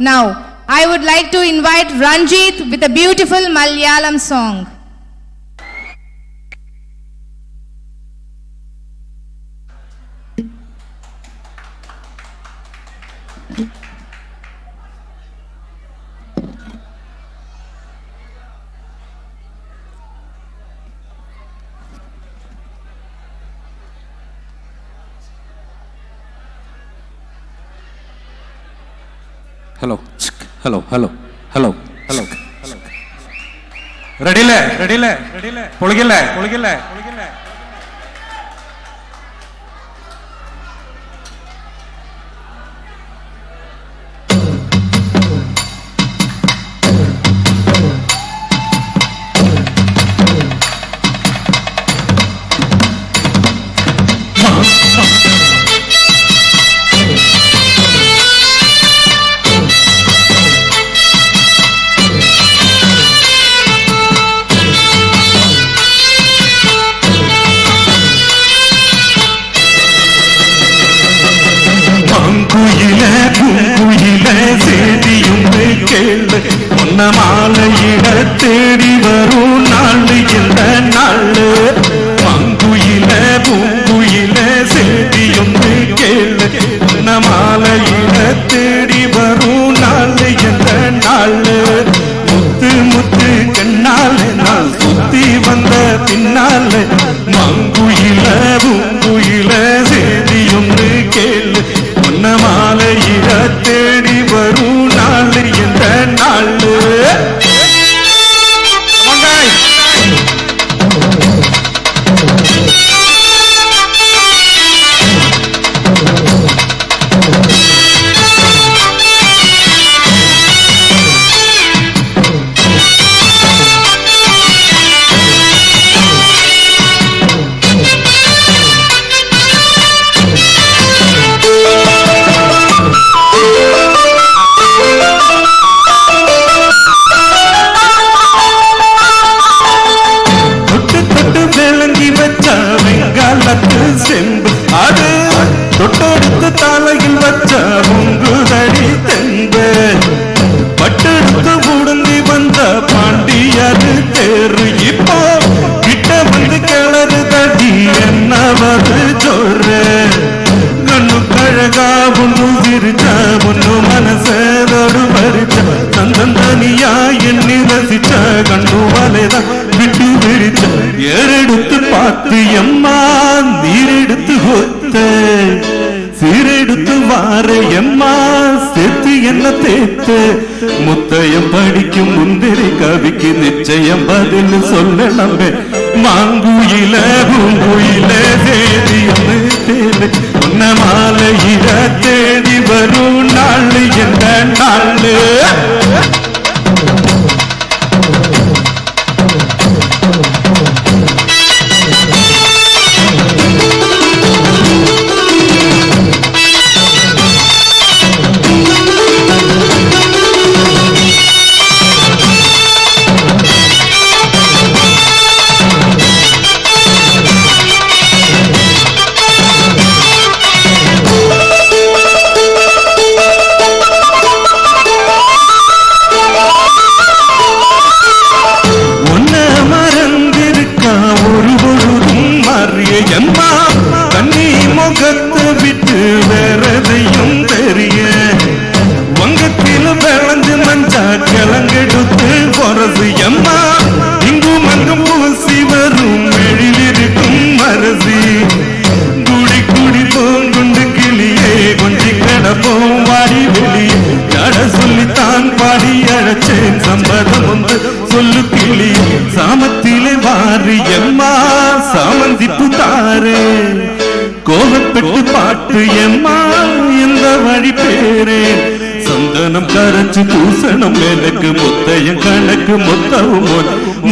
Now, I would like to invite Ranjit with a beautiful Malayalam song. Hello hello hello hello hello റെഡിയല്ലേ റെഡിയല്ലേ റെഡിയല്ലേ പൊളിക്കല്ലേ പൊളിക്കല്ലേ പൊളിക്കല്ലേ. പൂങ്കുയിലെ പൂങ്കുയിലെ സേതിയും കേള് மாலையிட தேடி வரும் நாள் இந்த நாள் மங்குயில பூங்குயில செய்தியொன்று கேளு மாலையிட தேடி வரும் நாள் இந்த நாள் முத்து முத்து கண்ணால் நான் சுத்தி வந்த பின்னால் மங்குயில பூங்குயில செய்தியொன்று கேளு மாலையிட தேடி வரும் நாள் இந்த நாள். செம்பு அது தொட்டெடுத்து தலையில் வச்ச உங்குதடி தென்பு பட்டெடுத்து உடுந்தி வந்த பாண்டியது தேரு இப்போ கிட்ட வந்து கிளறு தடி என்னவது ஜோறு கண்ணு கழகா ஒன்று சிரிச்சா ஒன்று மனசோடு பறிச்ச தந்தனியா எண்ணி ரசிச்ச கண்ணு வலைதான் விட்டு விரிச்ச ஏறெடுத்து பார்த்து எம்மா நீரெடுத்து ஒத்த சீரெடுத்து வார எம்மா சேர்த்து என்ன தேத்து முத்தையம் படிக்கும் முந்திரி கவிக்கு நிச்சயம் பதில் சொல்ல நம்ப மாங்குயில பூங்குயில தேடி ஒன்று தேடு உன்ன மாலையில தேடி வரும் நாள் என்ற நாள். சாமத்திலே வாரி எம்மா சாமந்திப்பு தாரே கோபப்பட்டு பாட்டு எம்மா இந்த வழி பேரே சந்தனம் கரைச்சு பூசணம் எனக்கு முத்தையம் கணக்கு மொத்தவும்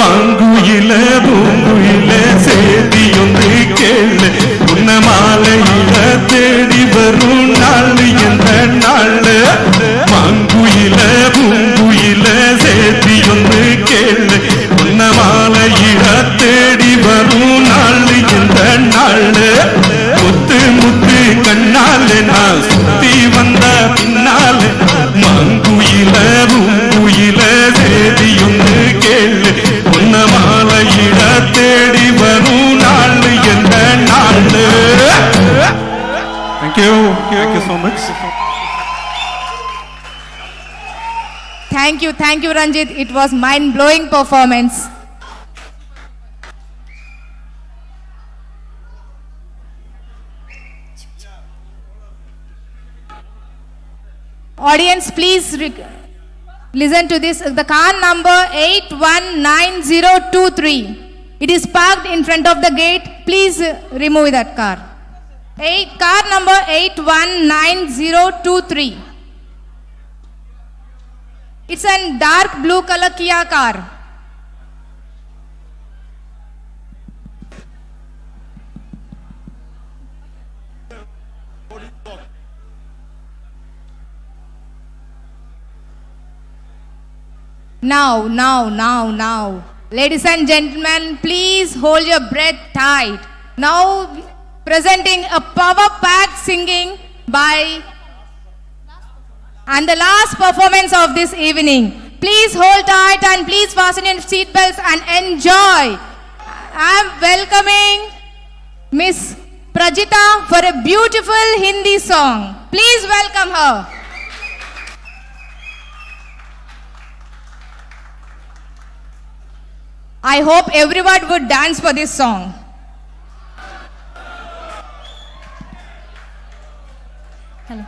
மாங்குயில பூங்குயில சேதி ஒன்று கேளு உன்ன மாலையில தேடி வரும் நாள் என்ற நாள் மாங்குயில பூங்குயில சேதி ஒன்று கேளு உன்ன மாலையில தேடி வரும் நாள் என்ற நாள் முத்து முத்து கண்ணால் நான் சுத்தி வந்த பின்னால் மாங்குயில பூங்குயில சேதி ஒன்று கேளு உன்ன மாலையிட தேடி வரும் நாள் என்ற நாள். Thank you so much. Thank you Ranjit, it was mind blowing performance. Audience, please listen to this. The car number 819023. It is parked in front of the gate. Please remove that car. Car number 819023. It's a dark blue color Kia car. Now. Ladies and gentlemen, please hold your breath tight. Now, presenting a power-packed singing by... And the last performance of this evening, Please hold tight and please fasten your seatbelts and enjoy. I'm welcoming Miss Prajita for a beautiful Hindi song. Please welcome her. I hope everyone would dance for this song. Hello.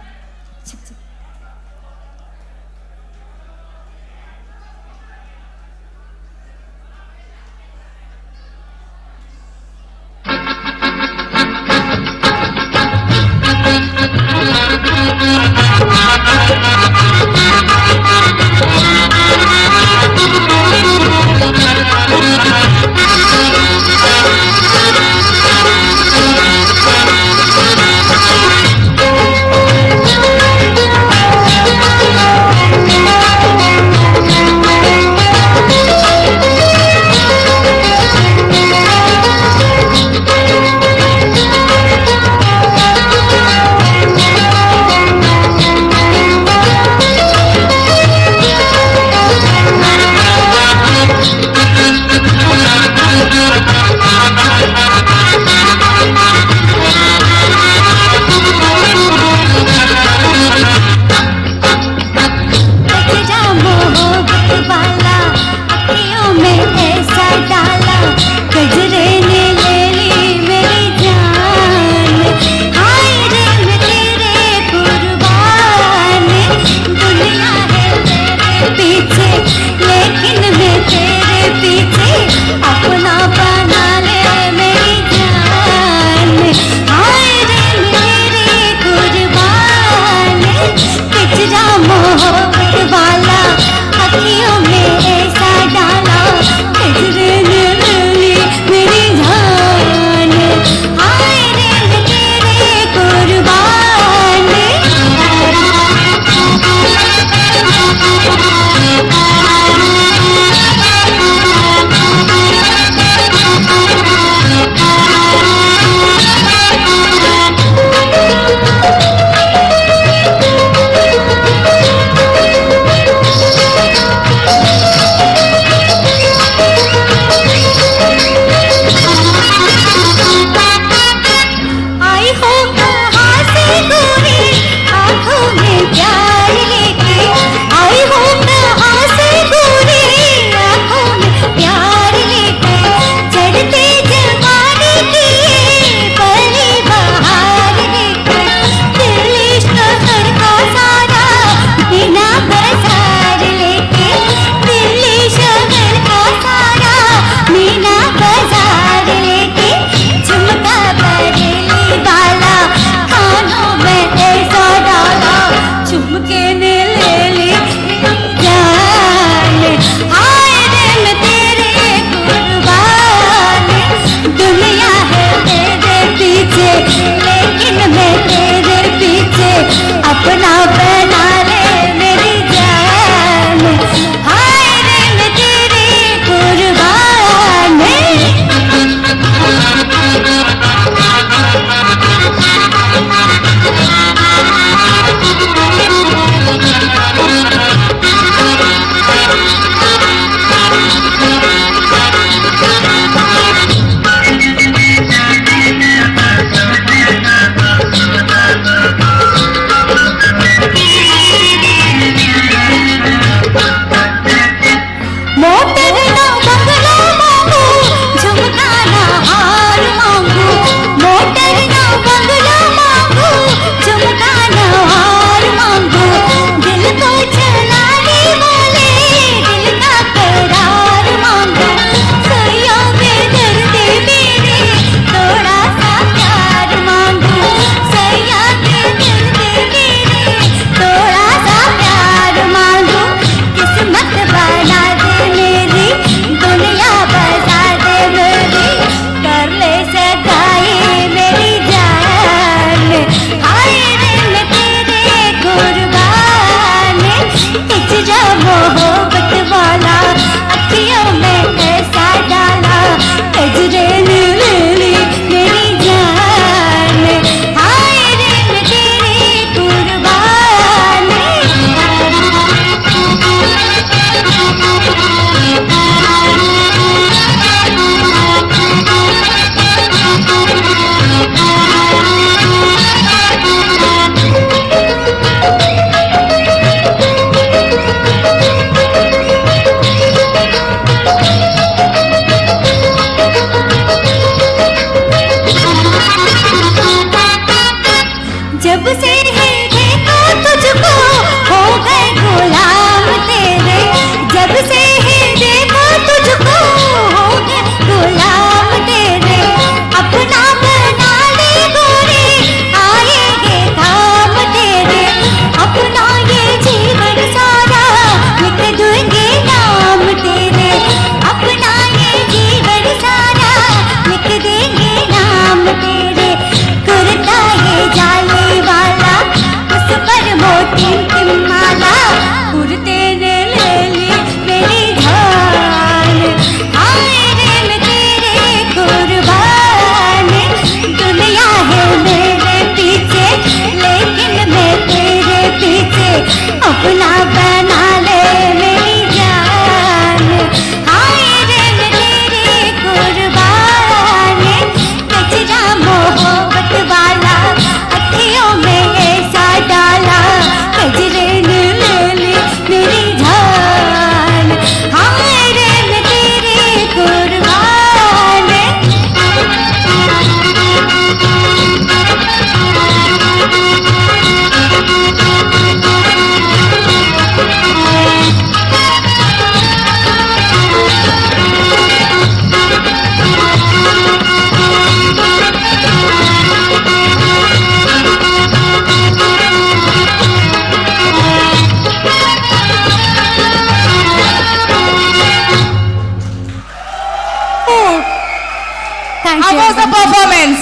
Thank How you. was the performance?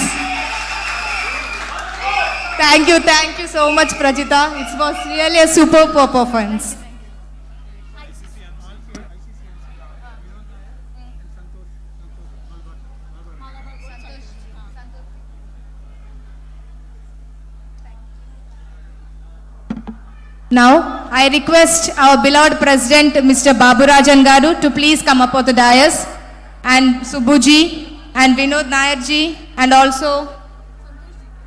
Thank you so much, Prajita. It was really a superb performance. Now, I request our beloved President, Mr. Baburajan Garu, to please come up on the dais, and Subbuji, and Vinod Nayarji, and also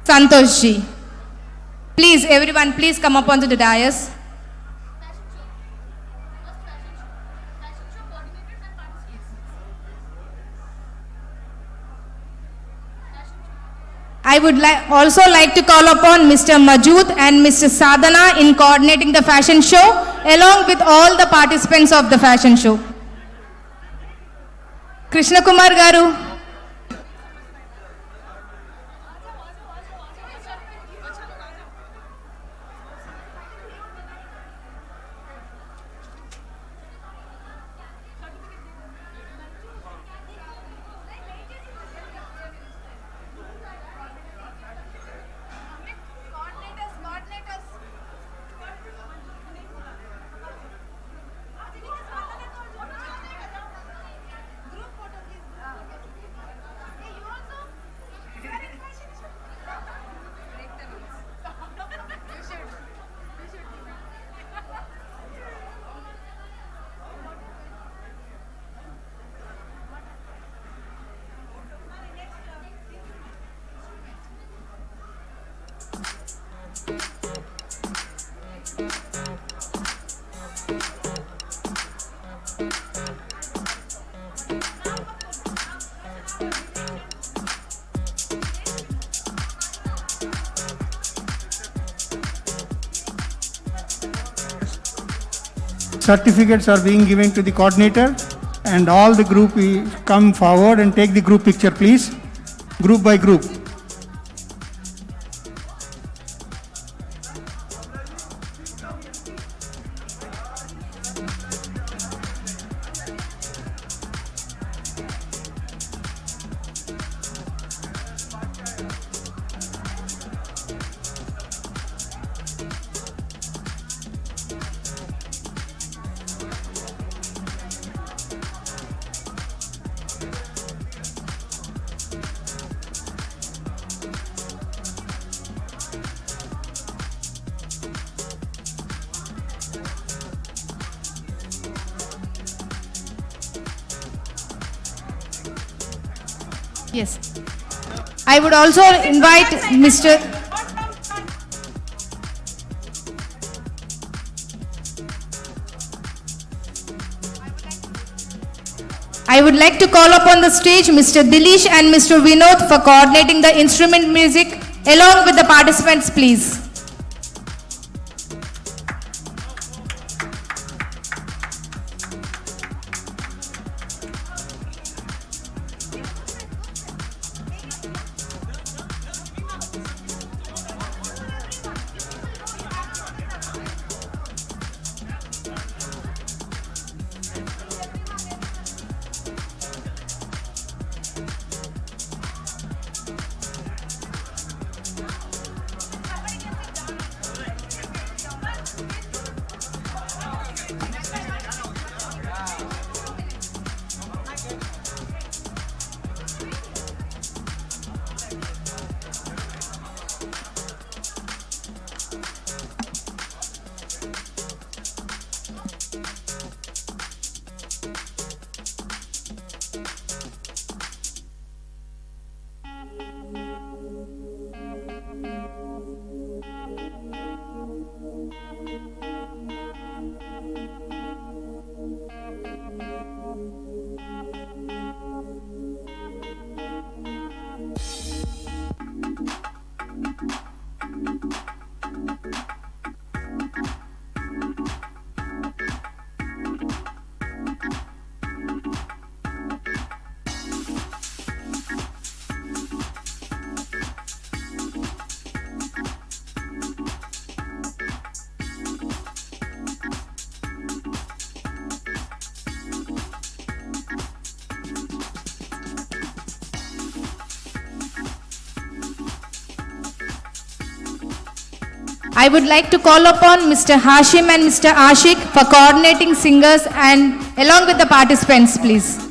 Santoshji. Please, everyone, please come up onto the dais. I would also like to call upon Mr. Majood and Mr. Sadhana in coordinating the fashion show, along with all the participants of the fashion show. Krishna Kumar Garu. Certificates are being given to the coordinator, and all the group will come forward and take the group picture, please, group by group. Yes. I would also invite Mr. I would like to call upon the stage Mr. Dilish and Mr. Vinod for coordinating the instrument music along with the participants, please. I would like to call upon Mr. Hashim and Mr. Ashik for coordinating singers and along with the participants, please.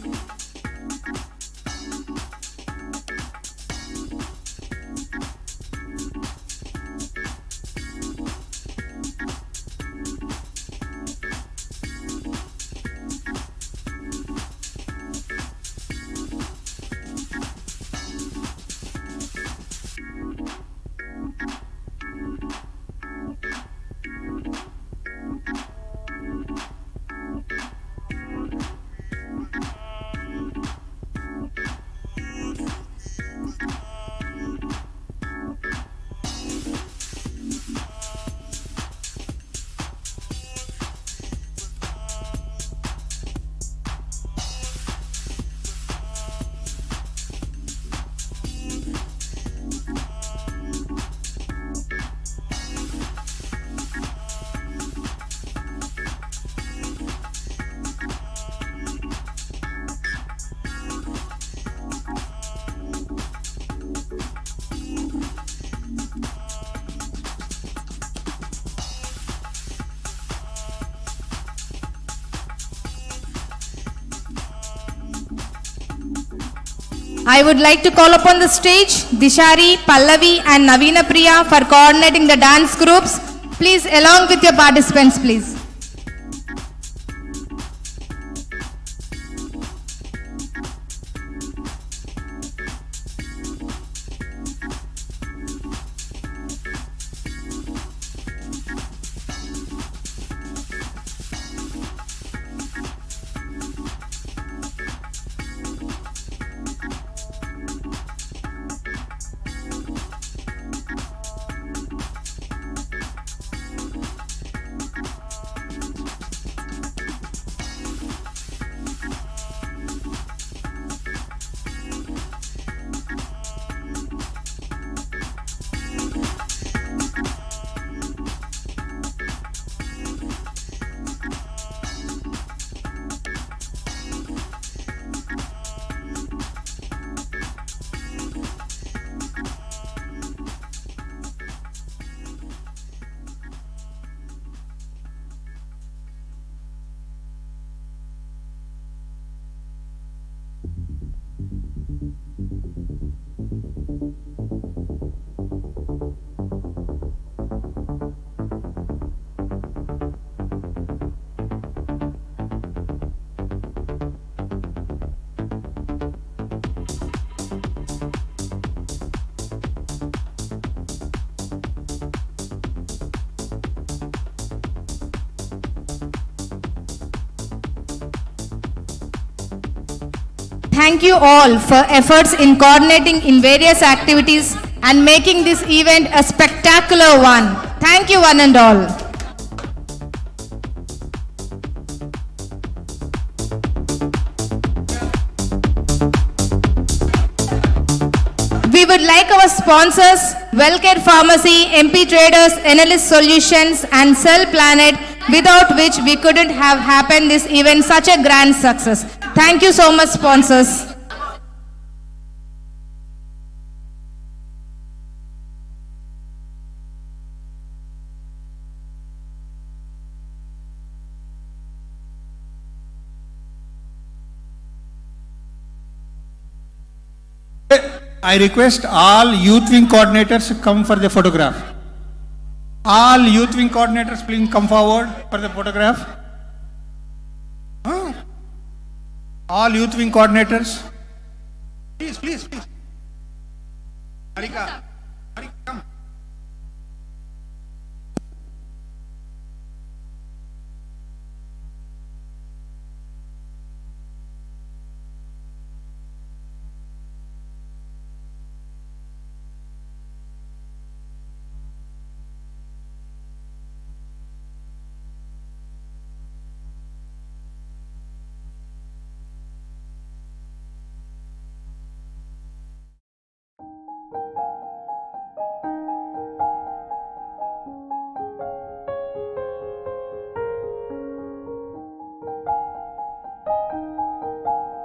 I would like to call upon the stage Dishari, Pallavi and Navina Priya for coordinating the dance groups. Please, along with your participants, please. Thank you all for efforts in coordinating in various activities and making this event a spectacular one. Thank you one and all. We would like our sponsors, Wellcare Pharmacy, MP Traders, Analyst Solutions and Cell Planet, without which we couldn't have happened this event such a grand success. Thank you so much, sponsors. I request all youth wing coordinators to come for the photograph. All youth wing coordinators, please come forward for the photograph. All youth wing coordinators. Please. Harika.